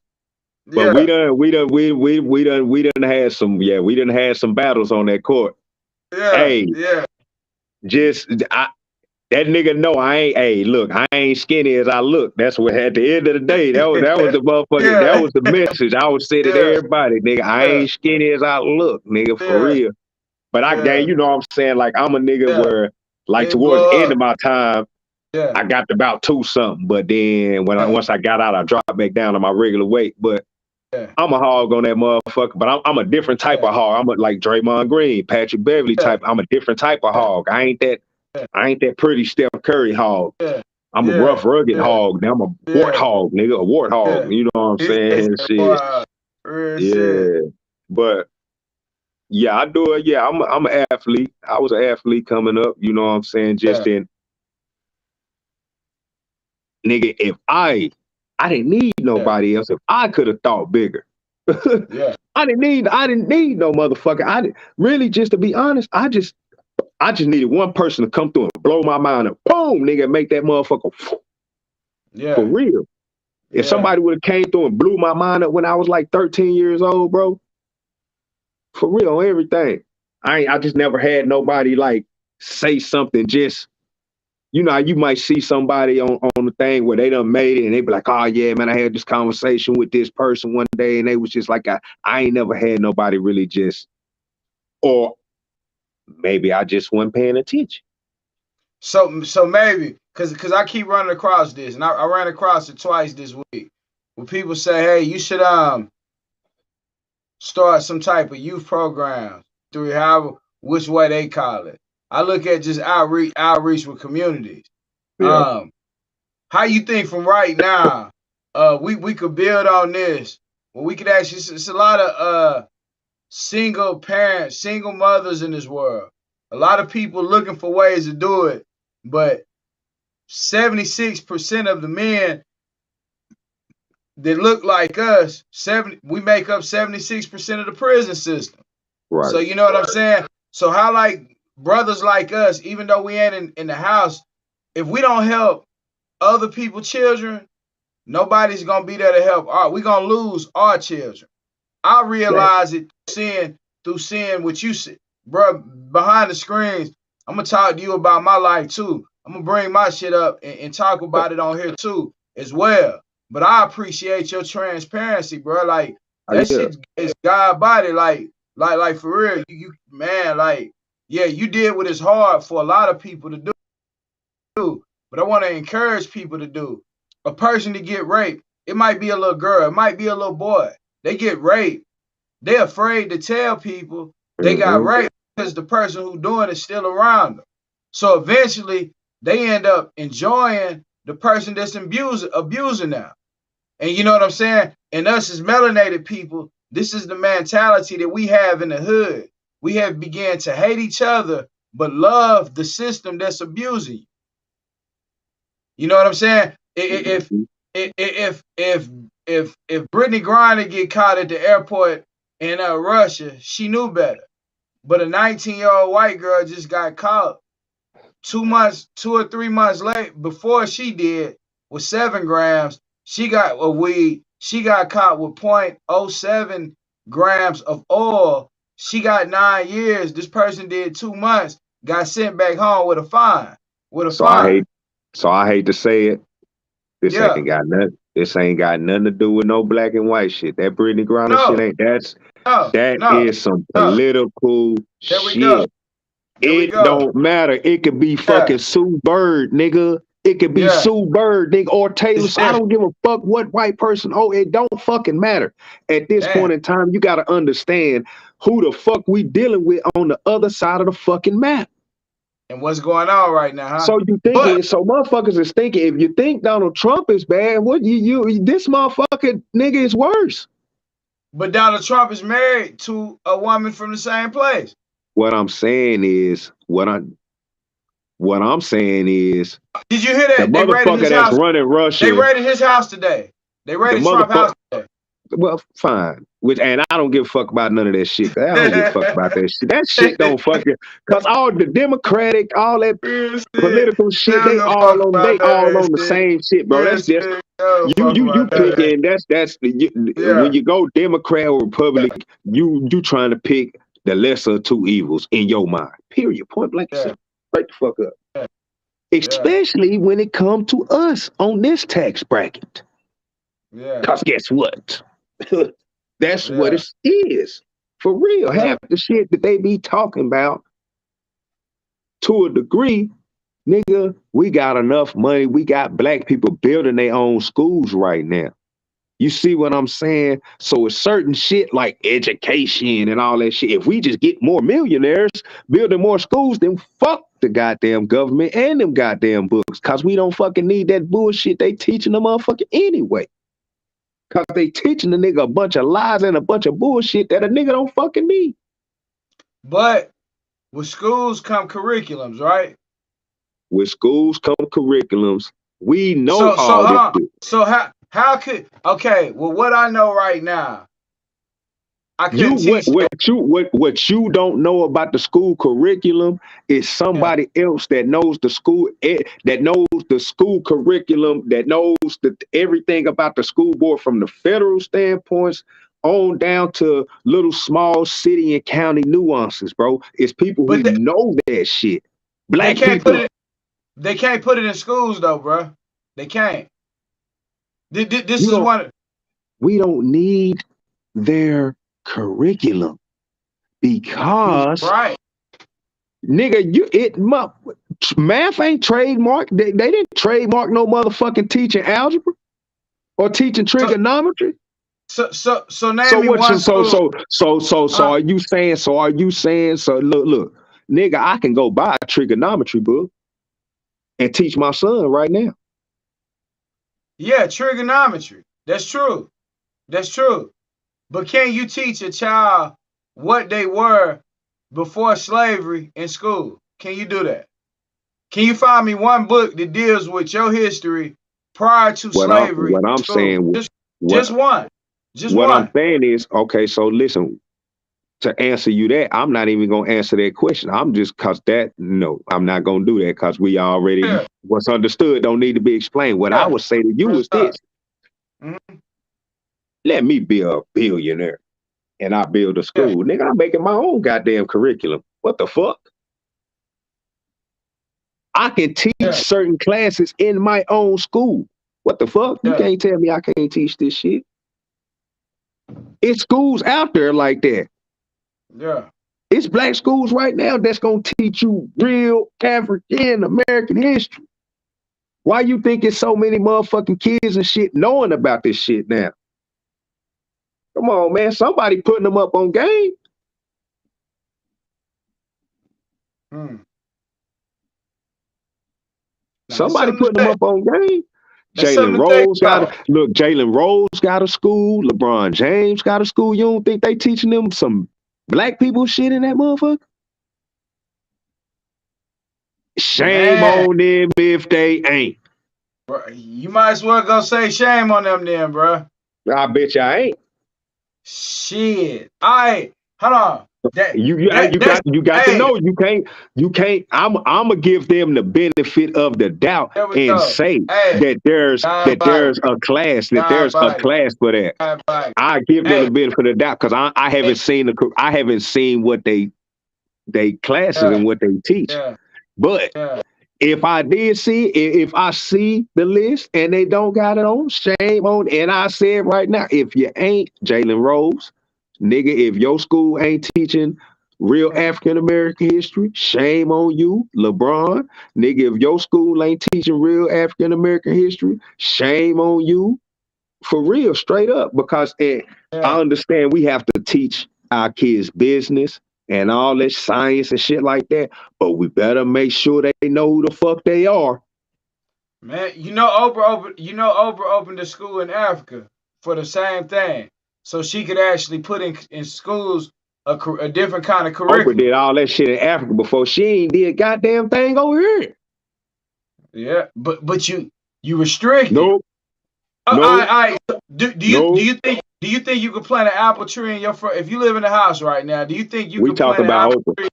but Yeah, we done had some, yeah, we done had some battles on that court. yeah, Hey, yeah, just that nigga know I ain't. Hey, look, I ain't skinny as I look. That's what. At the end of the day, that was the motherfucker. That yeah, was the message I would say to yeah, everybody, nigga. I yeah, ain't skinny as I look, nigga, for yeah, real. But I gang, yeah, you know what I'm saying? Like I'm a nigga yeah. where, like It towards the blow end up. of my time, Yeah, I got to about 2 something. But then yeah, once I got out, I dropped back down to my regular weight. But yeah, I'm a hog on that motherfucker. But I'm a different type yeah, of hog. I'm a, like Draymond Green, Patrick Beverly yeah, type. I'm a different type of yeah, hog. I ain't that pretty Steph Curry hog. yeah, I'm a yeah, rough, rugged yeah, hog. Now I'm a wart yeah, hog, nigga, a wart hog. yeah. You know what I'm He said, saying? Shit. "Boy, real shit." Yeah. But yeah, I do it. Yeah, I'm an athlete. I was an athlete coming up. You know what I'm saying? Yeah, Just in nigga, if I didn't need yeah, nobody else. If I could have thought bigger. yeah, I didn't need no motherfucker. I didn't really, just to be honest, I just needed one person to come through and blow my mind up. Boom, nigga, make that motherfucker for yeah, real. If yeah. somebody would have came through and blew my mind up when I was like 13 years old, bro, for real on everything. I just never had nobody like say something just, you know, you might see somebody on the thing where they done made it and they be like, oh yeah, man, I had this conversation with this person one day and they was just like, I ain't never had nobody really just, or maybe I just wasn't paying attention. So maybe because I keep running across this, and I ran across it twice this week, where people say, "Hey, you should start some type of youth program through however which way they call it." I look at just outreach with communities. Yeah. How you think from right now, we could build on this? Well, we could actually. It's a lot of single parents, single mothers in this world. A lot of people looking for ways to do it, but 76% of the men that look like us, we make up 76% of the prison system. Right. So you know what I'm saying? So how like brothers like us, even though we ain't in the house, if we don't help other people's children, nobody's gonna be there to help. We're gonna lose our children. I Right. realize it through seeing what you see, bro. Behind the screens, I'm gonna talk to you about my life too. I'm gonna bring my shit up and talk about it on here too as well. But I appreciate your transparency, bro. Like that Yeah. shit is God body. Like for real. You man, like yeah, you did what is hard for a lot of people to do. But I want to encourage people to do. A person to get raped, it might be a little girl, it might be a little boy. They get raped. They're afraid to tell people they got Mm-hmm. raped because the person who doing it is still around them. So eventually they end up enjoying the person that's abusing them. And you know what I'm saying? And us as melanated people, this is the mentality that we have in the hood. We have began to hate each other, but love the system that's abusing you. You know what I'm saying? Mm-hmm. If Brittany Griner get caught at the airport in Russia, she knew better. But a 19-year-old white girl just got caught 2 or 3 months late before she did with 7 grams. She got a weed. She got caught with 0.07 grams of oil. She got 9 years. This person did 2 months. Got sent back home with a fine. So I hate to say it. This Yeah. ain't got nothing. This ain't got nothing to do with no black and white shit. That Brittany Griner shit ain't. That is some political There we go. shit. It don't matter. It could be fucking Sue Bird, nigga. It could be Sue Bird, nigga, or Taylor. I don't give a fuck what white person. Oh, it don't fucking matter. At this point in time, you got to understand who the fuck we dealing with on the other side of the fucking map. And what's going on right now, huh? So you thinking? So motherfuckers is thinking. If you think Donald Trump is bad, what this motherfucker nigga is worse. But Donald Trump is married to a woman from the same place. What I'm saying is, what I'm saying is, did you hear that? The motherfucker that's running Russia. They raided his house today. They raided Trump's house today. Well, fine. And I don't give a fuck about none of that shit. I don't give a fuck about that shit. That shit don't fucking, cause all the Democratic, all that political shit, they all on the same shit, bro. That's just you picking. That's when you go Democrat or Republican, you trying to pick the lesser of two evils in your mind. Period. Point blank. Right the fuck up. Especially when it comes to us on this tax bracket. Cause guess what? That's what it is. For real. Half the shit that they be talking about, to a degree, nigga, we got enough money. We got black people building their own schools right now. You see what I'm saying? So it's certain shit like education and all that shit. If we just get more millionaires building more schools, then fuck the goddamn government and them goddamn books. Cause we don't fucking need that bullshit they teaching the motherfucker anyway. Cause they teaching the nigga a bunch of lies and a bunch of bullshit that a nigga don't fucking need. But with schools come curriculums, right? With schools come curriculums. We know all this. So how could well, what I know right now, I couldn't teach what you don't know about the school curriculum is somebody else that knows the school curriculum, that knows everything about the school board from the federal standpoints on down to little small city and county nuances, bro. It's people who know that shit. Black people. They can't put it in schools though, bro. They can't. This is one. We don't need their curriculum because nigga, math ain't trademark. They didn't trademark no motherfucking teaching algebra or teaching trigonometry. So name me one school. Are you saying? So look, nigga, I can go buy a trigonometry book and teach my son right now. Yeah, trigonometry. That's true. But can you teach a child what they were before slavery in school? Can you do that? Can you find me one book that deals with your history prior to slavery? What I'm saying, just one. What I'm saying is, okay, so listen, to answer you that, I'm not even going to answer that question. I'm just, I'm not going to do that because we already, what's understood don't need to be explained. What I would say to you is this. Let me be a billionaire and I build a school. Nigga, I'm making my own goddamn curriculum. What the fuck? I can teach certain classes in my own school. What the fuck? You can't tell me I can't teach this shit. It's schools out there like that. Yeah. It's black schools right now that's going to teach you real African American history. Why you think it's so many motherfucking kids and shit knowing about this shit now? Come on, man. Somebody putting them up on game. Somebody putting them up on game. Jalen Rose got a school. LeBron James got a school. You don't think they teaching them some black people shit in that motherfucker? Shame on them if they ain't. Bro, you might as well go say shame on them then, bro. I bet you I ain't. Shit. Hold on. You got to know you can't. I'm gonna give them the benefit of the doubt and say that there's a class for that. I give them the benefit of the doubt because I haven't seen what they classes and what they teach. But If I did see, if I see the list and they don't got it on, shame on. And I said right now, if you ain't Jalen Rose, nigga, if your school ain't teaching real African American history, shame on you, LeBron. Nigga, if your school ain't teaching real African American history, shame on you. For real, straight up. Because I understand we have to teach our kids business and all this science and shit like that, but we better make sure they know who the fuck they are. Man, Oprah opened a school in Africa for the same thing, so she could actually put in schools a different kind of curriculum. Oprah did all that shit in Africa before she ain't did a goddamn thing over here. Yeah, but you restricted. Nope. Do you think you could plant an apple tree in your front? If you live in a house right now, do you think you could plant an apple tree?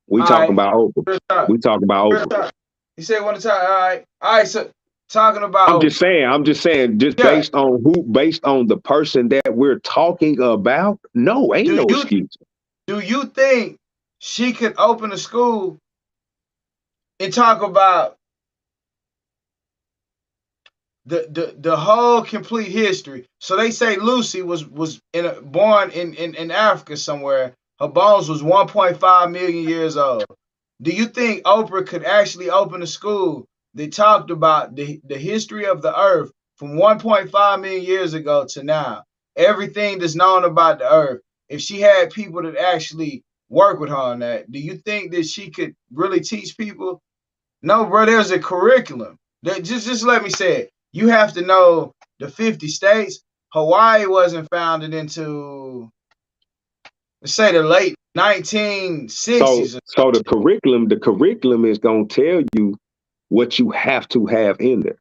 We talking about Oprah. We talking about Oprah. You said one time. All right. So talking about. I'm just saying. Based on the person that we're talking about. No, ain't no excuse. Do you think she could open a school and talk about the whole complete history? So they say Lucy was born in Africa somewhere. Her bones was 1.5 million years old. Do you think Oprah could actually open a school that talked about the history of the earth from 1.5 million years ago to now? Everything that's known about the earth. If she had people that actually work with her on that, do you think that she could really teach people? No, bro, there's a curriculum. Just let me say it. You have to know the 50 states. Hawaii wasn't founded into, let's say, the late 1960s. So the curriculum is gonna tell you what you have to have in there.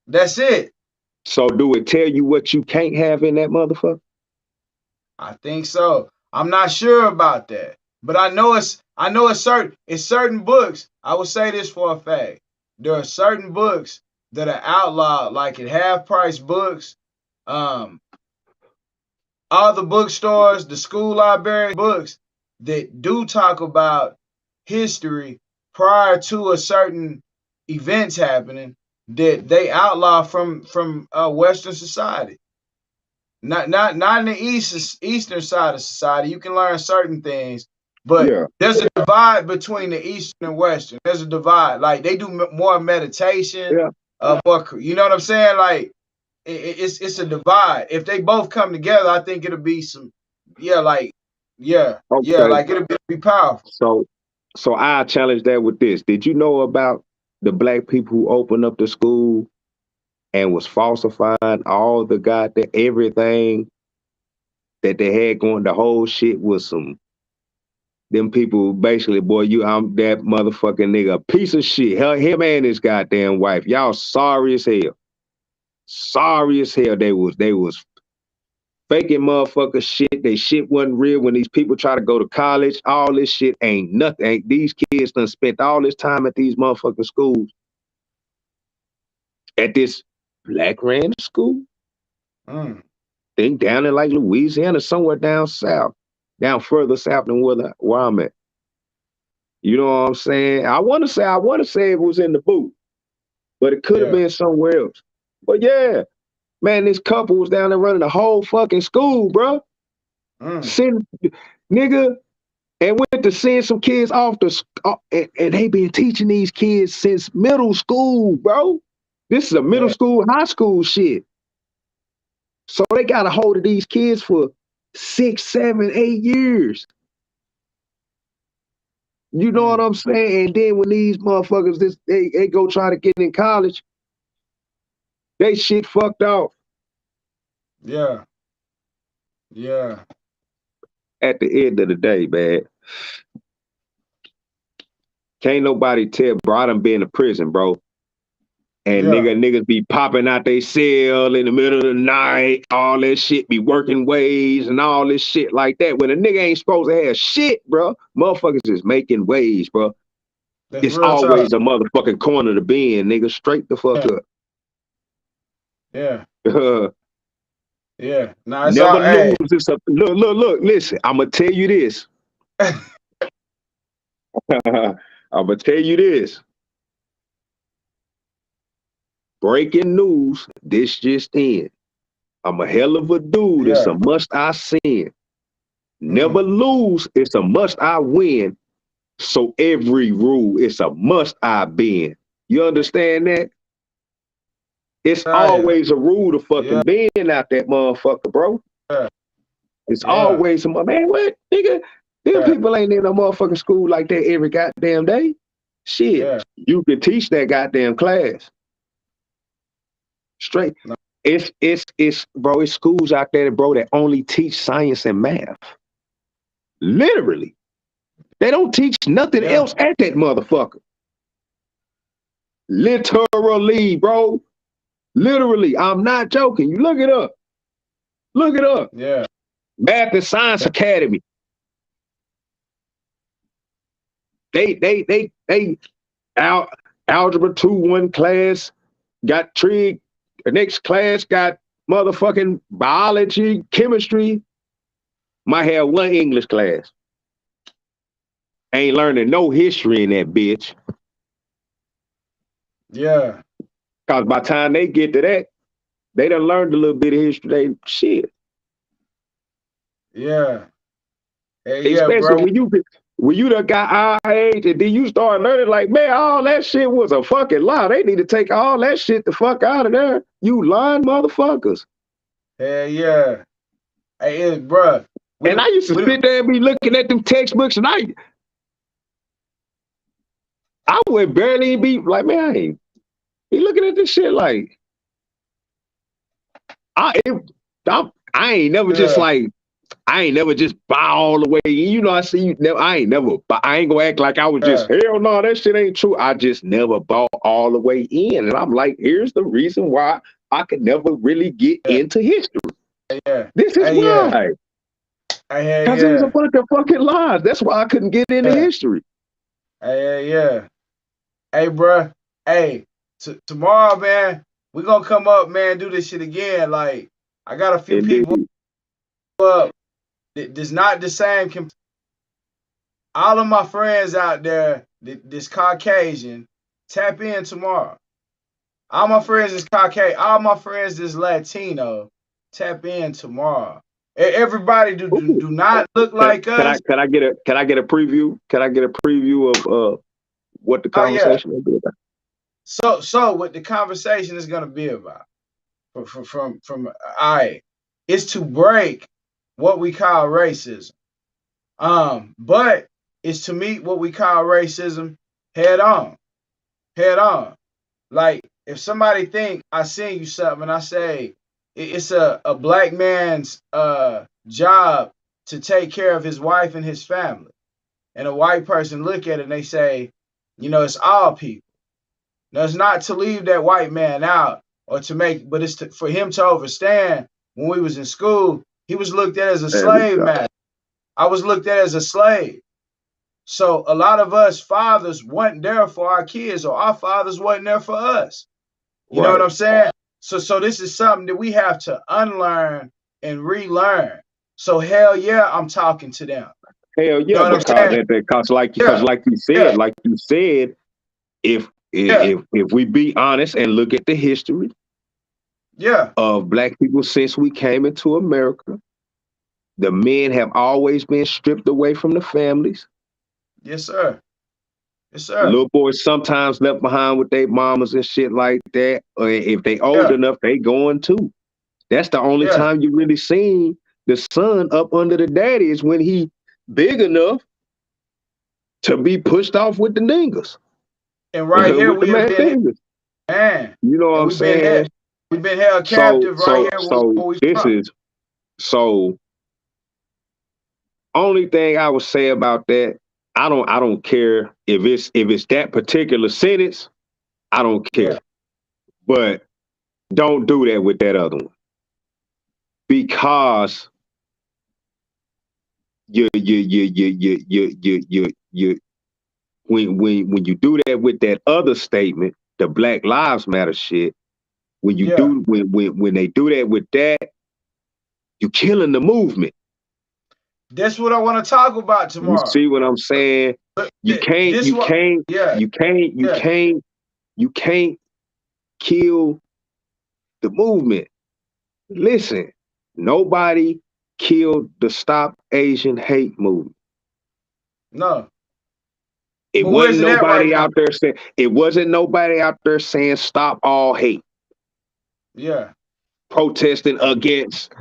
That's it. So do it tell you what you can't have in that motherfucker? I think so. I'm not sure about that, but I know it's certain books. I will say this for a fact. There are certain books that are outlawed, like at half-price books. All the bookstores, the school library books that do talk about history prior to a certain events happening, that they outlaw from Western society. Not in the eastern side of society. You can learn certain things, but there's a divide between the Eastern and Western. There's a divide. Like they do more meditation, more. You know what I'm saying? Like it's a divide. If they both come together, I think it'll be some. Like it'll be powerful. So I challenge that with this. Did you know about the black people who opened up the school and was falsifying all the goddamn everything that they had going? The whole shit was them people basically, boy, I'm that motherfucking nigga, a piece of shit. Him and his goddamn wife, y'all sorry as hell. Sorry as hell. They was faking motherfucker shit. They shit wasn't real. When these people try to go to college, all this shit ain't nothing. These kids done spent all this time at these motherfucking schools. At this black ran school. Think down in like Louisiana, somewhere down south. Down further south than where I'm at. You know what I'm saying? I want to say it was in the boot, but it could have been somewhere else. But yeah, man, this couple was down there running the whole fucking school, bro. Nigga, and went to send some kids off and they been teaching these kids since middle school, bro. This is a middle school, high school shit. So they got a hold of these kids for 6, 7, 8 years. You know what I'm saying? And then when these motherfuckers, they go try to get in college, they shit fucked off. Yeah. At the end of the day, man, can't nobody tell, bro. I done been to prison, bro. And niggas be popping out they cell in the middle of the night, all that shit, be working ways and all this shit like that. When a nigga ain't supposed to have shit, bro, motherfuckers is making ways, bro. It's always a motherfucking corner to be in, nigga. Straight the fuck up. Yeah. Nah, never lose. It's a look, listen, I'ma tell you this. I'ma tell you this. Breaking news, this just in. I'm a hell of a dude. It's a must I sin. Never lose. It's a must I win. So every rule, it's a must I bend. You understand that? It's always a rule to fucking bend out that motherfucker, bro. It's always a man. What nigga? Them people ain't in no motherfucking school like that every goddamn day. Shit, you can teach that goddamn class. Straight. It's bro, it's schools out there, bro, that only teach science and math. Literally. They don't teach nothing else at that motherfucker. Literally, bro. Literally. I'm not joking. You look it up. Look it up. Yeah. Math and Science Academy. They algebra 2 one class got trig. The next class got motherfucking biology, chemistry. Might have one English class. Ain't learning no history in that bitch. Yeah. Cause by the time they get to that, they done learned a little bit of history. They shit. Yeah. Hey, especially bro. when you done got our age and then you start learning like, man, all that shit was a fucking lie. They need to take all that shit the fuck out of there. You lying motherfuckers. Hey, yeah. Hey, bro. And I used to sit there and be looking at them textbooks and I would barely be like, man, I ain't be looking at this shit like I ain't never just like I ain't never just buy all the way. You know, I see you never. I ain't never. I ain't gonna act like I was just hell no. That shit ain't true. I just never bought all the way in, and I'm like, here's the reason why I could never really get into history. This is why. Because it was a bunch of fucking lies. That's why I couldn't get into history. Hey, bro. Hey, tomorrow, man, we gonna come up, man, do this shit again. Like, I got a few people up. It's not the same. All of my friends out there, this Caucasian, tap in tomorrow. All my friends is Caucasian. All my friends is Latino. Tap in tomorrow. Everybody do not look like us. Can I get a preview? Can I get a preview of what the conversation will be about? So what the conversation is gonna be about from is to break what we call racism. But it's to meet what we call racism head on. Head on. Like if somebody think I send you something and I say it's a black man's job to take care of his wife and his family, and a white person look at it and they say, you know, it's all people. Now it's not to leave that white man out or to make, but it's for him to understand. When we was in school, he was looked at as a slave man. I was looked at as a slave. So a lot of us fathers weren't there for our kids, or our fathers wasn't there for us. You know what I'm saying? So this is something that we have to unlearn and relearn. So hell yeah, I'm talking to them. Hell yeah, you know because like you said, if we be honest and look at the history of black people since we came into America, the men have always been stripped away from the families. Yes, sir. Yes, sir. Little boys sometimes left behind with their mamas and shit like that. Or if they old enough, they going too. That's the only time you really seen the son up under the daddy is when he big enough to be pushed off with the niggas. And right here we have been, man. You know what I'm saying? We've been held captive right here. So only thing I would say about that, I don't care if it's that particular sentence, I don't care. But don't do that with that other one. Because when you do that with that other statement, the Black Lives Matter shit, when you do when they do that with that, you're killing the movement. That's what I want to talk about tomorrow. You see what I'm saying? You can't kill the movement. Listen, nobody killed the Stop Asian Hate movement. No. It wasn't nobody out there saying, it wasn't nobody out there saying stop all hate. Yeah. Protesting against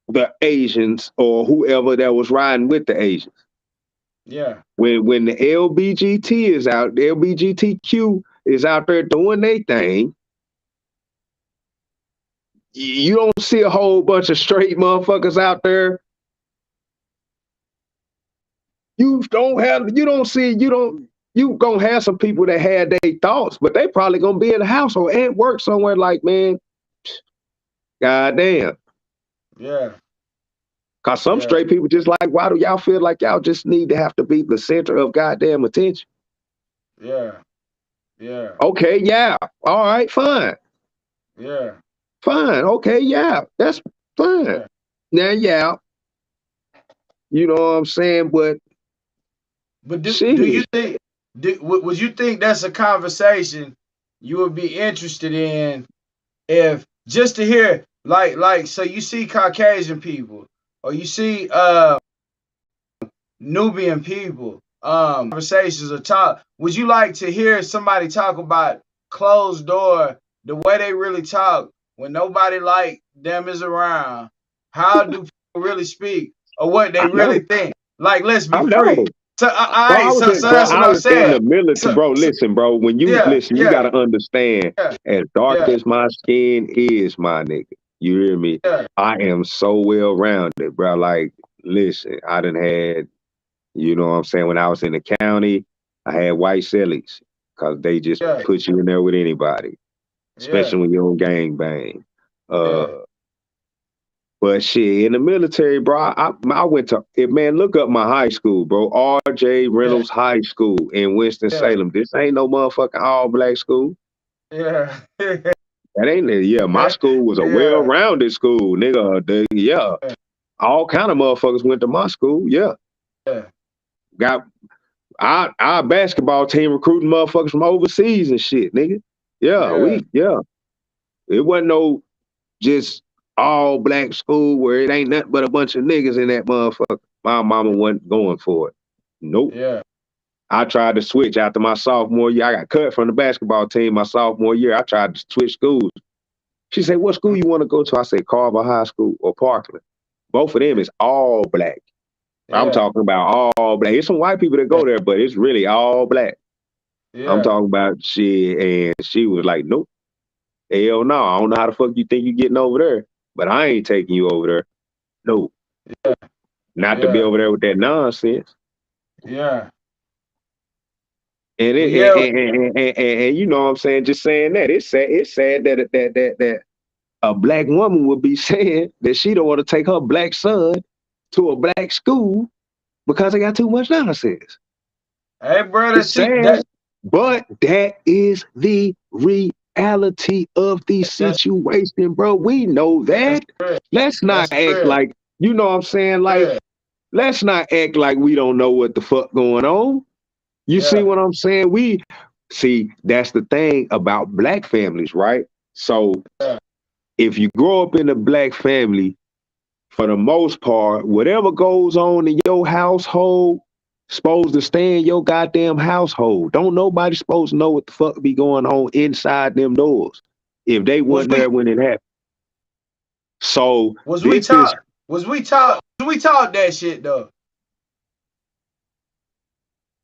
the Asians or whoever that was riding with the Asians. Yeah. When the LBGT is out, the LBGTQ is out there doing their thing, you don't see a whole bunch of straight motherfuckers out there. You gonna have some people that had their thoughts, but they probably gonna be in the house or at work somewhere like, man, goddamn. Yeah. Cause some straight people just like, why do y'all feel like y'all just need to have to be the center of goddamn attention? Yeah. Yeah. Okay, yeah. All right, fine. Yeah. Fine. Okay, yeah. That's fine. Yeah. Now, yeah. You know what I'm saying? But do you think, would you think that's a conversation you would be interested in if just to hear like so you see Caucasian people or you see Nubian people conversations or talk, would you like to hear somebody talk about closed door, the way they really talk when nobody like them is around? How do people really speak or what they really think? Like, let's be free. So I was in the military, bro. Listen, bro. When you listen, you gotta understand. As dark as my skin is, my nigga, you hear me? I am so well rounded, bro. Like, listen, I done had, you know what I'm saying. When I was in the county, I had white cellies because they just put you in there with anybody, especially when you're on gangbang. But shit, in the military, bro, I went to, man, look up my high school, bro. R.J. Reynolds High School in Winston-Salem. This ain't no motherfucking all-black school. Yeah. That ain't it. Yeah, my school was a well-rounded school, nigga. Yeah. All kind of motherfuckers went to my school, yeah. Got our basketball team recruiting motherfuckers from overseas and shit, nigga. Yeah. It wasn't no just all black school where it ain't nothing but a bunch of niggas in that motherfucker. My mama wasn't going for it. Nope. Yeah. I tried to switch after my sophomore year. I got cut from the basketball team my sophomore year. I tried to switch schools. She said, what school you want to go to? I said, Carver High School or Parkland. Both of them is all black. Yeah. I'm talking about all black. There's some white people that go there, but it's really all black. Yeah. I'm talking about shit. And she was like, nope. Hell no, I don't know how the fuck you think you getting over there, but I ain't taking you over there. No. Yeah. Not to be over there with that nonsense. Yeah. And and you know what I'm saying, just saying that. It's sad that a black woman would be saying that she don't want to take her black son to a black school because they got too much nonsense. Hey, brother, it's sad, but that is the reality of the situation, bro. We know that. Let's not act like, you know what I'm saying? Like, let's not act like we don't know what the fuck going on. You see what I'm saying? We see, that's the thing about black families, right? So if you grow up in a black family, for the most part, whatever goes on in your household, supposed to stay in your goddamn household. Don't nobody supposed to know what the fuck be going on inside them doors if they weren't there when it happened. So was we taught that shit though?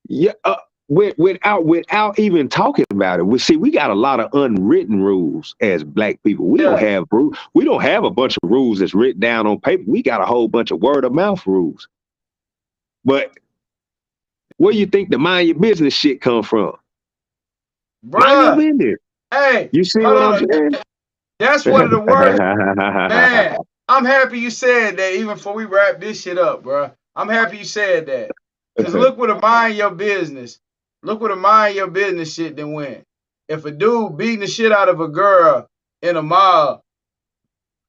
Yeah, without even talking about it. We got a lot of unwritten rules as black people. We don't have rules. We don't have a bunch of rules that's written down on paper. We got a whole bunch of word of mouth rules. But where you think the mind your business shit come from? Bruh, mind your business. Hey, you see what I'm saying? That's one of the worst. Man, I'm happy you said that even before we wrap this shit up, bro. I'm happy you said that. Because look what a mind your business. Look what a mind your business shit then went. If a dude beating the shit out of a girl in a mall,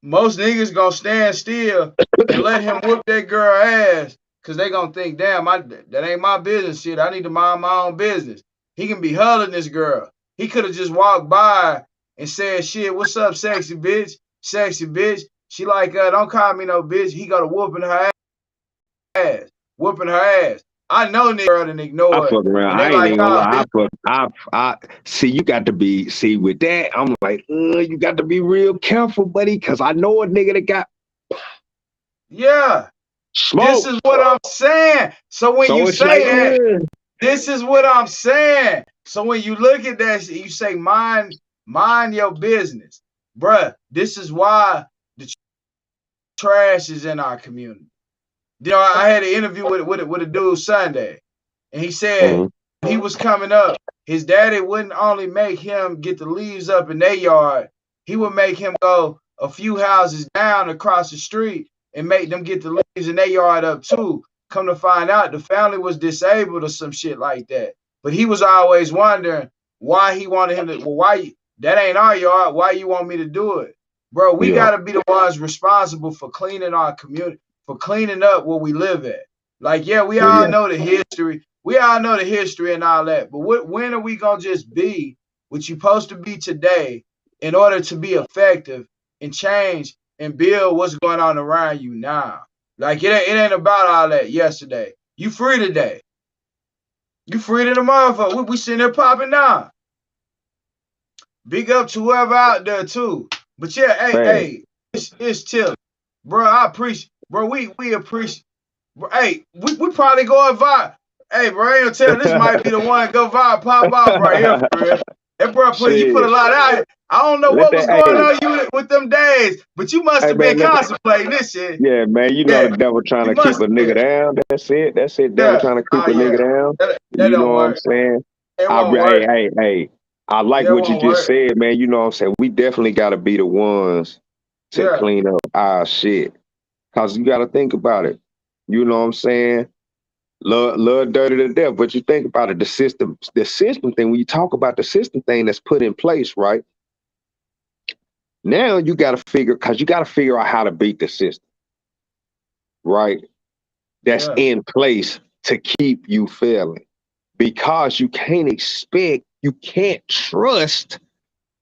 most niggas gonna stand still and let him whoop that girl ass. Because they gonna think, damn, that ain't my business shit. I need to mind my own business. He can be hulling this girl. He could have just walked by and said, shit, what's up, sexy bitch? Sexy bitch. She like, don't call me no bitch. He got to whooping her ass. Whooping her ass. I know nigga and ignore I fuck around. And they I ain't like, even gonna lie. I see. You got to be with that. I'm like, you got to be real careful, buddy, because I know a nigga that got smoke. This is what I'm saying. So when you say like, that, this is what I'm saying. So when you look at that, you say, mind your business, bruh. This is why the trash is in our community. You know, I had an interview with a dude Sunday, and he said he was coming up, his daddy wouldn't only make him get the leaves up in their yard, he would make him go a few houses down across the street and make them get the leaves in their yard up too. Come to find out, the family was disabled or some shit like that. But he was always wondering why he wanted him to, well, why that ain't our yard, why you want me to do it? Bro, we gotta be the ones responsible for cleaning our community, for cleaning up where we live at. Like, we all know the history. We all know the history and all that. But when are we going to just be what you're supposed to be today in order to be effective and change and build what's going on around you now? Like, it ain't about all that yesterday. You free today. You free to the motherfucker. We sitting there popping down. Big up to whoever out there, too. But hey, it's chill. Bro, I appreciate, bro, we appreciate. Hey, we probably going viral. Hey, bro, I ain't gonna tell you, this might be the one to go viral, pop off right here, for real. That bro put a lot out here. I don't know what was going on with them days, but you must have been contemplating this shit. Yeah, man, you know the devil trying to keep a nigga down. That's it. Devil trying to keep a nigga down. That you know what work. I'm saying? Hey, I like what you just said, man. You know what I'm saying? We definitely got to be the ones to clean up our shit. Because you got to think about it. You know what I'm saying? Love dirty to death. But you think about it, the system thing, when you talk about the system thing that's put in place, right? Now you got to figure out how to beat the system, right? That's in place to keep you failing. Because you can't trust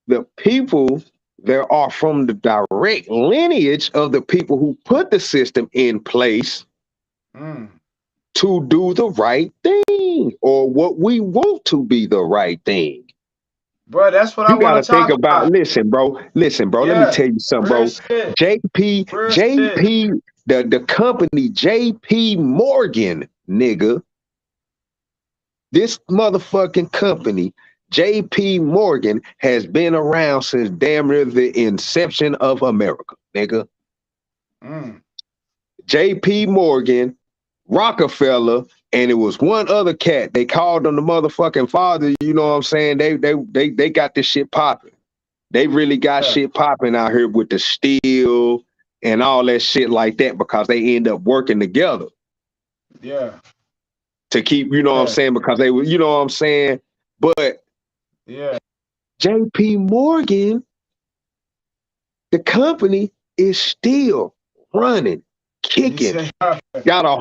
the people that are from the direct lineage of the people who put the system in place to do the right thing or what we want to be the right thing. Bro, that's what I want to talk about. Listen, bro, let me tell you something, bro. JP, the company JP Morgan, nigga. This motherfucking company, JP Morgan, has been around since damn near the inception of America, nigga. JP Morgan, Rockefeller, and it was one other cat. They called him the motherfucking father. You know what I'm saying? They got this shit popping. They really got shit popping out here with the steel and all that shit like that because they end up working together. Yeah. To keep, you know what I'm saying? Because they were, you know what I'm saying? But JP Morgan, the company is still running, kicking. Got a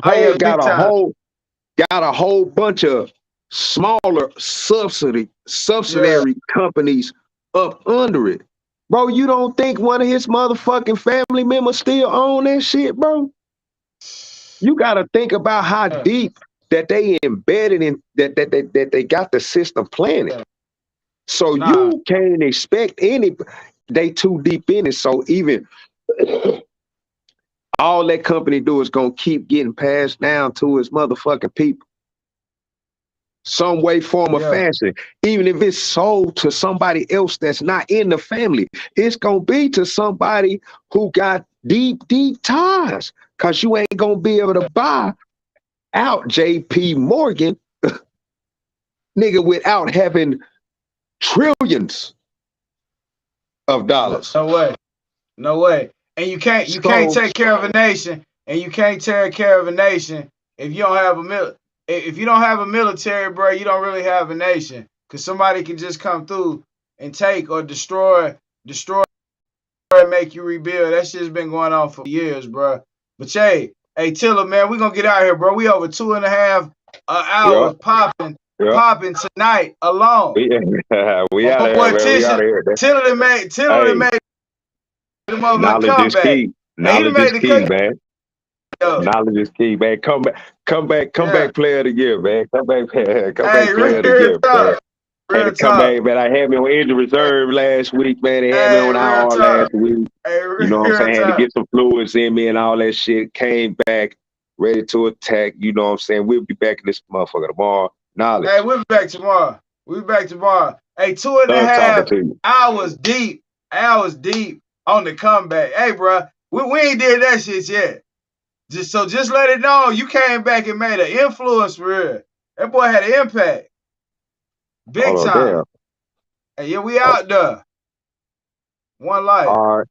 whole bunch of smaller subsidiary companies up under it. Bro, you don't think one of his motherfucking family members still own that shit, bro? You got to think about how deep that they embedded in that they got the system planted. So you can't expect they too deep in it. So even all that company do is gonna keep getting passed down to its motherfucking people. Some way, form, or fashion. Even if it's sold to somebody else that's not in the family, it's gonna be to somebody who got deep ties. Cause you ain't gonna be able to buy out JP Morgan, nigga, without having trillions of dollars. No way. And you can't take care of a nation, if you don't have if you don't have a military, bro, you don't really have a nation. Cause somebody can just come through and take or destroy and make you rebuild. That shit's been going on for years, bro. But hey, Tiller, man, we gonna get out here, bro. We over 2.5 hours popping. popping tonight alone. We out of here, man. We out of here. Tiller made the motherfucking comeback. Knowledge is key, man. Knowledge is key, man. Come back, player of the year, man. Come back, player of the year, man. Had to come back, man. I had me on injury reserve last week, man. They had me on IR last week. You know what I'm saying? Had to get some fluids in me and all that shit. Came back, ready to attack. You know what I'm saying? We'll be back in this motherfucker tomorrow. Knowledge. Hey, we'll be back tomorrow. We'll be back tomorrow. Hey, 2.5 hours deep on the comeback. Hey, bro, we ain't did that shit yet. Just let it know you came back and made an influence for real. That boy had an impact. Big time. Damn. Hey, yeah, we out there. One life. All right.